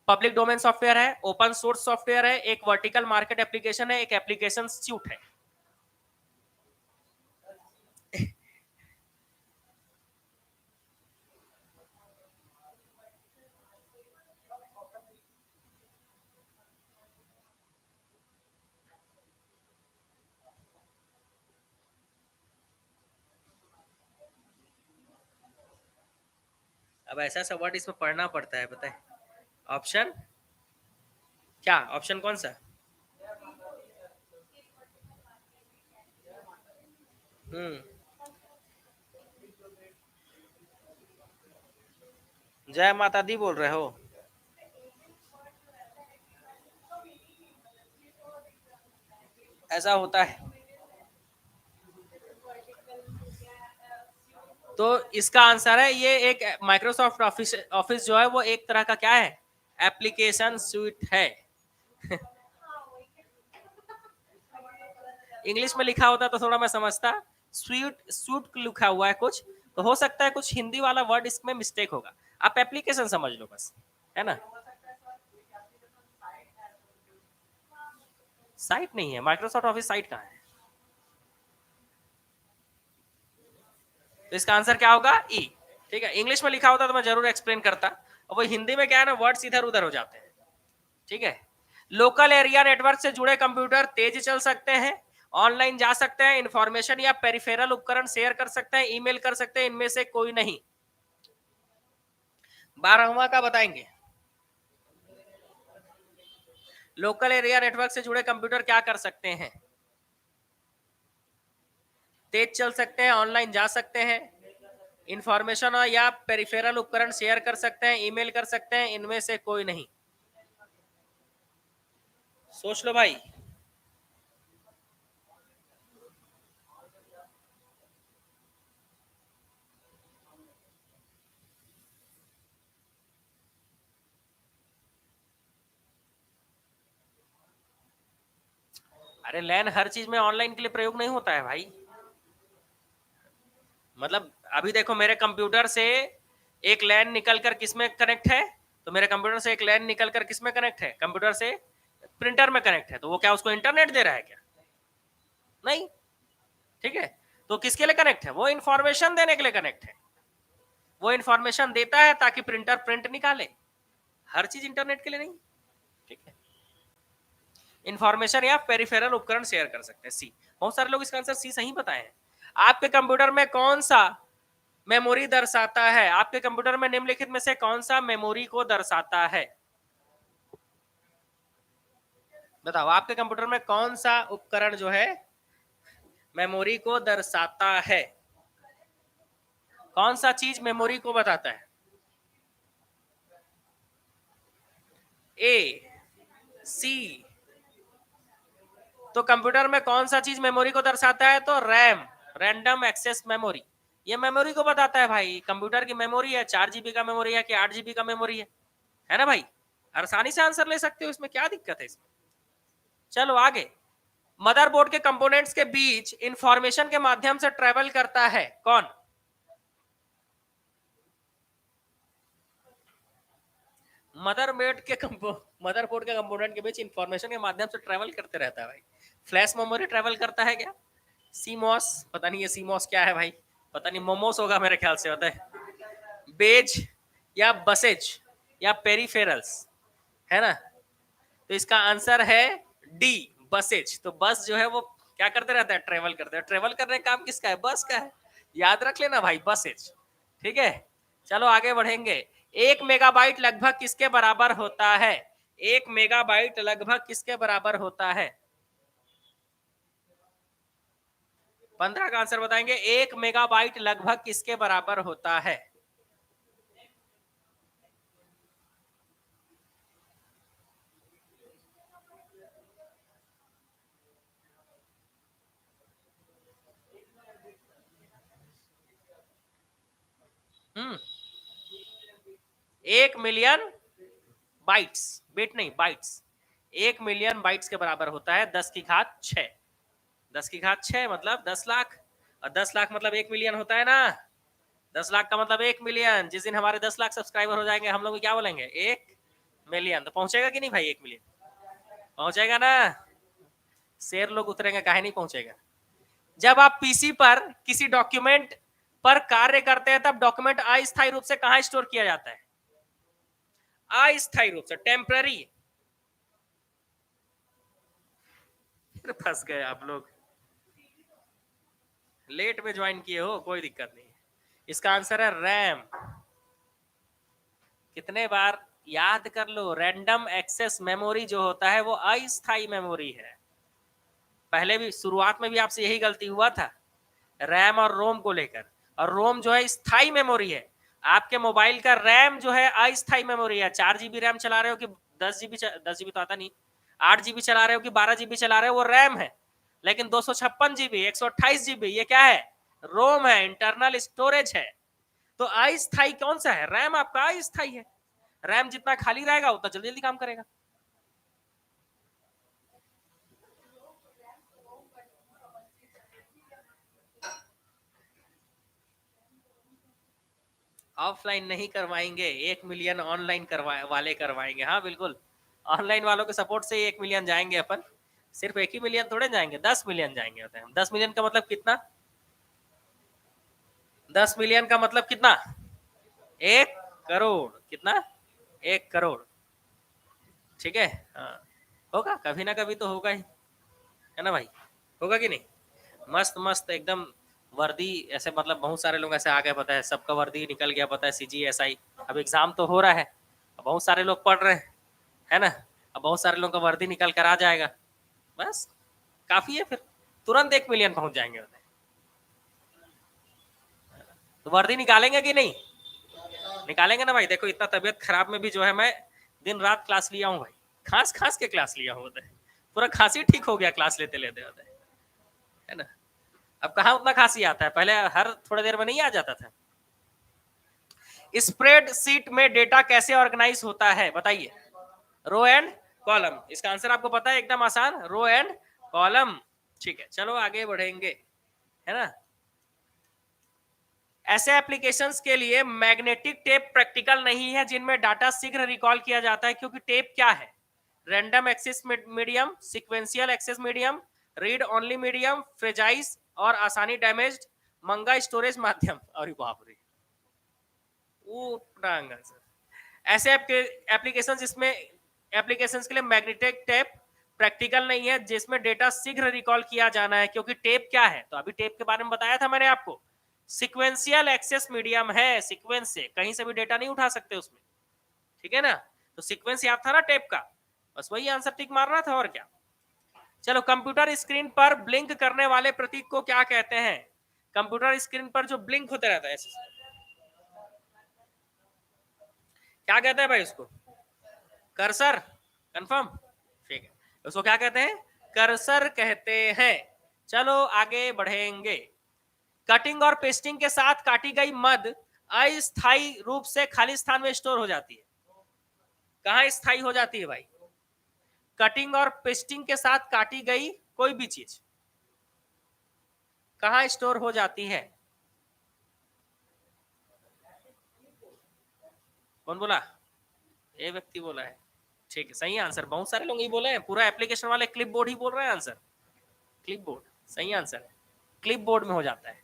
पब्लिक डोमेन सॉफ्टवेयर है, ओपन सोर्स सॉफ्टवेयर है, एक वर्टिकल मार्केट एप्लीकेशन है, एक एप्लीकेशन सूट है। अब ऐसा सा वर्ड इसमें पढ़ना पड़ता है, बताए ऑप्शन क्या, ऑप्शन कौन सा? हम्म, जय माता दी बोल रहे हो? ऐसा होता है। तो इसका आंसर है, ये एक माइक्रोसॉफ्ट ऑफिस, ऑफिस जो है वो एक तरह का क्या है? एप्लीकेशन सूट है। इंग्लिश में लिखा होता तो थोड़ा मैं समझता, स्वीट सूट लिखा हुआ है कुछ, तो हो सकता है कुछ हिंदी वाला वर्ड इसमें मिस्टेक होगा। आप एप्लीकेशन समझ लो बस, है ना। साइट नहीं है, माइक्रोसॉफ्ट ऑफिस साइट कहाँ है? तो इसका आंसर क्या होगा? ई। ठीक है, इंग्लिश में लिखा होता तो मैं जरूर एक्सप्लेन करता, और वो हिंदी में क्या है ना, वर्ड्स इधर उधर हो जाते हैं। ठीक है, लोकल एरिया नेटवर्क से जुड़े कंप्यूटर तेज चल सकते हैं, ऑनलाइन जा सकते हैं, इंफॉर्मेशन या पेरिफेरल उपकरण शेयर कर सकते हैं, ईमेल कर सकते हैं, इनमें से कोई नहीं। 12वां का बताएंगे। लोकल एरिया नेटवर्क से जुड़े कंप्यूटर क्या कर सकते हैं? तेज चल सकते हैं, ऑनलाइन जा सकते हैं, इंफॉर्मेशन या पेरिफेरल उपकरण शेयर कर सकते हैं, ईमेल कर सकते हैं, इनमें से कोई नहीं। सोच लो भाई। अरे लैन हर चीज में ऑनलाइन के लिए प्रयोग नहीं होता है भाई। मतलब अभी देखो, मेरे कंप्यूटर से एक लैन निकल कर किस में कनेक्ट है? तो मेरे कंप्यूटर से एक लैन निकल कर किस में कनेक्ट है? कंप्यूटर से प्रिंटर में कनेक्ट है। तो वो क्या उसको इंटरनेट दे रहा है क्या? नहीं। ठीक है, तो किसके लिए कनेक्ट है? वो इंफॉर्मेशन देने के लिए कनेक्ट है। वो इंफॉर्मेशन देता है ताकि प्रिंटर प्रिंट निकाले। हर चीज इंटरनेट के लिए नहीं। ठीक है, इंफॉर्मेशन या पेरिफेरल उपकरण शेयर कर सकते हैं। सी, बहुत सारे लोग इसका आंसर सी सही बताए हैं। आपके कंप्यूटर में कौन सा मेमोरी दर्शाता है? आपके कंप्यूटर में निम्नलिखित में से कौन सा मेमोरी को दर्शाता है? बताओ, आपके कंप्यूटर में कौन सा उपकरण जो है मेमोरी को दर्शाता है? कौन सा चीज मेमोरी को बताता है? ए, सी। तो कंप्यूटर में कौन सा चीज मेमोरी को दर्शाता है? तो रैम, रैंडम एक्सेस मेमोरी, ये मेमोरी को बताता है भाई। कंप्यूटर की मेमोरी है 4 GB का मेमोरी है कि 8 GB का मेमोरी है ना भाई। आसानी से आंसर ले सकते हो, इसमें क्या दिक्कत है इसमें। चलो आगे। मदरबोर्ड के कंपोनेंट्स के बीच इंफॉर्मेशन के माध्यम से ट्रेवल करता है कौन? मदरबोर्ड के कंपोनेंट के बीच इंफॉर्मेशन के माध्यम से ट्रेवल करते रहता है भाई। फ्लैश मेमोरी ट्रेवल करता है क्या? सीमॉस, पता नहीं ये सीमॉस क्या है भाई, पता नहीं, मोमोस होगा मेरे ख्याल से, होता है। बेज या बसेज या पेरिफेरल्स, है ना। तो इसका आंसर है डी, बसेज। तो बस जो है वो क्या करते रहता है? ट्रेवल करते हैं। ट्रेवल करने का काम किसका है? बस का है। याद रख लेना भाई, बसेज। ठीक है, चलो आगे बढ़ेंगे। 1 मेगाबाइट लगभग किसके बराबर होता है? 1 मेगाबाइट लगभग किसके बराबर होता है? 15 का आंसर बताएंगे। 1 मेगाबाइट लगभग किसके बराबर होता है? हम्म 1 मिलियन बाइट्स, बिट नहीं बाइट्स, 1 मिलियन बाइट्स के बराबर होता है 10 की घात 6। 10 की घात 6 मतलब 10 लाख, और 10 लाख मतलब 1 मिलियन होता है ना। 10 लाख का मतलब 1 मिलियन। जिस दिन हमारे 10 लाख सब्सक्राइबर हो जाएंगे हम लोग क्या बोलेंगे? 1 मिलियन। तो पहुंचेगा कि नहीं भाई 1 मिलियन? पहुंचेगा ना। शेर लोग उतरेंगे, काहे नहीं पहुंचेगा? जब आप पीसी पर किसी डॉक्यूमेंट पर कार्य करते हैं तब डॉक्यूमेंट अस्थायी रूप से कहां स्टोर किया जाता है? अस्थायी रूप से, टेम्पररी। फंस गए आप लोग, लेट में ज्वाइन किए हो, कोई दिक्कत नहीं। इसका आंसर है रैम। कितने बार याद कर लो, रैंडम एक्सेस मेमोरी जो होता है वो अस्थायी मेमोरी है। पहले भी शुरुआत में भी आपसे यही गलती हुआ था रैम और रोम को लेकर। और रोम जो है स्थायी मेमोरी है, आपके मोबाइल का रैम जो है अस्थायी मेमोरी है। 4 GB रैम चला रहे हो कि 10 GB, 10 GB तो आता नहीं, 8 GB चला रहे हो कि 12 GB चला रहे हो, वो रैम है। लेकिन 256 GB, 128 GB ये क्या है? रोम है, इंटरनल स्टोरेज है। तो अस्थायी कौन सा है? रैम आपका अस्थायी है। रैम जितना खाली रहेगा उतना जल्दी जल्दी काम करेगा। ऑफलाइन नहीं करवाएंगे, 1 मिलियन ऑनलाइन वाले करवाएंगे। हाँ बिल्कुल, ऑनलाइन वालों के सपोर्ट से 1 मिलियन जाएंगे अपन। सिर्फ 1 ही मिलियन थोड़े जाएंगे, 10 मिलियन जाएंगे होते हैं। 10 मिलियन का मतलब कितना? 10 मिलियन का मतलब कितना? 1 करोड़। कितना? 1 करोड़। ठीक है। हाँ, होगा कभी ना कभी तो होगा ही, है ना भाई? होगा कि नहीं? मस्त मस्त एकदम वर्दी ऐसे, मतलब बहुत सारे लोग ऐसे आ गए, पता है सबका वर्दी निकल गया, पता है CGSI। अब एग्जाम तो हो रहा है, अब बहुत सारे लोग पढ़ रहे हैं, है ना? अब बहुत सारे लोगों का वर्दी निकल कर आ जाएगा, बस काफी है फिर, तुरंत 1 मिलियन पहुंच जाएंगे। तो वर्दी निकालेंगे कि नहीं? निकालेंगे ना भाई। देखो इतना तबियत खराब में भी जो है मैं दिन रात क्लास लिया हूँ भाई, खांस खांस के क्लास लिया हूँ होता है, पूरा खांसी ठीक हो गया क्लास लेते लेते होता है ना? अब कहाँ उतना खांसी आता है, पहले हर थोड़ी देर में नहीं आ जाता था। स्प्रेडशीट में डेटा कैसे ऑर्गेनाइज होता है बताइए? Row and column. इसका आंसर आपको पता है, एकदम आसान, रो एंड कॉलम। ठीक है, चलो आगे बढ़ेंगे, है ना? ऐसे एप्लीकेशंस के लिए मैग्नेटिक टेप प्रैक्टिकल नहीं है जिनमें डाटा शीघ्र रिकॉल किया जाता है, क्योंकि टेप क्या है? Random access medium, sequential access medium, read only medium, fragile और आसानी डैमेज्ड, मंगा स्टोरेज माध्यम। अरे बाप रे, ऐसे एप्लीकेशन जिसमें एप्लीकेशंस के लिए मैग्नेटिक टेप प्रैक्टिकल नहीं है जिसमें डेटा शीघ्र रिकॉल किया जाना है, क्योंकि टेप क्या है? तो अभी टेप के बारे में बताया था मैंने आपको, सीक्वेंशियल एक्सेस मीडियम है। सीक्वेंस से कहीं से भी डेटा नहीं उठा सकते उसमें, ठीक है ना? तो सीक्वेंस याद था ना टेप का, बस वही आंसर टिक मारना था, और क्या। चलो, कंप्यूटर स्क्रीन पर ब्लिंक करने वाले प्रतीक को क्या कहते हैं? कंप्यूटर स्क्रीन पर जो ब्लिंक होता रहता है ऐसे, क्या कहते हैं भाई उसको? कर्सर। कंफर्म? ठीक है, उसको क्या कहते हैं? कर्सर कहते हैं। चलो आगे बढ़ेंगे। कटिंग और पेस्टिंग के साथ काटी गई मद अस्थायी रूप से खाली स्थान में स्टोर हो जाती है। कहां स्थायी हो जाती है भाई? कटिंग और पेस्टिंग के साथ काटी गई कोई भी चीज कहां स्टोर हो जाती है? कौन बोला? ये व्यक्ति बोला है। ठीक है, सही आंसर। बहुत सारे लोग ये बोले हैं, पूरा एप्लीकेशन वाले क्लिप बोर्ड ही बोल रहे हैं आंसर। क्लिप बोर्ड सही आंसर है, क्लिप बोर्ड में हो जाता है।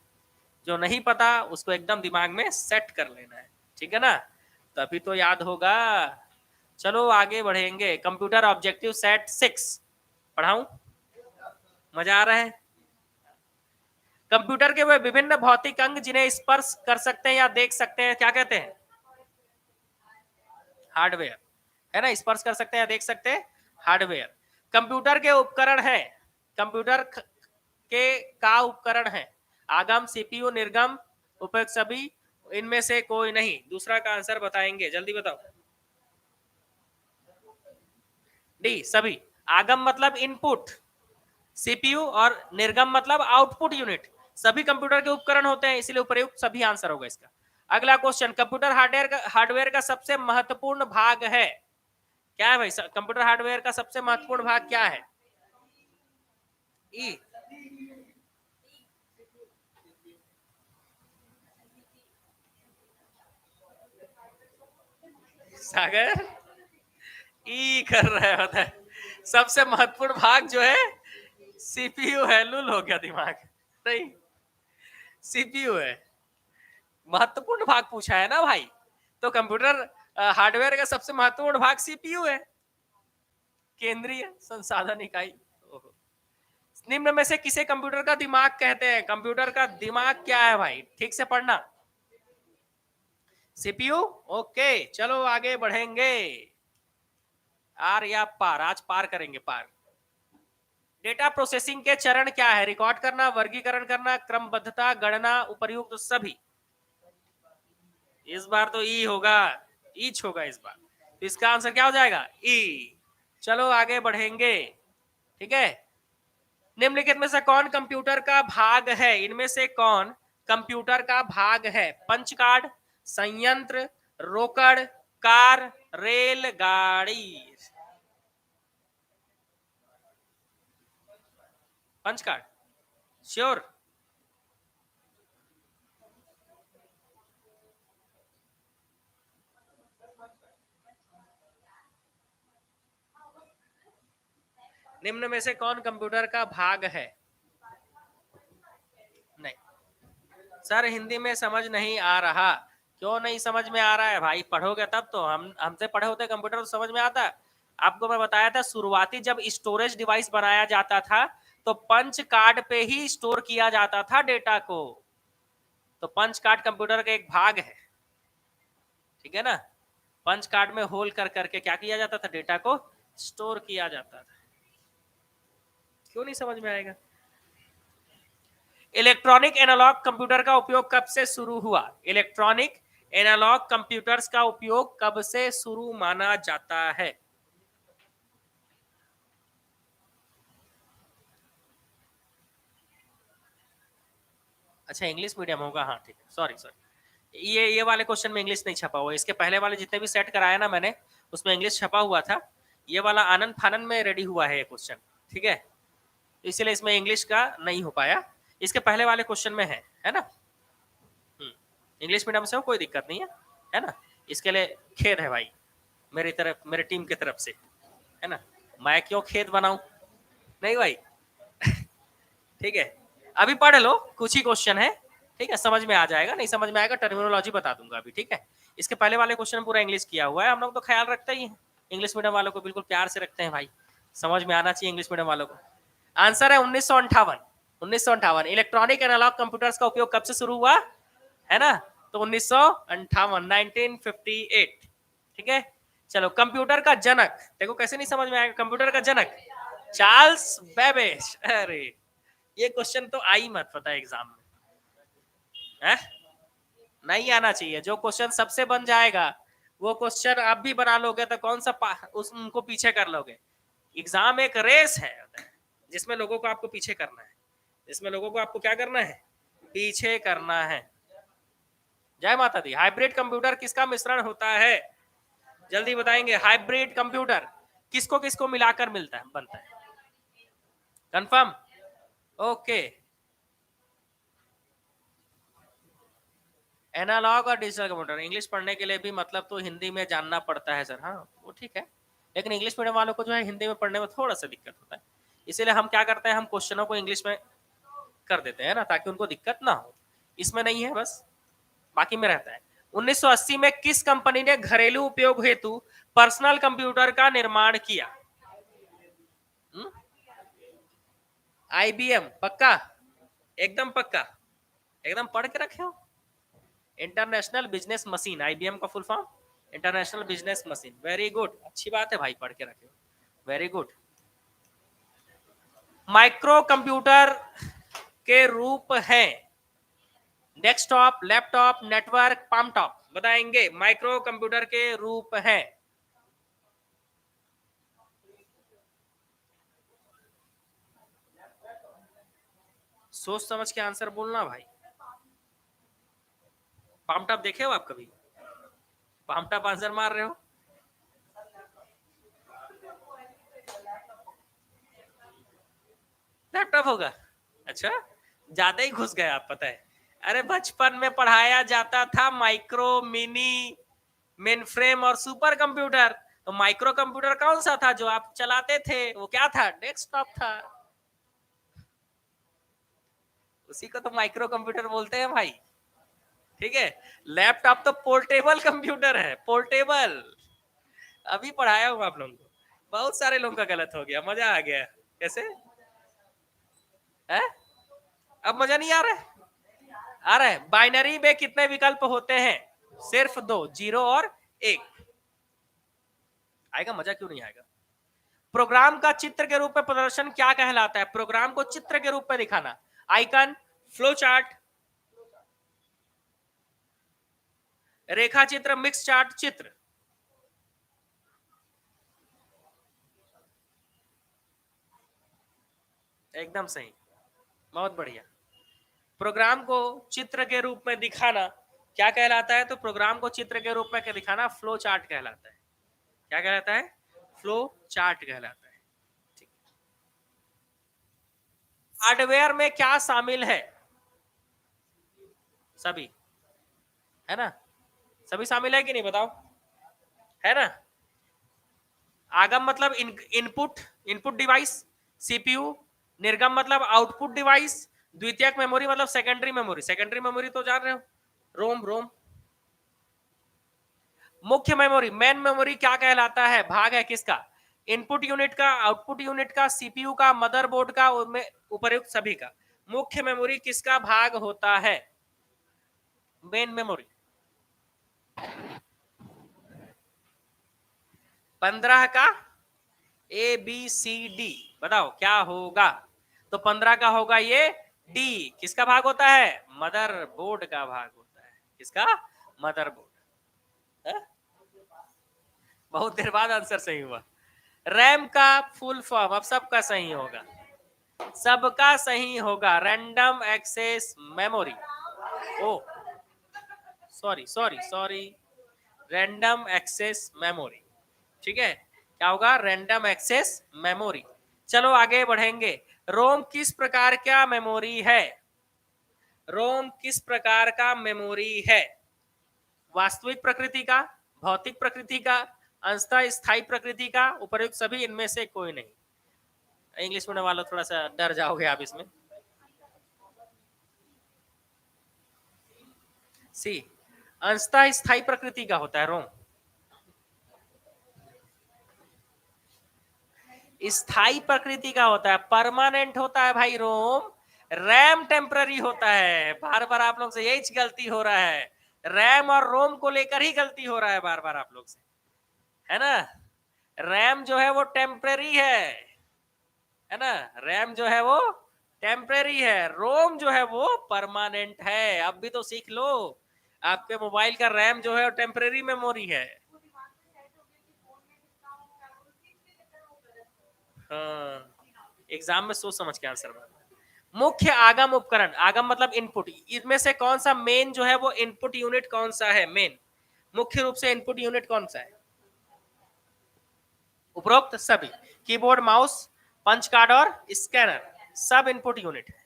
जो नहीं पता उसको एकदम दिमाग में सेट कर लेना है, ठीक है ना? तभी तो याद होगा। चलो आगे बढ़ेंगे। Computer objective set 6 पढ़ाऊं? मजा आ रहा है? कंप्यूटर के वे विभिन्न भौतिक अंग जिन्हें स्पर्श कर सकते हैं या देख सकते हैं क्या कहते हैं? हार्डवेयर, है ना? स्पर्श कर सकते हैं या देख सकते हैं, हार्डवेयर। कंप्यूटर के उपकरण है, कंप्यूटर के का उपकरण है? आगम, सीपीयू, निर्गम, उपयुक्त सभी, इनमें से कोई नहीं। दूसरा का आंसर बताएंगे, जल्दी बताओ। डी सभी। आगम मतलब इनपुट सीपीयू, और निर्गम मतलब आउटपुट यूनिट। सभी कंप्यूटर के उपकरण होते हैं, इसलिए उपयुक्त सभी आंसर होगा इसका। अगला क्वेश्चन, कंप्यूटर हार्डवेयर का सबसे महत्वपूर्ण भाग है क्या है भाई? कंप्यूटर हार्डवेयर का सबसे महत्वपूर्ण भाग क्या है? ई। सागर ई कर रहा होता है। सबसे महत्वपूर्ण भाग जो है सीपीयू है। लूल हो गया दिमाग, नहीं सीपीयू है। महत्वपूर्ण भाग पूछा है ना भाई, तो कंप्यूटर हार्डवेयर का सबसे महत्वपूर्ण भाग सीपीयू है, केंद्रीय संसाधन इकाई। निम्न में से किसे कंप्यूटर का दिमाग कहते हैं? कंप्यूटर का दिमाग क्या है भाई? ठीक से पढ़ना। सीपीयू। ओके, चलो आगे बढ़ेंगे। आर या पार, आज पार करेंगे पार। डेटा प्रोसेसिंग के चरण क्या है? रिकॉर्ड करना, वर्गीकरण करना, क्रमबद्धता, गणना, उपर्युक्त सभी। इस बार तो ई होगा, ईच होगा इस बार, तो इसका आंसर क्या हो जाएगा? ई। चलो आगे बढ़ेंगे, ठीक है। निम्नलिखित में से कौन कंप्यूटर का भाग है? इनमें से कौन कंप्यूटर का भाग है? पंच कार्ड, संयंत्र, रोकड़, कार, रेलगाड़ी। Punch card sure. निम्न में से कौन कंप्यूटर का भाग है? नहीं सर, हिंदी में समझ नहीं आ रहा। क्यों नहीं समझ में आ रहा है भाई? पढ़ोगे तब तो। हमसे पढ़े होते कंप्यूटर तो समझ में आता। आपको मैं बताया था, शुरुआती जब स्टोरेज डिवाइस बनाया जाता था तो पंच कार्ड पे ही स्टोर किया जाता था डेटा को। तो पंच कार्ड कंप्यूटर का एक भाग है, ठीक है ना। पंच कार्ड में होल कर करके क्या किया जाता था? डेटा को स्टोर किया जाता था। क्यों नहीं समझ में आएगा? इलेक्ट्रॉनिक एनालॉग कंप्यूटर का उपयोग कब से शुरू हुआ? इलेक्ट्रॉनिक एनालॉग कंप्यूटर्स का उपयोग कब से शुरू माना जाता है? अच्छा, इंग्लिश मीडियम होगा, हाँ ठीक है, सॉरी सॉरी। ये वाले क्वेश्चन में इंग्लिश नहीं छपा हुआ। इसके पहले वाले जितने भी सेट कराया ना मैंने, उसमें इंग्लिश छपा हुआ था। ये वाला आनंद फानन में रेडी हुआ है ये क्वेश्चन, ठीक है। इसलिए इसमें इंग्लिश का नहीं हो पाया। इसके पहले वाले क्वेश्चन में है ना। इंग्लिश मीडियम से हो, कोई दिक्कत नहीं है ना। इसके लिए खेद है भाई मेरी तरफ, मेरे टीम की तरफ से, है ना। मैं क्यों खेद बनाऊं? नहीं भाई ठीक है, अभी पढ़ लो, कुछ ही क्वेश्चन है, ठीक है, समझ में आ जाएगा। नहीं समझ में आएगा टर्मिनोलॉजी बता दूंगा अभी, ठीक है। इसके पहले वाले क्वेश्चन में पूरा इंग्लिश किया हुआ है। हम लोग तो ख्याल रखते ही हैं, इंग्लिश मीडियम वालों को बिल्कुल प्यार से रखते हैं भाई, समझ में आना चाहिए इंग्लिश मीडियम वालों को। आंसर है 1958। 1958 इलेक्ट्रॉनिक एनालॉग कंप्यूटर्स का उपयोग कब से शुरू हुआ, है ना। तो 1958, 1958, ठीक है। चलो, कंप्यूटर का जनक देखो, कैसे नहीं समझ में आएगा? कंप्यूटर का जनक चार्ल्स बेबेज। अरे ये क्वेश्चन तो आई मत पता एग्जाम में, है नहीं आना चाहिए। जो क्वेश्चन सबसे बन जाएगा वो क्वेश्चन आप भी बना लोगे तो कौन सा उनको पीछे कर लोगे। एग्जाम एक रेस है जिसमें लोगों को आपको पीछे करना है, जिसमें लोगों को आपको क्या करना है? पीछे करना है। जय माता दी। हाइब्रिड कंप्यूटर किसका मिश्रण होता है? जल्दी बताएंगे। हाइब्रिड कंप्यूटर किसको किसको मिलाकर मिलता है, बनता है? कंफर्म? ओके। एनालॉग और डिजिटल कंप्यूटर, इंग्लिश पढ़ने के लिए भी मतलब तो हिंदी में जानना पड़ता है सर। हाँ वो ठीक है, लेकिन इंग्लिश मीडियम वालों को जो है हिंदी में पढ़ने में थोड़ा सा दिक्कत होता है। इसीलिए हम क्या करते हैं, हम क्वेश्चनों को इंग्लिश में कर देते हैं ना, ताकि उनको दिक्कत ना हो। इसमें नहीं है, बस बाकी में रहता है। 1980 में किस कंपनी ने घरेलू उपयोग हेतु पर्सनल कंप्यूटर का निर्माण किया? आईबीएम? पक्का? एकदम पक्का? एकदम पढ़ के रखे हो? इंटरनेशनल बिजनेस मशीन, आईबीएम का full form international business machine. Very good, अच्छी बात है भाई, पढ़ के रखे हो, वेरी गुड। माइक्रो कंप्यूटर के रूप हैं? Desktop, laptop, network, palm top. बताएंगे माइक्रो कंप्यूटर के रूप हैं। सोच समझ के आंसर बोलना भाई। पाम टॉप देखे हो आप कभी? पाम टॉप आंसर मार रहे हो। लैपटॉप होगा? अच्छा, ज्यादा ही घुस गए आप, पता है। अरे बचपन में पढ़ाया जाता था माइक्रो, मिनी, मेन फ्रेम और सुपर कंप्यूटर। तो माइक्रो कंप्यूटर कौन सा था जो आप चलाते थे? वो क्या था? डेस्कटॉप था। उसी को तो माइक्रो कंप्यूटर बोलते हैं भाई। ठीक है। लैपटॉप तो पोर्टेबल कंप्यूटर है, पोर्टेबल। अभी पढ़ाया हूँ आप लोगों को। बहुत सारे लोगों का गलत हो गया, मजा आ गया। कैसे है? अब मजा नहीं आ रहा है? आ रहा है। बाइनरी में कितने विकल्प होते हैं? सिर्फ दो, 0 और 1। आएगा? मजा क्यों नहीं आएगा? प्रोग्राम का चित्र के रूप में प्रदर्शन क्या कहलाता है? प्रोग्राम को चित्र के रूप में दिखाना। आइकन, फ्लो चार्ट, रेखा चित्र, मिक्स चार्ट, चित्र। एकदम सही, बहुत बढ़िया। प्रोग्राम को चित्र के रूप में दिखाना क्या कहलाता है? तो प्रोग्राम को चित्र के रूप में दिखाना फ्लो चार्ट कहलाता है। क्या कहलाता है? फ्लो चार्ट कहलाता है। ठीक। हार्डवेयर में क्या शामिल है? सभी, है ना? सभी शामिल है कि नहीं, बताओ। है ना? आगम मतलब इनपुट, इनपुट डिवाइस, सीपीयू। निर्गम मतलब आउटपुट डिवाइस। द्वितीयक मेमोरी मतलब सेकेंडरी मेमोरी। सेकेंडरी मेमोरी तो जान रहे हो, रोम, रोम। मुख्य मेमोरी, मेन मेमोरी क्या कहलाता है? भाग है किसका? इनपुट यूनिट का, आउटपुट यूनिट का, सीपीयू का, मदरबोर्ड का, उपर्युक्त सभी का। मुख्य मेमोरी किसका भाग होता है? Main memory. 15 का ए बी सी डी, बताओ क्या होगा? तो 15 का होगा ये डी। किसका भाग होता है? मदरबोर्ड का भाग होता है। किसका? मदरबोर्ड। बहुत देर बाद आंसर सही हुआ। रैम का फुल फॉर्म, अब सबका सही होगा, सबका सही होगा। Random access memory. Oh, sorry sorry sorry, random access memory. ठीक है, क्या होगा? Random access memory. चलो आगे बढ़ेंगे। रोम किस प्रकार का मेमोरी है? रोम किस प्रकार का मेमोरी है? वास्तविक प्रकृति का, भौतिक प्रकृति का, अंशतः स्थायी प्रकृति का, उपर्युक्त सभी, इनमें से कोई नहीं। इंग्लिश पढ़ने वालों थोड़ा सा डर जाओगे आप इसमें। सी, अंशतः स्थायी प्रकृति का होता है रोम। स्थायी प्रकृति का होता है, परमानेंट होता है भाई रोम। रैम टेम्पररी होता है। बार बार आप लोग से यही गलती हो रहा है। रैम और रोम को लेकर ही गलती हो रहा है बार बार आप लोग से, है ना? रैम जो है वो टेम्पररी है ना? रैम जो है वो टेम्पररी है, रोम जो है वो परमानेंट है। अब भी तो सीख लो, आपके मोबाइल का रैम जो है वो टेम्पररी मेमोरी है। हाँ, एग्जाम में सोच समझ के आंसर मारना। मुख्य आगम उपकरण, आगम मतलब इनपुट, इसमें से कौन सा मेन जो है वो इनपुट यूनिट कौन सा है? मेन, मुख्य रूप से इनपुट यूनिट कौन सा है? उपरोक्त सभी, कीबोर्ड, माउस, पंच कार्ड और स्कैनर, सब इनपुट यूनिट है।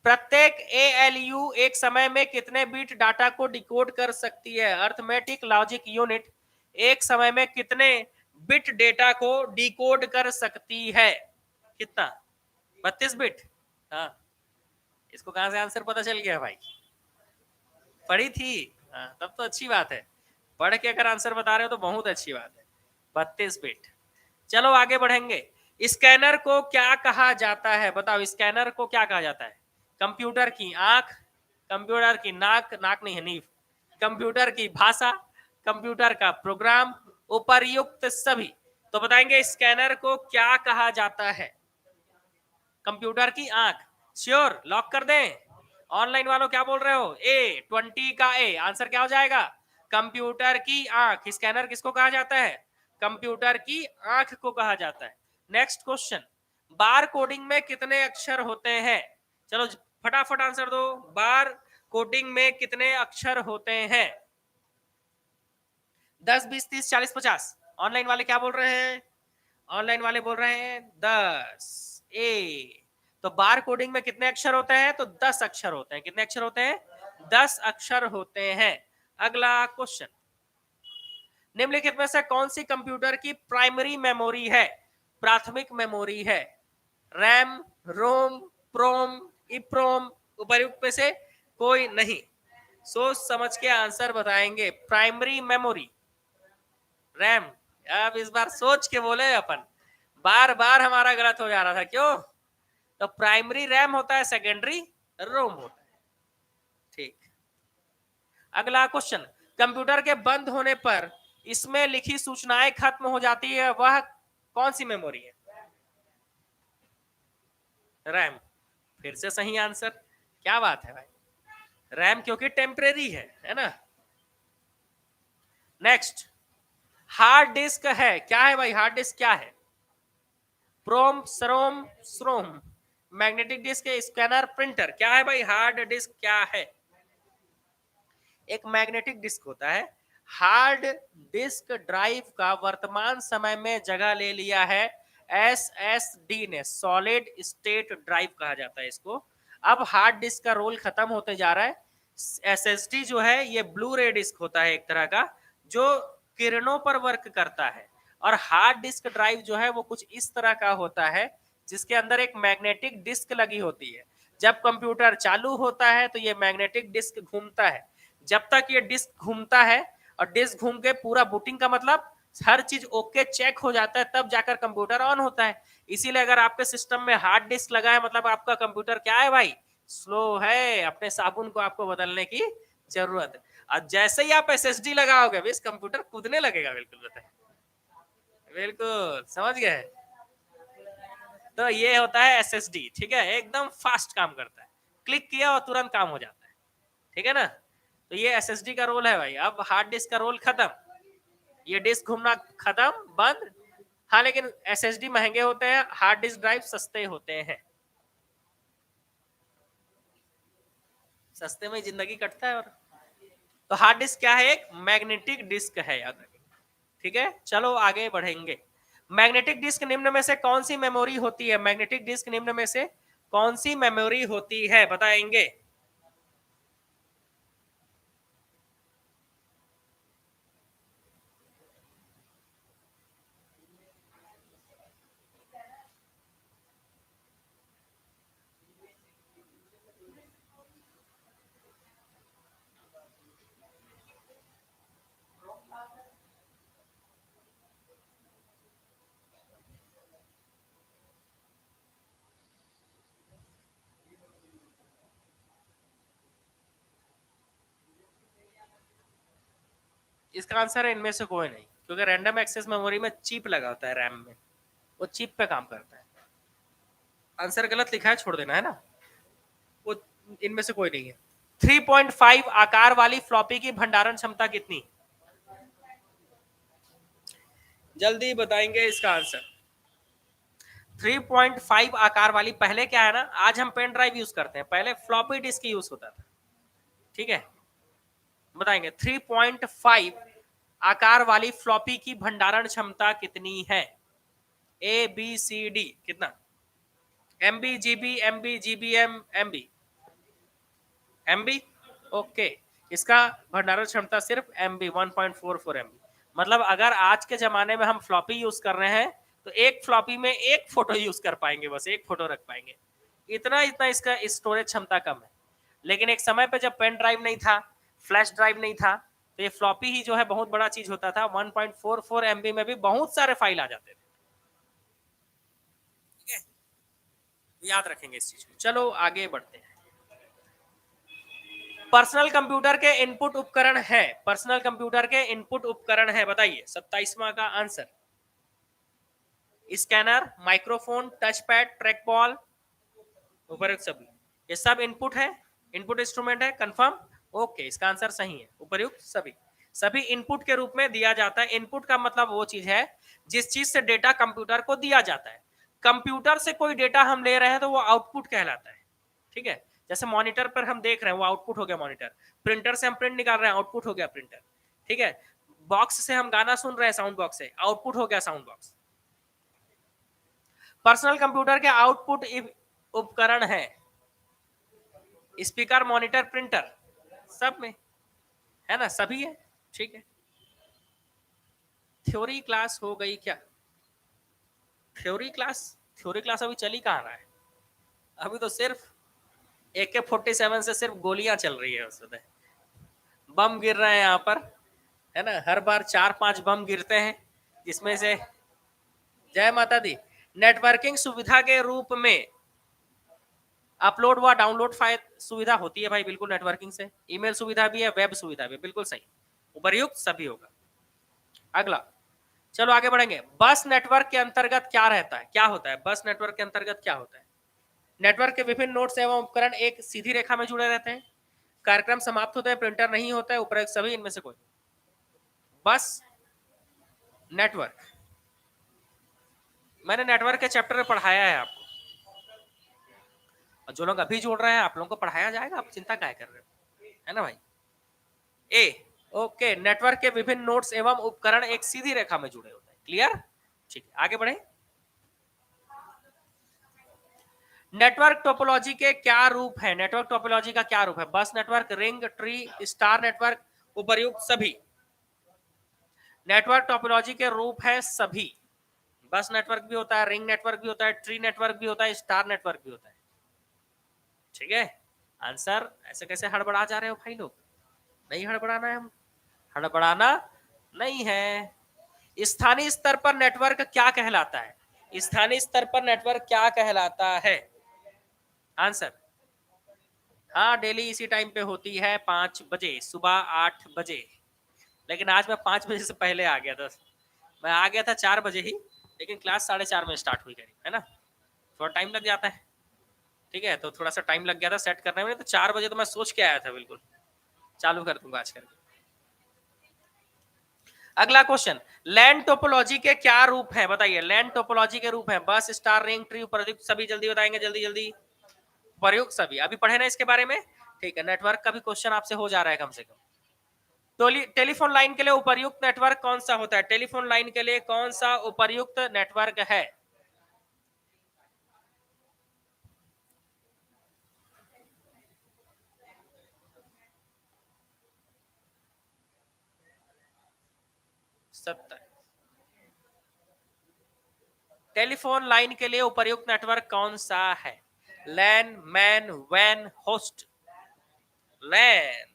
प्रत्येक एएलयू एक समय में कितने बिट डाटा को डिकोड कर सकती है? अर्थमेटिक लॉजिक यूनिट एक समय में कितने बिट डेटा को डिकोड कर सकती है? कितना? 32 बिट। हाँ, इसको कहां से आंसर पता चल गया भाई? पढ़ी थी। हाँ, तब तो अच्छी बात है। पढ़ के अगर आंसर बता रहे हो तो बहुत अच्छी बात है। 32 बिट। चलो आगे बढ़ेंगे। स्कैनर को क्या कहा जाता है? बताओ, स्कैनर को क्या कहा जाता है? कंप्यूटर की आंख, कंप्यूटर की नाक, नाक नहीं है नींव, कंप्यूटर की भाषा, कंप्यूटर का प्रोग्राम, उपर्युक्त सभी। तो बताएंगे स्कैनर को क्या कहा जाता है? कंप्यूटर की आंख, श्योर, लॉक कर दें? ऑनलाइन वालों क्या बोल रहे हो? ए, 20 का ए आंसर क्या हो जाएगा? कंप्यूटर की आंख। स्कैनर किसको कहा जाता है? कंप्यूटर की आंख को कहा जाता है। नेक्स्ट क्वेश्चन, बार कोडिंग में कितने अक्षर होते हैं? चलो फटाफट आंसर दो। बार कोडिंग में कितने अक्षर होते हैं? 10, 20, 30, 40, 50। ऑनलाइन वाले क्या बोल रहे हैं? ऑनलाइन वाले बोल रहे हैं 10 ए। तो बार कोडिंग में कितने अक्षर होते हैं? तो 10 अक्षर होते हैं। कितने अक्षर होते हैं? 10 अक्षर होते हैं। अगला क्वेश्चन, निम्नलिखित में से कौन सी कंप्यूटर की प्राइमरी मेमोरी है? प्राथमिक मेमोरी है। रैम, रोम, प्रोम, इप्रोम, उपर्युक्त में से कोई नहीं। सोच समझ के आंसर बताएंगे। Primary memory RAM. अब इस बार सोच के बोले अपन, बार बार हमारा गलत हो जा रहा था, क्यों? तो प्राइमरी रैम होता है, सेकेंडरी रोम होता है। ठीक। अगला क्वेश्चन, कंप्यूटर के बंद होने पर इसमें लिखी सूचनाएं खत्म हो जाती है, वह कौन सी मेमोरी है? रैम। फिर से सही आंसर। क्या बात है भाई, रैम क्योंकि टेम्परेरी है ना। नेक्स्ट, हार्ड डिस्क है, क्या है भाई? हार्ड डिस्क क्या है? प्रोम, सरोम, स्रोम, मैग्नेटिक डिस्क, स्कैनर, प्रिंटर। क्या है भाई हार्ड डिस्क? क्या है? एक मैग्नेटिक डिस्क होता है। हार्ड डिस्क ड्राइव का वर्तमान समय में जगह ले लिया है एसएसडी ने, सॉलिड स्टेट ड्राइव कहा जाता है इसको। अब हार्ड डिस्क का रोल खत्म होते जा रहा है। एसएसडी जो है ये ब्लू रे डिस्क होता है एक तरह का, जो किरणों पर वर्क करता है। और हार्ड डिस्क ड्राइव जो है वो कुछ इस तरह का होता है, जिसके अंदर एक मैग्नेटिक डिस्क लगी होती है। जब कंप्यूटर चालू होता है तो ये मैग्नेटिक डिस्क घूमता है। जब तक ये डिस्क घूमता है, और डिस्क घूम के पूरा बूटिंग का मतलब हर चीज ओके चेक हो जाता है, तब जाकर कंप्यूटर ऑन होता है। इसीलिए अगर आपके सिस्टम में हार्ड डिस्क लगा है, मतलब आपका कंप्यूटर क्या है भाई? स्लो है। अपने साबुन को आपको बदलने की जरूरत है। और जैसे ही आप एसएसडी लगाओगे, इस कंप्यूटर कूदने लगेगा। बिल्कुल बताए, बिल्कुल समझ गए। तो ये होता है एसएसडी, ठीक है, एकदम फास्ट काम करता है। क्लिक किया और तुरंत काम हो जाता है, ठीक है ना। तो ये एसएसडी का रोल है भाई। अब हार्ड डिस्क का रोल खत्म, ये डिस्क घूमना खत्म, बंद। हाँ, लेकिन एसएसडी महंगे होते हैं, हार्ड डिस्क ड्राइव सस्ते होते हैं। सस्ते में जिंदगी कटता है। और तो हार्ड डिस्क क्या है? एक मैग्नेटिक डिस्क है, याद रखें। ठीक है, चलो आगे बढ़ेंगे। मैग्नेटिक डिस्क निम्न में से कौन सी मेमोरी होती है? मैग्नेटिक डिस्क निम्न में से कौन सी मेमोरी होती है, बताएंगे? इसका आंसर है इनमें से कोई नहीं, क्योंकि रैंडम एक्सेस मेमोरी में चिप लगा होता है, रैम में, वो चिप पे काम करता है। आंसर गलत लिखा है, छोड़ देना है ना। वो इनमें से कोई नहीं है। 3.5 आकार वाली फ्लॉपी की भंडारण क्षमता कितनी? जल्दी बताएंगे इसका आंसर। 3.5 आकार वाली, पहले क्या है ना, आज हम पेन ड्राइव यूज करते हैं, पहले फ्लॉपी डिस्क यूज होता था। ठीक है, बताएंगे 3.5 आकार वाली फ्लॉपी की भंडारण क्षमता कितनी है? ए बी सी डी, कितना? MB, GB, MB, GBM, MB, MB. Okay, इसका भंडारण क्षमता सिर्फ एमबी, 1.44 एमबी। मतलब अगर आज के जमाने में हम फ्लॉपी यूज कर रहे हैं, तो एक फ्लॉपी में एक फोटो यूज कर पाएंगे, बस एक फोटो रख पाएंगे। इतना इतना इसका स्टोरेज क्षमता कम है। लेकिन एक समय पे जब पेन ड्राइव नहीं था, फ्लैश ड्राइव नहीं था, तो ये फ्लॉपी ही जो है बहुत बड़ा चीज होता था। 1.44 एमबी में भी बहुत सारे फाइल आ जाते थे। ठीक है, याद रखेंगे इस चीज को। चलो आगे बढ़ते हैं। पर्सनल कंप्यूटर के इनपुट उपकरण है, पर्सनल कंप्यूटर के इनपुट उपकरण है, बताइए 27वां का answer. Scanner, microphone, touch pad, track ball, उपर्युक्त सभी, ये सब इनपुट है, इनपुट इंस्ट्रूमेंट है, कंफर्म, ओके, इसका आंसर सही है, उपर्युक्त सभी। सभी इनपुट के रूप में दिया जाता है। इनपुट का मतलब वो चीज है जिस चीज से डेटा कंप्यूटर को दिया जाता है। कंप्यूटर से कोई डेटा हम ले रहे हैं तो वो आउटपुट कहलाता है, ठीक है। जैसे मॉनिटर पर हम देख रहे हैं वो आउटपुट हो गया मॉनिटर, प्रिंटर से हम प्रिंट निकाल रहे हैं आउटपुट हो गया प्रिंटर, ठीक है। बॉक्स से हम गाना सुन रहे हैं साउंड बॉक्स से, आउटपुट हो गया साउंड बॉक्स। पर्सनल कंप्यूटर के आउटपुट उपकरण है स्पीकर, मॉनिटर, प्रिंटर, सब में है ना, सभी है, ठीक है। थ्योरी क्लास हो गई क्या? थ्योरी क्लास, थ्योरी क्लास अभी चली कहाँ रहा है, अभी तो सिर्फ AK-47 से सिर्फ गोलियां चल रही है उसमें, बम गिर रहे हैं यहाँ पर, है ना, हर बार 4-5 बम गिरते हैं जिसमें से, जय माता दी। नेटवर्किंग सुविधा के रूप में अपलोड व डाउनलोड फाइल सुविधा होती है भाई, बिल्कुल नेटवर्किंग से। ईमेल सुविधा भी है, वेब सुविधा भी, बिल्कुल सही, उपर्युक्त सभी होगा। अगला, चलो आगे बढ़ेंगे। बस नेटवर्क के अंतर्गत क्या रहता है, क्या होता है बस नेटवर्क के अंतर्गत, क्या होता है? नेटवर्क के विभिन्न नोड्स एवं उपकरण एक सीधी रेखा में जुड़े रहते हैं, कार्यक्रम समाप्त होते हैं, प्रिंटर नहीं होता है, उपरोक्त सभी, इनमें से कोई। बस नेटवर्क, मैंने नेटवर्क के चैप्टर में पढ़ाया है आपको, और जो लोग अभी जोड़ रहे हैं आप लोगों को पढ़ाया जाएगा, आप चिंता क्या कर रहे हो, है ना भाई। ए, ओके, नेटवर्क के विभिन्न नोड्स एवं उपकरण एक सीधी रेखा में जुड़े होते हैं, क्लियर, ठीक है, आगे बढ़े। नेटवर्क टोपोलॉजी के क्या रूप है, नेटवर्क टोपोलॉजी का क्या रूप है? बस network, ring, tree, star network, उपर्युक्त सभी। नेटवर्क टोपोलॉजी के रूप है सभी, बस नेटवर्क भी होता है, रिंग नेटवर्क भी होता है, ट्री नेटवर्क भी होता है, स्टार नेटवर्क भी होता है, ठीक है। आंसर, ऐसे कैसे हड़बड़ा जा रहे हो भाई लोग, नहीं हड़बड़ाना है, हम हड़बड़ाना नहीं है। स्थानीय स्तर पर नेटवर्क क्या कहलाता है? स्थानीय स्तर पर नेटवर्क क्या कहलाता है? आंसर, हाँ, डेली इसी टाइम पे होती है, 5 बजे, सुबह 8 बजे। लेकिन आज मैं 5 बजे से पहले आ गया था, मैं आ गया था 4 बजे ही, लेकिन क्लास 4:30 में स्टार्ट हुई करीब, है ना, थोड़ा टाइम लग जाता है, ठीक है, तो थोड़ा सा टाइम लग गया था सेट करने में, तो 4 बजे तो मैं सोच के आया था बिल्कुल चालू कर दूंगा आज करके। अगला क्वेश्चन, लैंड टोपोलॉजी के क्या रूप हैं, बताइए। लैंड टोपोलॉजी के रूप हैं बस, स्टार, रिंग, ट्री, उपर्युक्त सभी, जल्दी बताएंगे, जल्दी जल्दी। उपर्युक्त सभी, अभी पढ़े ना इसके बारे में, ठीक है। नेटवर्क का भी क्वेश्चन आपसे हो जा रहा है कम से कम। तो टेलीफोन लाइन के लिए उपर्युक्त नेटवर्क कौन सा होता है? टेलीफोन लाइन के लिए कौन सा उपर्युक्त नेटवर्क है? सत्तर। टेलीफोन लाइन के लिए उपर्युक्त नेटवर्क कौन सा है? लैन, मैन, वैन, होस्ट। लैन,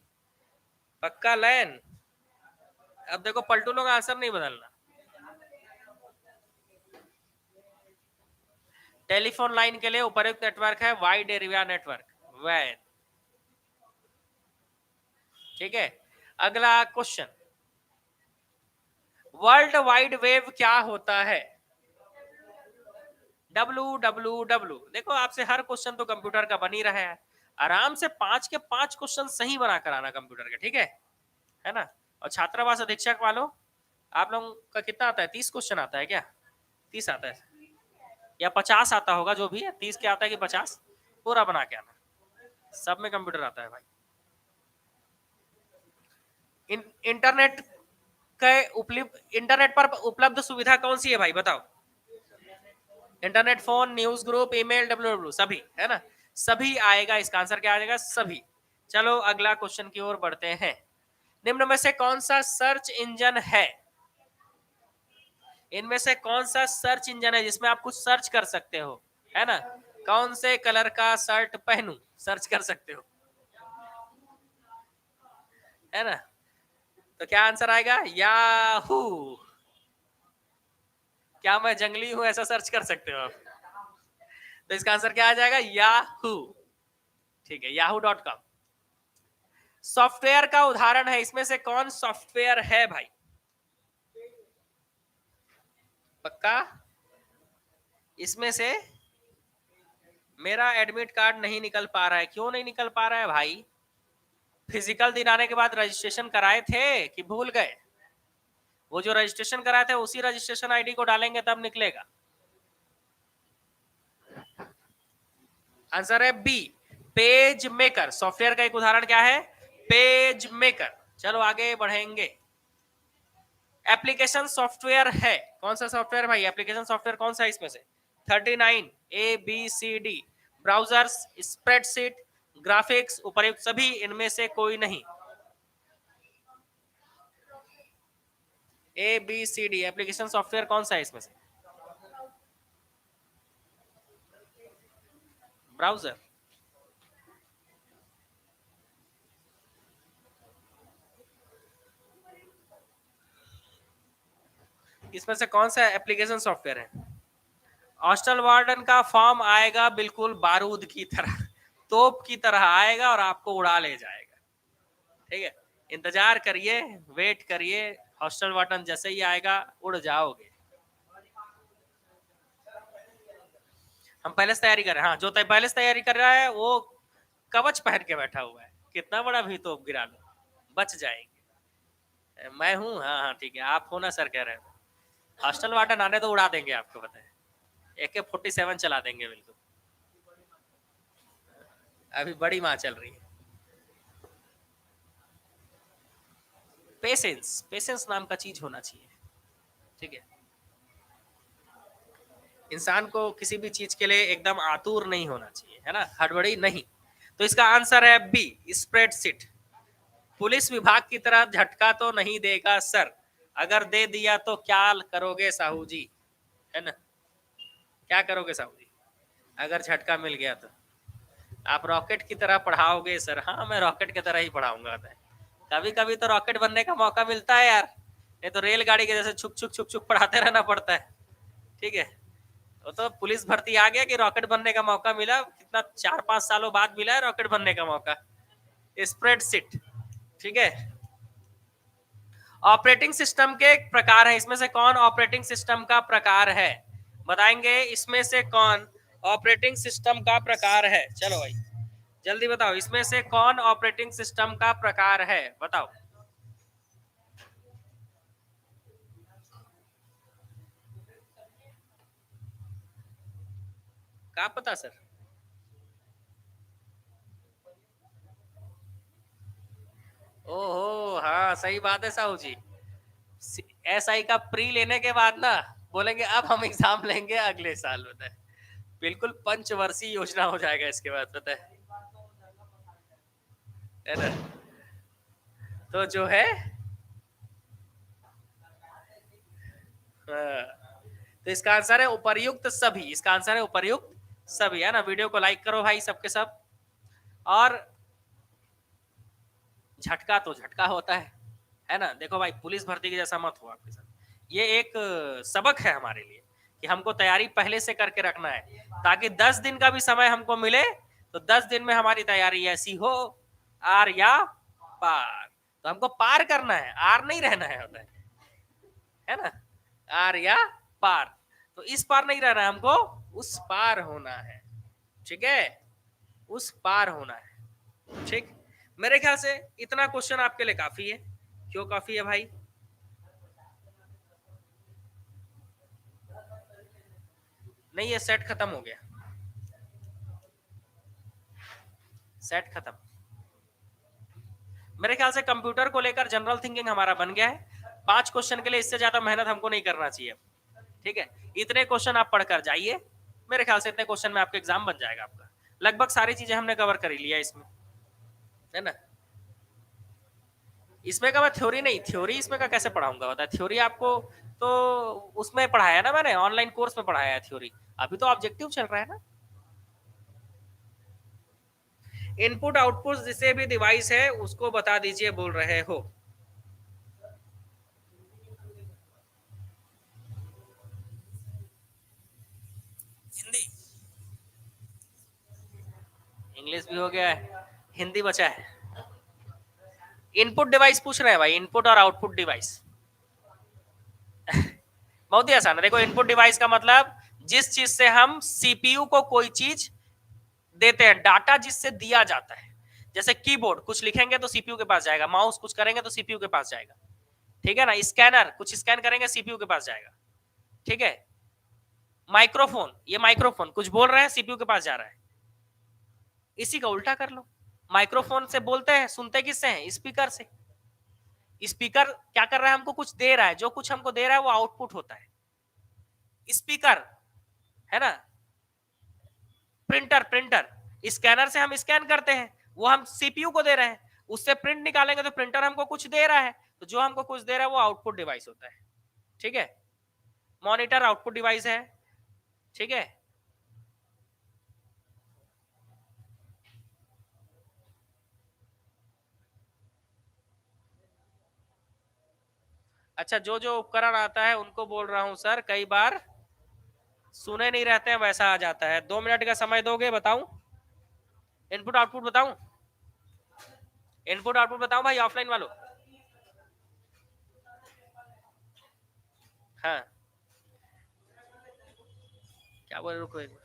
पक्का लैन। अब देखो पलटू लोग आंसर नहीं बदलना। टेलीफोन लाइन के लिए उपर्युक्त नेटवर्क है वाइड एरिया नेटवर्क, वैन, ठीक है। अगला क्वेश्चन, वर्ल्ड वाइड वेब क्या होता है? WWW। देखो आपसे हर क्वेश्चन तो कंप्यूटर का बन ही रहा है, आराम से 5 के 5 क्वेश्चन सही बना कर आना कंप्यूटर के, ठीक है ना। और छात्रावास अधीक्षक वालों, आप लोगों का कितना आता है? 30 क्वेश्चन आता है क्या? 30 आता है या 50 आता होगा, जो भी है, 30 क्या आता है कि 50, पूरा बना के आना, सब में कंप्यूटर आता है भाई। इंटरनेट के इंटरनेट पर उपलब्ध सुविधा कौन सी है भाई, बताओ। Internet, phone, news group, email, WWW सभी, है ना, सभी आएगा, इसका आंसर क्या आ जाएगा? सभी। चलो अगला क्वेश्चन की ओर बढ़ते हैं। निम्न में से कौन सा सर्च इंजन है? इनमें से कौन सा सर्च इंजन है जिसमें आप कुछ सर्च कर सकते हो, है ना? कौन से कलर का शर्ट पहनूं, सर्च कर सकते हो, है ना। तो क्या आंसर आएगा? याहू। क्या मैं जंगली हूं, ऐसा सर्च कर सकते हो आप। तो इसका आंसर क्या आ जाएगा? याहू, ठीक है, yahoo.com। सॉफ्टवेयर का उदाहरण है, इसमें से कौन सॉफ्टवेयर है भाई? पक्का इसमें से मेरा एडमिट कार्ड नहीं निकल पा रहा है। क्यों नहीं निकल पा रहा है भाई? फिजिकल दिन आने के बाद रजिस्ट्रेशन कराए थे कि भूल गए? वो जो रजिस्ट्रेशन कराए थे उसी रजिस्ट्रेशन आईडी को डालेंगे तब निकलेगा। आंसर है बी, पेज मेकर। सॉफ्टवेयर का एक उदाहरण क्या है? Page maker. चलो आगे बढ़ेंगे। एप्लीकेशन सॉफ्टवेयर है, कौन सा सॉफ्टवेयर भाई? एप्लीकेशन सॉफ्टवेयर कौन सा है इसमें से? 39 A B C D. Browsers, spreadsheet, graphics, उपर्युक्त सभी, इनमें से कोई नहीं। A B C D application software कौन सा है इसमें से? ब्राउजर। इसमें से कौन सा एप्लीकेशन सॉफ्टवेयर है? हॉस्टल वार्डन का फॉर्म आएगा बिल्कुल बारूद की तरह, तोप की तरह आएगा और आपको उड़ा ले जाएगा। ठीक है, इंतजार करिए, वेट करिए, हॉस्टल वार्डन जैसे ही आएगा उड़ जाओगे। हम पहले से तैयारी कर रहे हैं। हाँ, जो पहले से तैयारी कर रहा है वो कवच पहन के बैठा हुआ है। कितना बड़ा भी तोप गिरा लो बच जाएंगे। मैं हूँ, हाँ हाँ ठीक है, आप हो ना सर कह रहे हैं। हॉस्टल वार्डन आने तो उड़ा देंगे आपको, पता है, AK-47 चला देंगे बिल्कुल। अभी बड़ी माँ चल रही है। पेशेंस, पेशेंस नाम का चीज होना चाहिए। ठीक है, इंसान को किसी भी चीज के लिए एकदम आतुर नहीं होना चाहिए, है ना, हड़बड़ी नहीं। तो इसका आंसर है बी, स्प्रेडशीट। पुलिस विभाग की तरह झटका तो नहीं देगा सर, अगर दे दिया तो क्या करोगे साहू जी, है ना? क्या करोगे साहू जी अगर झटका मिल गया तो? आप रॉकेट की तरह पढ़ाओगे सर? हाँ, मैं रॉकेट की तरह ही पढ़ाऊंगा। कभी कभी तो रॉकेट बनने का मौका मिलता है यार, नहीं तो रेलगाड़ी के जैसे छुक छुक छुक छुक पढ़ाते रहना पड़ता है। ठीक है, वो तो पुलिस भर्ती आ गया कि रॉकेट बनने का मौका मिला, कितना 4-5 सालों बाद मिला है रॉकेट बनने का मौका। स्प्रेडशीट। ठीक है, ऑपरेटिंग सिस्टम के प्रकार है, इसमें से कौन ऑपरेटिंग सिस्टम का प्रकार है? बताएंगे इसमें से कौन ऑपरेटिंग सिस्टम का प्रकार है? चलो भाई जल्दी बताओ, इसमें से कौन ऑपरेटिंग सिस्टम का प्रकार है? बताओ। क्या पता सर? ओहो, हाँ सही बात है साहू जी। SI का प्री लेने के बाद ना बोलेंगे अब हम एग्जाम लेंगे अगले साल, बताए, बिल्कुल पंचवर्षीय योजना हो जाएगा इसके बाद, पता है ना? तो जो है तो इसका आंसर है उपर्युक्त सभी। इसका आंसर है उपर्युक्त सभी, है ना? वीडियो को लाइक करो भाई सबके सब। और झटका तो झटका होता है ना? देखो भाई, पुलिस भर्ती के जैसा मत हो आपके साथ। ये एक सबक है हमारे लिए कि हमको तैयारी पहले से करके रखना है, ताकि 10 दिन का भी समय हमको मिले तो 10 दिन में हमारी तैयारी ऐसी हो, आर या पार। तो हमको पार करना है, आर नहीं रहना है, होता है ना? आर या पार। तो इस पार नहीं रहना है हमको, उस पार होना है। ठीक है, उस पार होना है। ठीक, मेरे ख्याल से इतना क्वेश्चन आपके लिए काफी है। क्यों काफी है भाई? नहीं, ये सेट खत्म हो गया, सेट खत्म। मेरे ख्याल से कंप्यूटर को लेकर जनरल थिंकिंग हमारा बन गया है। 5 क्वेश्चन के लिए इससे ज्यादा मेहनत हमको नहीं करना चाहिए। ठीक है, इतने क्वेश्चन आप पढ़कर जाइए, मेरे ख्याल से इतने क्वेश्चन में आपका एग्जाम बन जाएगा आपका। लगभग सारी चीजें हमने कवर कर लिया इसमें, है ना? इसमें का मैं थ्योरी नहीं, थ्योरी इसमें का कैसे पढ़ाऊंगा, बता? थ्योरी आपको तो उसमें पढ़ाया ना, मैंने ऑनलाइन कोर्स में पढ़ाया है थ्योरी। अभी तो ऑब्जेक्टिव चल रहा है ना। इनपुट आउटपुट जिसे भी डिवाइस है उसको बता दीजिए, बोल रहे हो। हिंदी, इंग्लिश भी हो गया है, हिंदी बचा है। इनपुट डिवाइस पूछ रहे हैं भाई, इनपुट और आउटपुट डिवाइस। बहुत ही आसान है। देखो, इनपुट डिवाइस का मतलब जिस चीज से हम CPU को कोई चीज देते हैं, डाटा जिससे दिया जाता है। जैसे कीबोर्ड, कुछ लिखेंगे तो सीपीयू के पास जाएगा, माउस कुछ करेंगे तो सीपीयू के पास जाएगा, ठीक है ना। स्कैनर, कुछ स्कैन करेंगे सीपीयू के पास जाएगा, ठीक है। माइक्रोफोन, ये माइक्रोफोन कुछ बोल रहे हैं सीपीयू के पास जा रहा है। इसी का उल्टा कर लो, माइक्रोफोन से बोलते हैं, सुनते किससे हैं? स्पीकर से। स्पीकर क्या कर रहा है? हमको कुछ दे रहा है, जो कुछ हमको दे रहा है वो आउटपुट होता है, स्पीकर, है ना। प्रिंटर, प्रिंटर, स्कैनर से हम स्कैन करते हैं, वो हम सीपीयू को दे रहे हैं, उससे प्रिंट निकालेंगे तो प्रिंटर हमको कुछ दे रहा है, तो जो हमको कुछ दे रहा है वो आउटपुट डिवाइस होता है, ठीक है। मॉनिटर आउटपुट डिवाइस है, ठीक है। अच्छा, जो जो उपकरण आता है उनको बोल रहा हूं सर, कई बार सुने नहीं रहते हैं, वैसा आ जाता है। 2 मिनट का समय दोगे? बताऊं? इनपुट आउटपुट बताऊं? इनपुट आउटपुट बताऊं भाई, ऑफलाइन वालों? हाँ, क्या बोल, रुको एक मिनट।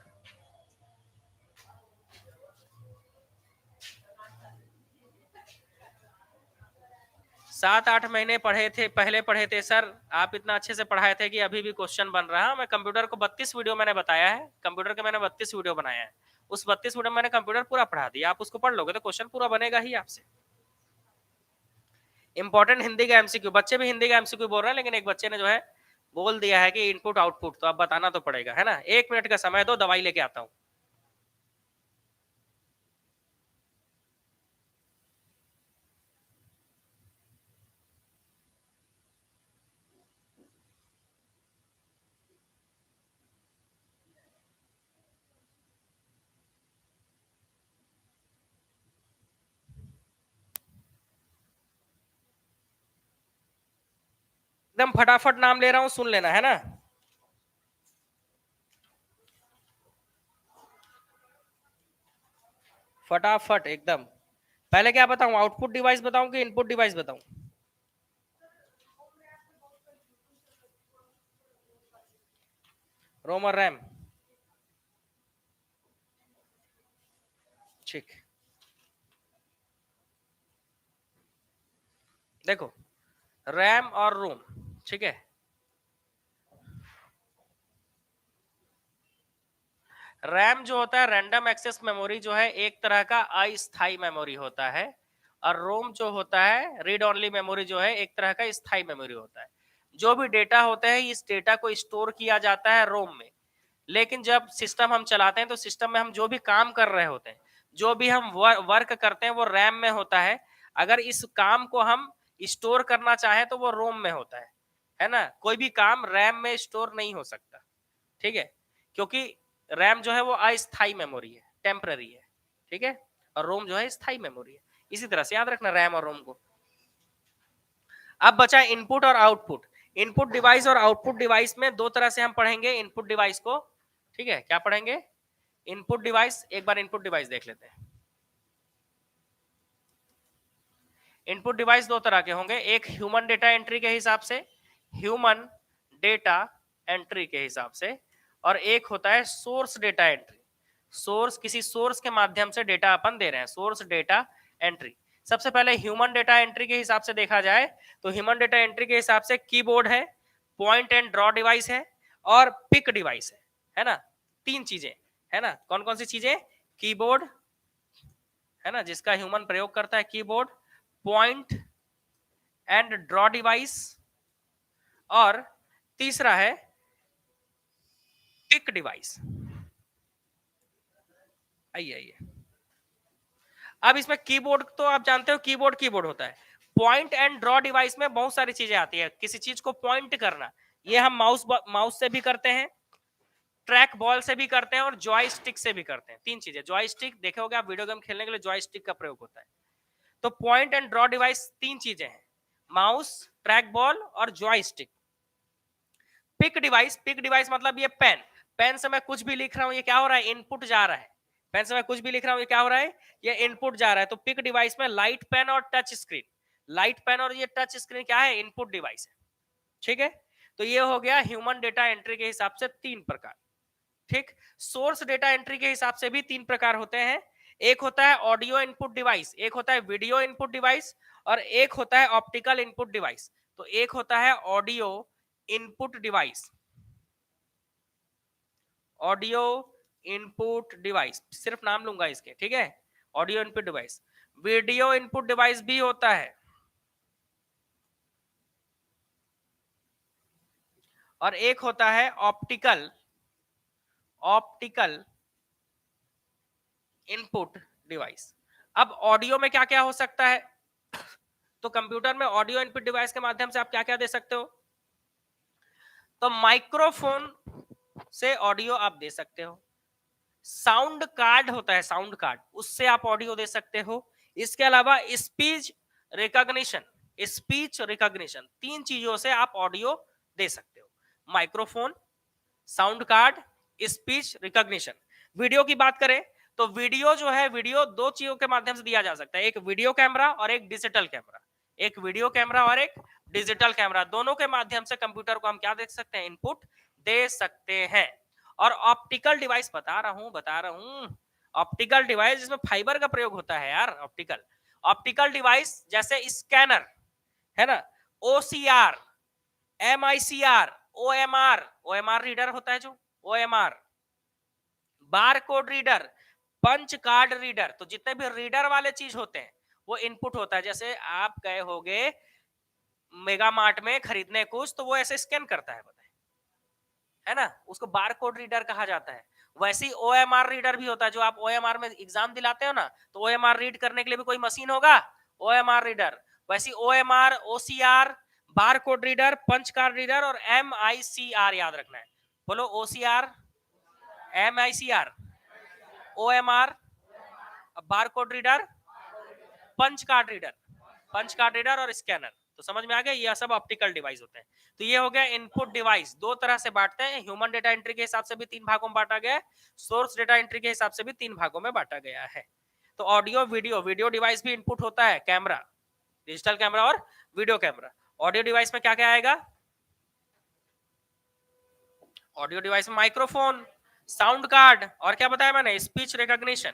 7-8 महीने पढ़े थे, पहले पढ़े थे सर, आप इतना अच्छे से पढ़ाए थे कि अभी भी क्वेश्चन बन रहा है। मैं कंप्यूटर को 32 वीडियो मैंने बताया है, कंप्यूटर के मैंने 32 वीडियो बनाया है, उस 32 वीडियो में मैंने कंप्यूटर पूरा पढ़ा दिया। आप उसको पढ़ लोगे तो क्वेश्चन पूरा बनेगा ही आपसे। इंपॉर्टेंट हिंदी का एमसीक्यू, बच्चे भी हिंदी का एमसीक्यू बोल रहे हैं, लेकिन एक बच्चे ने जो है बोल दिया है कि इनपुट आउटपुट, तो अब बताना तो पड़ेगा, है ना। 1 मिनट का समय दो, दवाई लेके आता हूँ। एकदम फटाफट नाम ले रहा हूं, सुन लेना, है ना। फटाफट एकदम। पहले क्या बताऊं, आउटपुट डिवाइस बताऊं कि इनपुट डिवाइस बताऊं? रोम और रैम, ठीक। देखो, रैम और रोम, ठीक है। रैम जो होता है, रैंडम एक्सेस मेमोरी, जो है एक तरह का अस्थाई मेमोरी होता है। और रोम जो होता है, रीड ओनली मेमोरी, जो है एक तरह का स्थाई मेमोरी होता है। जो भी डेटा होता है, इस डेटा को स्टोर किया जाता है रोम में। लेकिन जब सिस्टम हम चलाते हैं तो सिस्टम में हम जो भी काम कर रहे होते हैं, जो भी हम वर्क करते हैं, वो रैम में होता है। अगर इस काम को हम स्टोर करना चाहें तो वो रोम में होता है ना। कोई भी काम रैम में स्टोर नहीं हो सकता, ठीक है, क्योंकि रैम जो है वो अस्थाई मेमोरी है, टेम्पररी है, ठीक है। और रोम जो है स्थाई मेमोरी है। इसी तरह से याद रखना रैम और रोम को। अब बचा इनपुट और आउटपुट। इनपुट डिवाइस और आउटपुट डिवाइस में दो तरह से हम पढ़ेंगे इनपुट डिवाइस को, ठीक है। क्या पढ़ेंगे? Input device. एक बार इनपुट डिवाइस देख लेते हैं। इनपुट डिवाइस दो तरह के होंगे, एक ह्यूमन डेटा एंट्री के हिसाब से, ह्यूमन डेटा एंट्री के हिसाब से, और एक होता है सोर्स डेटा एंट्री। सोर्स, किसी सोर्स के माध्यम से डेटा अपन दे रहे हैं, सोर्स डेटा एंट्री। सबसे पहले ह्यूमन डेटा एंट्री के हिसाब से देखा जाए तो ह्यूमन डेटा एंट्री के हिसाब से कीबोर्ड है, पॉइंट एंड ड्रॉ डिवाइस है, और पिक डिवाइस है ना। तीन चीजें, है ना। कौन कौन सी चीजें? कीबोर्ड, है ना, जिसका ह्यूमन प्रयोग करता है, keyboard, point and draw device, और तीसरा है पिक डिवाइस। आइए आइए, अब इसमें कीबोर्ड तो आप जानते हो, कीबोर्ड कीबोर्ड होता है। पॉइंट एंड ड्रॉ डिवाइस में बहुत सारी चीजें आती है, किसी चीज को पॉइंट करना, ये हम माउस माउस से भी करते हैं, ट्रैक बॉल से भी करते हैं, और जॉय स्टिक से भी करते हैं। तीन चीजें, जॉय स्टिक देखे होगे आप, वीडियो गेम खेलने के लिए जॉय स्टिक का प्रयोग होता है। तो पॉइंट एंड ड्रॉ डिवाइस तीन चीजें हैं, माउस, ट्रैक बॉल और joystick. Pick device, pick device मतलब ये पेन, पेन से मैं कुछ भी लिख रहा हूं, ये क्या हो रहा है? इनपुट जा रहा है। पेन से मैं कुछ भी लिख रहा हूं, ये क्या हो रहा है? ये इनपुट जा रहा है। तो पिक डिवाइस में लाइट पेन और टच स्क्रीन, लाइट पेन और ये टच स्क्रीन क्या है? इनपुट डिवाइस है, ठीक है। तो ये हो गया ह्यूमन डेटा एंट्री के हिसाब से तीन प्रकार, ठीक। सोर्स डेटा एंट्री के हिसाब से भी 3 प्रकार होते हैं। एक होता है ऑडियो इनपुट डिवाइस, एक होता है वीडियो इनपुट डिवाइस और एक होता है ऑप्टिकल इनपुट डिवाइस। तो एक होता है audio input device, audio input device, सिर्फ नाम लूंगा इसके, ठीक है, audio input device. Video input device भी होता है और एक होता है ऑप्टिकल इनपुट डिवाइस। अब ऑडियो में क्या क्या हो सकता है? तो कंप्यूटर में ऑडियो इनपुट डिवाइस के माध्यम से आप क्या क्या दे सकते हो? तो माइक्रोफोन से ऑडियो आप दे सकते हो, साउंड कार्ड होता है, साउंड कार्ड, उससे आप ऑडियो दे सकते हो। इसके अलावा स्पीच रिकॉग्निशन, 3 चीजों से आप ऑडियो दे सकते हो, microphone, sound card, speech recognition. Video की बात करें तो वीडियो जो है, वीडियो 2 चीजों के माध्यम से दिया जा सकता है, एक वीडियो कैमरा और एक डिजिटल कैमरा। एक वीडियो कैमरा और एक डिजिटल कैमरा, दोनों के माध्यम से कंप्यूटर को हम क्या देख सकते हैं? इनपुट दे सकते हैं। और ऑप्टिकल डिवाइस बता रहा हूं, ऑप्टिकल डिवाइस जिसमें फाइबर का प्रयोग होता है यार, ऑप्टिकल डिवाइस जैसे स्कैनर है ना, OCR, MICR, OMR, OMR reader होता है जो, OMR, bar code reader, punch card reader. तो जितने भी रीडर वाले चीज होते हैं वो इनपुट होता है। जैसे आप गए होगे मेगा मार्ट में खरीदने कुछ, तो वो ऐसे स्कैन करता है, बताए, है ना, उसको बार कोड रीडर कहा जाता है। वैसे ही ओएमआर रीडर भी होता है, जो आप ओएमआर में एग्जाम दिलाते हो ना, तो ओएमआर रीड करने के लिए भी कोई मशीन होगा, ओएमआर रीडर। वैसे OMR, OCR, bar code reader, punch card reader और एमआईसीआर याद रखना है। बोलो, OCR, MICR, OMR, bar code reader, punch card reader और स्कैनर। तो समझ में आ गया, ये सब ऑप्टिकल डिवाइस होते हैं। तो ये हो गया इनपुट डिवाइस। 2 तरह से बांटते हैं, ह्यूमन डेटा एंट्री के हिसाब से भी 3 भागों में बांटा गया है, सोर्स डेटा एंट्री के हिसाब से भी 3 भागों में बांटा गया है। तो ऑडियो वीडियो डिवाइस भी इनपुट होता है, कैमरा, डिजिटल कैमरा और वीडियो कैमरा। ऑडियो डिवाइस में क्या क्या आएगा? ऑडियो डिवाइस में माइक्रोफोन, साउंड कार्ड और क्या बताया मैंने? Speech recognition.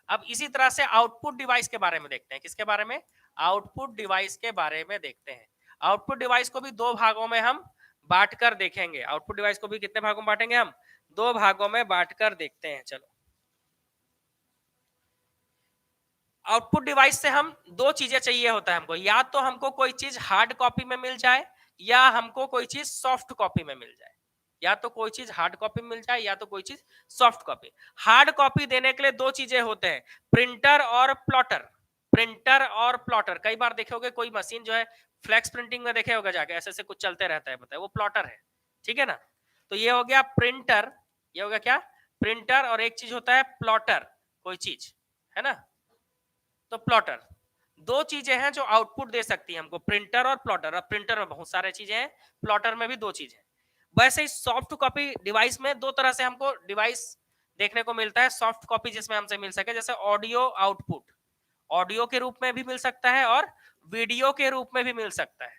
अब इसी तरह से आउटपुट डिवाइस के बारे में देखते हैं। किसके बारे में? आउटपुट डिवाइस के बारे में देखते हैं। आउटपुट डिवाइस को भी 2 भागों में हम बांट कर देखेंगे। आउटपुट डिवाइस को भी कितने भागों में बांटेंगे हम? 2 भागों में बांट कर देखते हैं। चलो, आउटपुट डिवाइस से हम 2 चीजें चाहिए होता है हमको, या तो हमको कोई चीज हार्ड कॉपी में मिल जाए या हमको कोई चीज सॉफ्ट कॉपी में मिल जाए। या तो कोई चीज हार्ड कॉपी में मिल जाए या तो कोई चीज सॉफ्ट कॉपी। हार्ड कॉपी देने के लिए 2 चीजें होते हैं, प्रिंटर और प्लॉटर। प्रिंटर और प्लॉटर, कई बार देखे होगे कोई मशीन जो है फ्लैक्स प्रिंटिंग में देखे होगा जाके, ऐसे ऐसे कुछ चलते रहता है, बताए, वो प्लॉटर है, ठीक है ना। तो ये हो गया प्रिंटर, ये हो गया क्या? प्रिंटर। और एक चीज होता है प्लॉटर, कोई चीज, है ना। तो प्लॉटर, 2 चीजें हैं जो आउटपुट दे सकती है हमको, प्रिंटर और प्लॉटर। अब प्रिंटर में बहुत सारे चीजें हैं, प्लॉटर में भी 2 चीजें। वैसे ही सॉफ्ट कॉपी डिवाइस में 2 तरह से हमको डिवाइस देखने को मिलता है। सॉफ्ट कॉपी जिसमें हमसे मिल सके, जैसे ऑडियो आउटपुट, ऑडियो के रूप में भी मिल सकता है और वीडियो के रूप में भी मिल सकता है,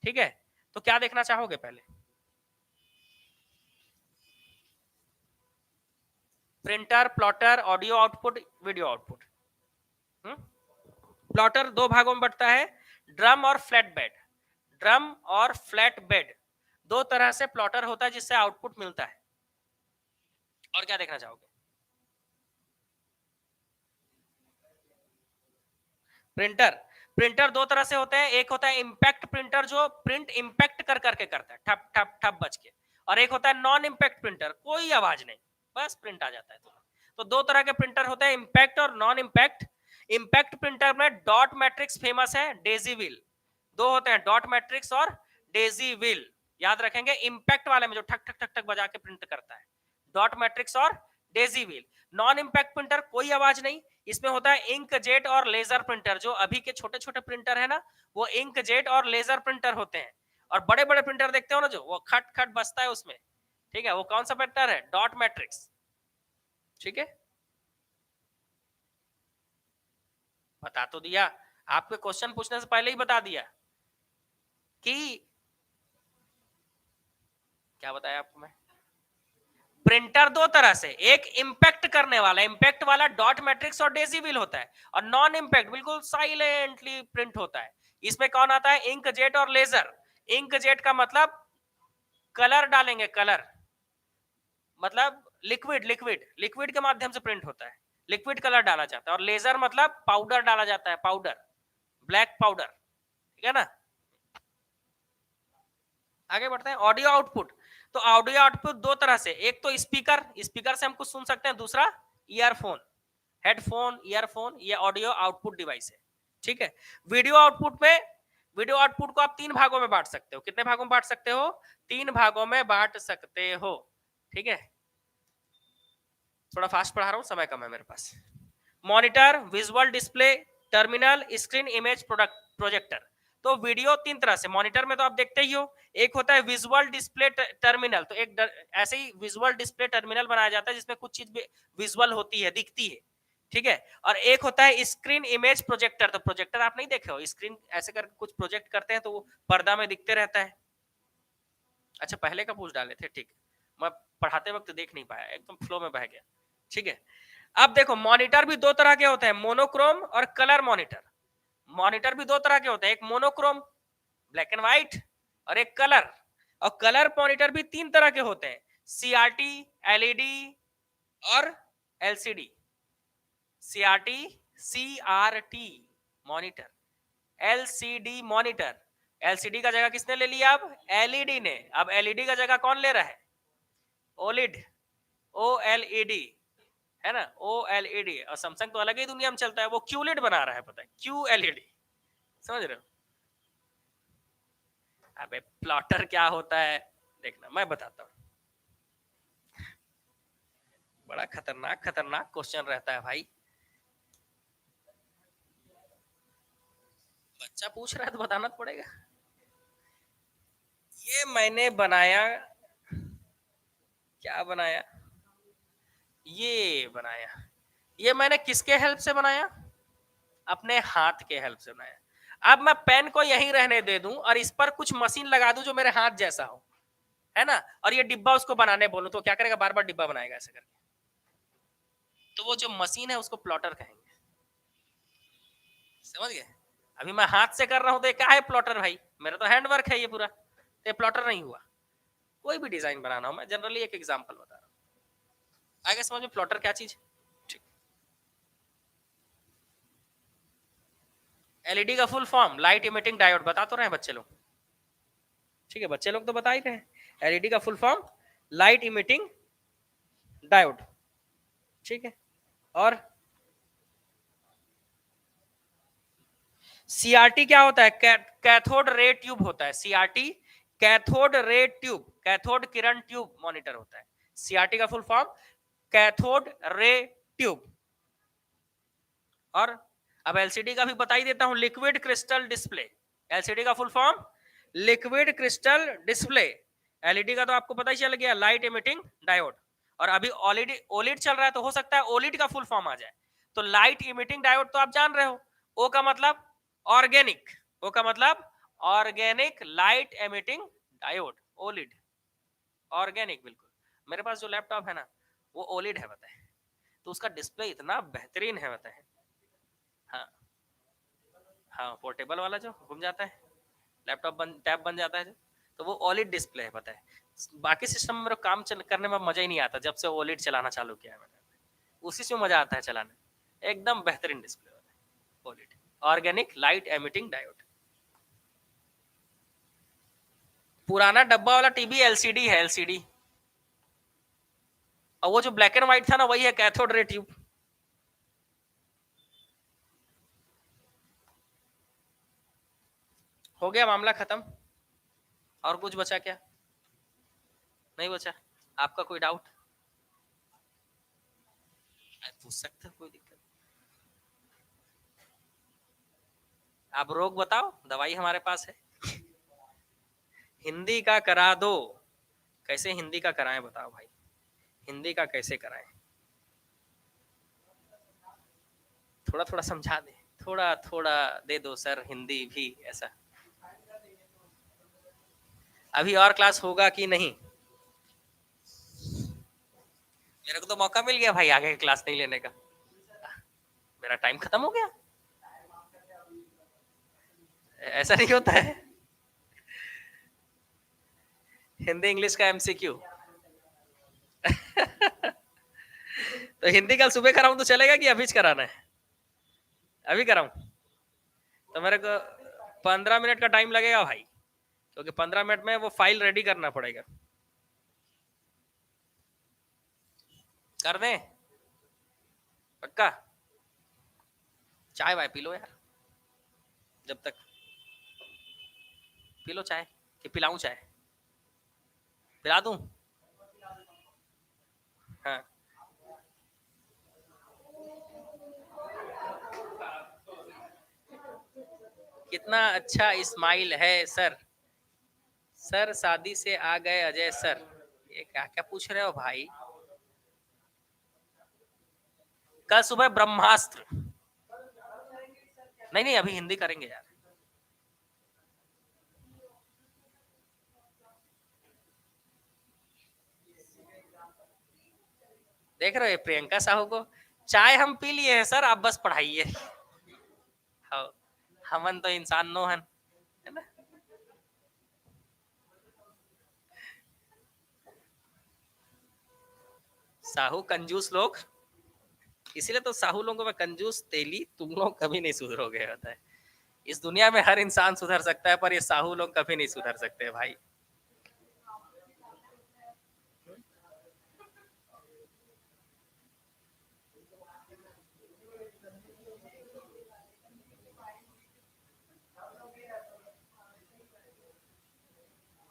ठीक है। तो क्या देखना चाहोगे पहले? Printer, plotter, audio output, video output. Plotter 2 भागों में बढ़ता है, ड्रम और फ्लैट बेड। ड्रम और फ्लैट बेड 2 तरह से प्लॉटर होता है जिससे आउटपुट मिलता है। और क्या देखना चाहोगे? प्रिंटर, प्रिंटर 2 तरह से होते हैं, एक होता है इंपैक्ट प्रिंटर जो प्रिंट इंपैक्ट कर करके करता है, ठप ठप ठप बज के, और एक होता है नॉन इंपैक्ट प्रिंटर, कोई आवाज नहीं, बस प्रिंट आ जाता है तुरंत। तो 2 तरह के प्रिंटर होते हैं, इंपैक्ट और नॉन इंपैक्ट। इंपैक्ट प्रिंटर में डॉट मैट्रिक्स फेमस है, डेजी व्हील, 2 होते हैं, डॉट मैट्रिक्स और डेजी व्हील, याद रखेंगे। इंपैक्ट वाले में जो ठक ठक ठक ठक बजा के प्रिंट करता है, डॉट मैट्रिक्स और Daisy wheel. Non impact printer, कोई आवाज नहीं, इसमें होता है इंक जेट और लेजर प्रिंटर। जो अभी के छोटे छोटे प्रिंटर है ना, वो इंक जेट और लेजर प्रिंटर होते हैं। और बड़े बड़े प्रिंटर देखते हो ना, जो वो खट खट बजता है उसमें, ठीक है, वो कौन सा प्रिंटर है? डॉट मैट्रिक्स, ठीक है। बता तो दिया, आपके क्वेश्चन पूछने से पहले ही बता दिया कि, क्या बताया आपको मैं? प्रिंटर दो तरह से, एक इंपैक्ट करने वाला, इंपैक्ट वाला डॉट मैट्रिक्स और डेसिबल होता है, और नॉन इंपैक्ट बिल्कुल साइलेंटली प्रिंट होता है। इसमें कौन आता है? इंक जेट और लेजर। इंक जेट का मतलब कलर डालेंगे, कलर मतलब लिक्विड, लिक्विड के माध्यम से प्रिंट होता है, लिक्विड कलर डाला जाता है। और लेजर मतलब पाउडर डाला जाता है, पाउडर, ब्लैक पाउडर, ठीक है ना। आगे बढ़ते हैं। ऑडियो आउटपुट, तो ऑडियो आउटपुट दो तरह से, एक तो स्पीकर, स्पीकर से हम कुछ सुन सकते हैं, दूसरा ईयरफोन, हेडफोन, ईयरफोन, ये ऑडियो आउटपुट डिवाइस है, ठीक है। वीडियो आउटपुट में, वीडियो आउटपुट को आप तीन भागों में बांट सकते हो। कितने भागों में बांट सकते हो? तीन भागों में बांट सकते हो, ठीक है। थोड़ा फास्ट पढ़ा रहा हूं, समय कम है मेरे पास। Monitor, visual display, terminal, screen, image projector. तो वीडियो तीन तरह से, मॉनिटर में तो आप देखते ही हो, एक होता है विजुअल डिस्प्ले टर्मिनल, तो एक ऐसे ही विजुअल डिस्प्ले टर्मिनल बनाया जाता है जिसमें कुछ चीज विजुअल होती है, दिखती है, ठीक है। और एक होता है स्क्रीन इमेज प्रोजेक्टर, तो प्रोजेक्टर आप नहीं देखे हो, स्क्रीन ऐसे कर कुछ प्रोजेक्ट करते हैं तो वो पर्दा में दिखते रहता है। अच्छा पहले का पूछ डाले थे, ठीक, मैं पढ़ाते वक्त देख नहीं पाया, एकदम फ्लो में बह गया, ठीक है। अब देखो मॉनिटर भी दो तरह के होते हैं, मोनोक्रोम और कलर मॉनिटर। मॉनिटर भी दो तरह के होते हैं, एक मोनोक्रोम ब्लैक एंड व्हाइट, और एक कलर। और कलर मॉनिटर भी तीन तरह के होते हैं, सीआरटी, एलईडी और LCD. CRT, CRT monitor, LCD monitor. LCD का जगह किसने ले लिया? अब एलईडी ने। अब एलईडी का जगह कौन ले रहा है? ओलिड, ओएलईडी, है ना, ओएलईडी। और सैमसंग तो अलग ही दुनिया में चलता है, वो क्यूलिड बना रहा है, पता है, क्यूएलईडी, समझ रहे हो। अबे प्लॉटर क्या होता है देखना, मैं बताता हूँ। बड़ा खतरनाक खतरनाक क्वेश्चन रहता है भाई, बच्चा पूछ रहा है तो बताना पड़ेगा। ये मैंने बनाया, क्या बनाया, ये बनाया, ये मैंने किसके हेल्प से बनाया? अपने हाथ के हेल्प से बनाया। अब मैं पेन को यहीं रहने दे दूं और इस पर कुछ मशीन लगा दूं जो मेरे हाथ जैसा हो, है ना, और ये डिब्बा उसको बनाने बोलूं, तो क्या करेगा? बार बार डिब्बा बनाएगा ऐसे करके। तो वो जो मशीन है उसको प्लॉटर कहेंगे, समझ गए। अभी मैं हाथ से कर रहा हूं तो ये क्या है? प्लॉटर भाई, मेरा तो हैंडवर्क है ये पूरा, तो ये प्लॉटर नहीं हुआ। कोई भी डिजाइन बनाना हो, मैं जनरली एक एग्जांपल बता रहा हूं, आगे समझ में प्लॉटर क्या चीज। ठीक, एलईडी का full form light emitting diode, बता तो रहे हैं बच्चे लोग, ठीक है, बच्चे लोग तो बता ही रहे हैं। एलईडी का full form light emitting diode, ठीक है। और सीआरटी क्या होता है? कैथोड रे ट्यूब होता है सीआरटी, कैथोड रे ट्यूब, कैथोड किरण ट्यूब मॉनिटर होता है। सीआरटी का full form cathode ray tube. और अब एलसीडी का भी बता ही देता हूं, लिक्विड क्रिस्टल डिस्प्ले। एलसीडी का full form liquid crystal display. LED का तो आपको पता ही चल गया, लाइट इमिटिंग डायोड। और अभी ओलिड ओलिड चल रहा है तो हो सकता है ओलिड का फुल फॉर्म आ जाए। तो लाइट इमिटिंग डायोड तो आप जान रहे हो, ओ का मतलब ऑर्गेनिक, ओ का मतलब organic light emitting diode, OLED, organic बिल्कुल। मेरे पास जो लैपटॉप है ना वो ओलिड है, बताए, तो उसका डिस्प्ले इतना बेहतरीन है, बताए। हाँ हाँ, पोर्टेबल वाला जो घूम जाता है, लैपटॉप बन, टैब बन जाता है जो, तो वो ओलिड डिस्प्ले है, पता है। बाकी सिस्टम में मेरे काम करने में मजा ही नहीं आता, जब से ओलिड चलाना चालू किया है मैंने, उसी से मजा आता है चलाने, एकदम बेहतरीन डिस्प्ले होता है OLED, organic light emitting diode. पुराना डब्बा वाला टीवी एलसीडी है, एलसीडी। और वो जो ब्लैक एंड व्हाइट था ना, वही है कैथोड रे ट्यूब। हो गया मामला खत्म। और कुछ बचा क्या? नहीं बचा? आपका कोई डाउट पूछ सकते हो, कोई दिक्कत। आप रोग बताओ, दवाई हमारे पास है। हिंदी का करा दो, कैसे हिंदी का कराएं बताओ भाई, हिंदी का कैसे कराएं? थोड़ा थोड़ा समझा दे, थोड़ा थोड़ा दे दो सर, हिंदी भी ऐसा। अभी और क्लास होगा कि नहीं? मेरे को तो मौका मिल गया भाई आगे क्लास नहीं लेने का, मेरा टाइम खत्म हो गया। ऐसा नहीं होता है। हिंदी इंग्लिश का एमसीक्यू। तो हिंदी कल सुबह कराऊं तो चलेगा कि अभी कराना है? अभी कराऊं तो मेरे को 15 मिनट का टाइम लगेगा भाई, क्योंकि 15 मिनट में वो फाइल रेडी करना पड़ेगा। कर दें? पक्का? चाय वाय पी लो यार, जब तक पी लो चाय, कि पिलाऊं चाय? पिला दूं? हाँ। कितना अच्छा इस्माइल है सर। सर शादी से आ गए अजय सर। ये क्या क्या पूछ रहे हो भाई? कल सुबह ब्रह्मास्त्र। नहीं नहीं, अभी हिंदी करेंगे यार। देख रहे हो प्रियंका साहू को? चाय हम पी लिए हैं सर, आप बस पढ़ाइए। हाँ, हमन तो इंसान नो हन, है ना? साहू कंजूस लोग, इसीलिए तो साहू लोगों में कंजूस तेली, तुम लोग कभी नहीं सुधरोगे होता है। इस दुनिया में हर इंसान सुधर सकता है, पर ये साहू लोग कभी नहीं सुधर सकते भाई।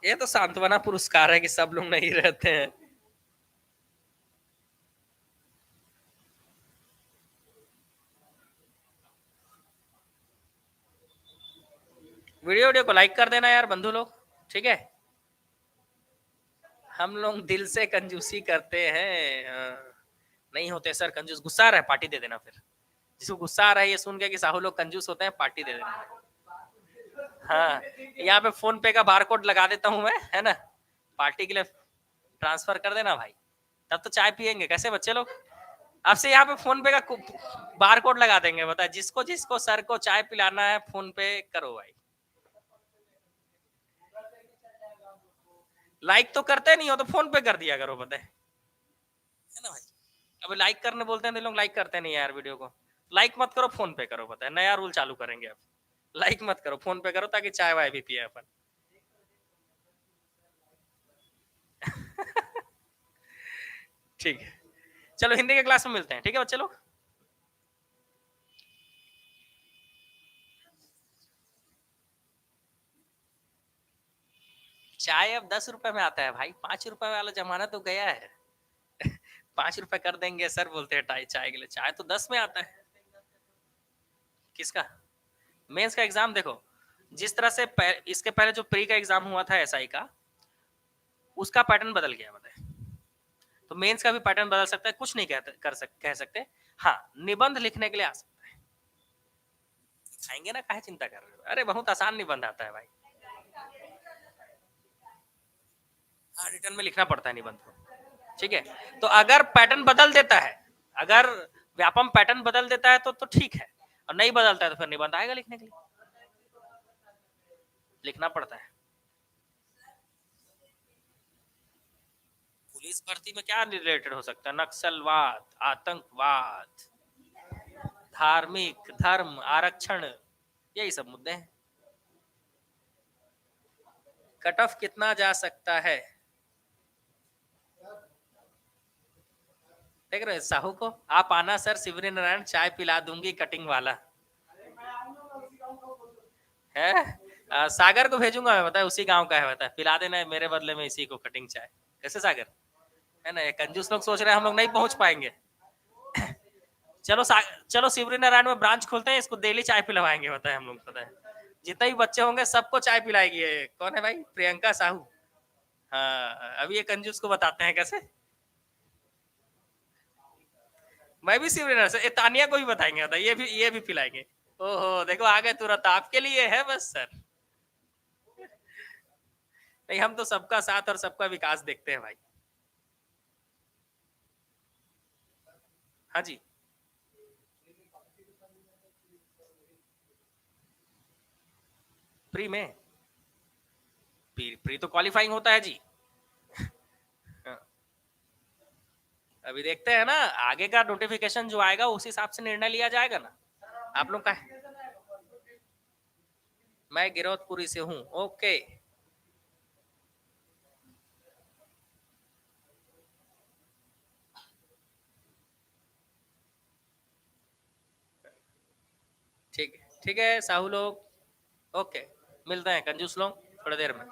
ये तो सांत्वना पुरस्कार है कि सब लोग नहीं रहते हैं। वीडियो वीडियो को लाइक कर देना यार बंधु लोग, ठीक है? हम लोग दिल से कंजूसी करते हैं। नहीं होते सर कंजूस, गुस्सा आ रहा है पार्टी दे देना फिर। जिसको गुस्सा आ रहा है ये सुन के कि साहू लोग कंजूस होते हैं, पार्टी दे देना। हाँ, यहाँ पे फोन पे का बार कोड लगा देता हूँ मैं, है ना? पार्टी के लिए ट्रांसफर कर देना भाई, तब तो चाय पियेंगे कैसे बच्चे लोग। आपसे यहाँ पे फोन पे का बार कोड लगा देंगे, बता जिसको जिसको सर को चाय पिलाना है फोन पे करो भाई। लाइक तो करते नहीं हो तो फोन पे कर दिया करो, पता है ना भाई? अब लाइक करने बोलते हैं तो लोग लाइक करते नहीं यार वीडियो को। लाइक मत करो, फोन पे करो, पता है नया रूल चालू करेंगे अब। लाइक मत करो, फोन पे करो, ताकि चाय वाय भी पिए अपन। ठीक है, चलो हिंदी के क्लास में मिलते हैं, ठीक है बच्चे लोग? चाय अब 10 रुपए में आता है भाई, 5 रुपए वाला जमाना तो गया है। 5 रुपए कर देंगे सर, बोलते हैं चाय के लिए, चाय तो 10 में आता है। किसका? मेंस का एग्जाम देखो, जिस तरह से इसके पहले जो प्री का एग्जाम हुआ था एसआई का, उसका पैटर्न बदल गया बताए। तो मेंस का भी पैटर्न बदल सकता है, कुछ नहीं कह सकते। हाँ, निबंध लिखने के लिए आ सकता है। आएंगे ना, काहे चिंता कर रहे हो? अरे बहुत आसान निबंध आता है भाई। हाँ, रिटर्न में लिखना पड़ता है निबंध को, ठीक है? तो अगर पैटर्न बदल देता है, अगर व्यापम पैटर्न बदल देता है तो ठीक है, और नहीं बदलता है तो फिर निबंध आएगा लिखने के लिए, लिखना पड़ता है। पुलिस भर्ती में क्या रिलेटेड हो सकता है? नक्सलवाद, आतंकवाद, धार्मिक, धर्म, आरक्षण, यही सब मुद्दे हैं। कट ऑफ कितना जा सकता है? देख रहे साहू को, आप आना सर, शिवरी नारायण चाय पिला दूंगी कटिंग वाला है। सागर को भेजूंगा मैं, बताए उसी गांव का है, बताए पिला देना है मेरे बदले में इसी को कटिंग चाय। कैसे सागर? है ना? ये कंजूस लोग सोच रहे हैं हम लोग नहीं पहुंच पाएंगे। चलो चलो शिवरी नारायण में ब्रांच खोलते हैं, इसको डेली चाय पिलवाएंगे, बताए हम लोग, पता है जितने भी बच्चे होंगे सबको चाय पिलाएगी। कौन है भाई? प्रियंका साहू। हाँ, अभी ये कंजूस को बताते हैं कैसे। मैं भी शिवरी नारायण से, तानिया को भी बताएंगे, बताए ये भी पिलाएंगे। ओहो देखो आ गए तुरंत, आपके लिए है बस सर। नहीं, हम तो सबका साथ और सबका विकास देखते हैं भाई। हाँ जी, प्री में प्री प्री तो क्वालिफाइंग होता है जी। हाँ, अभी देखते हैं ना, आगे का नोटिफिकेशन जो आएगा उस हिसाब से निर्णय लिया जाएगा ना। आप लोग का मैं गिरौदपुरी से हूँ। ओके, ठीक है साहू लोग। ओके, मिलते हैं कंजूस लोग थोड़ी देर में।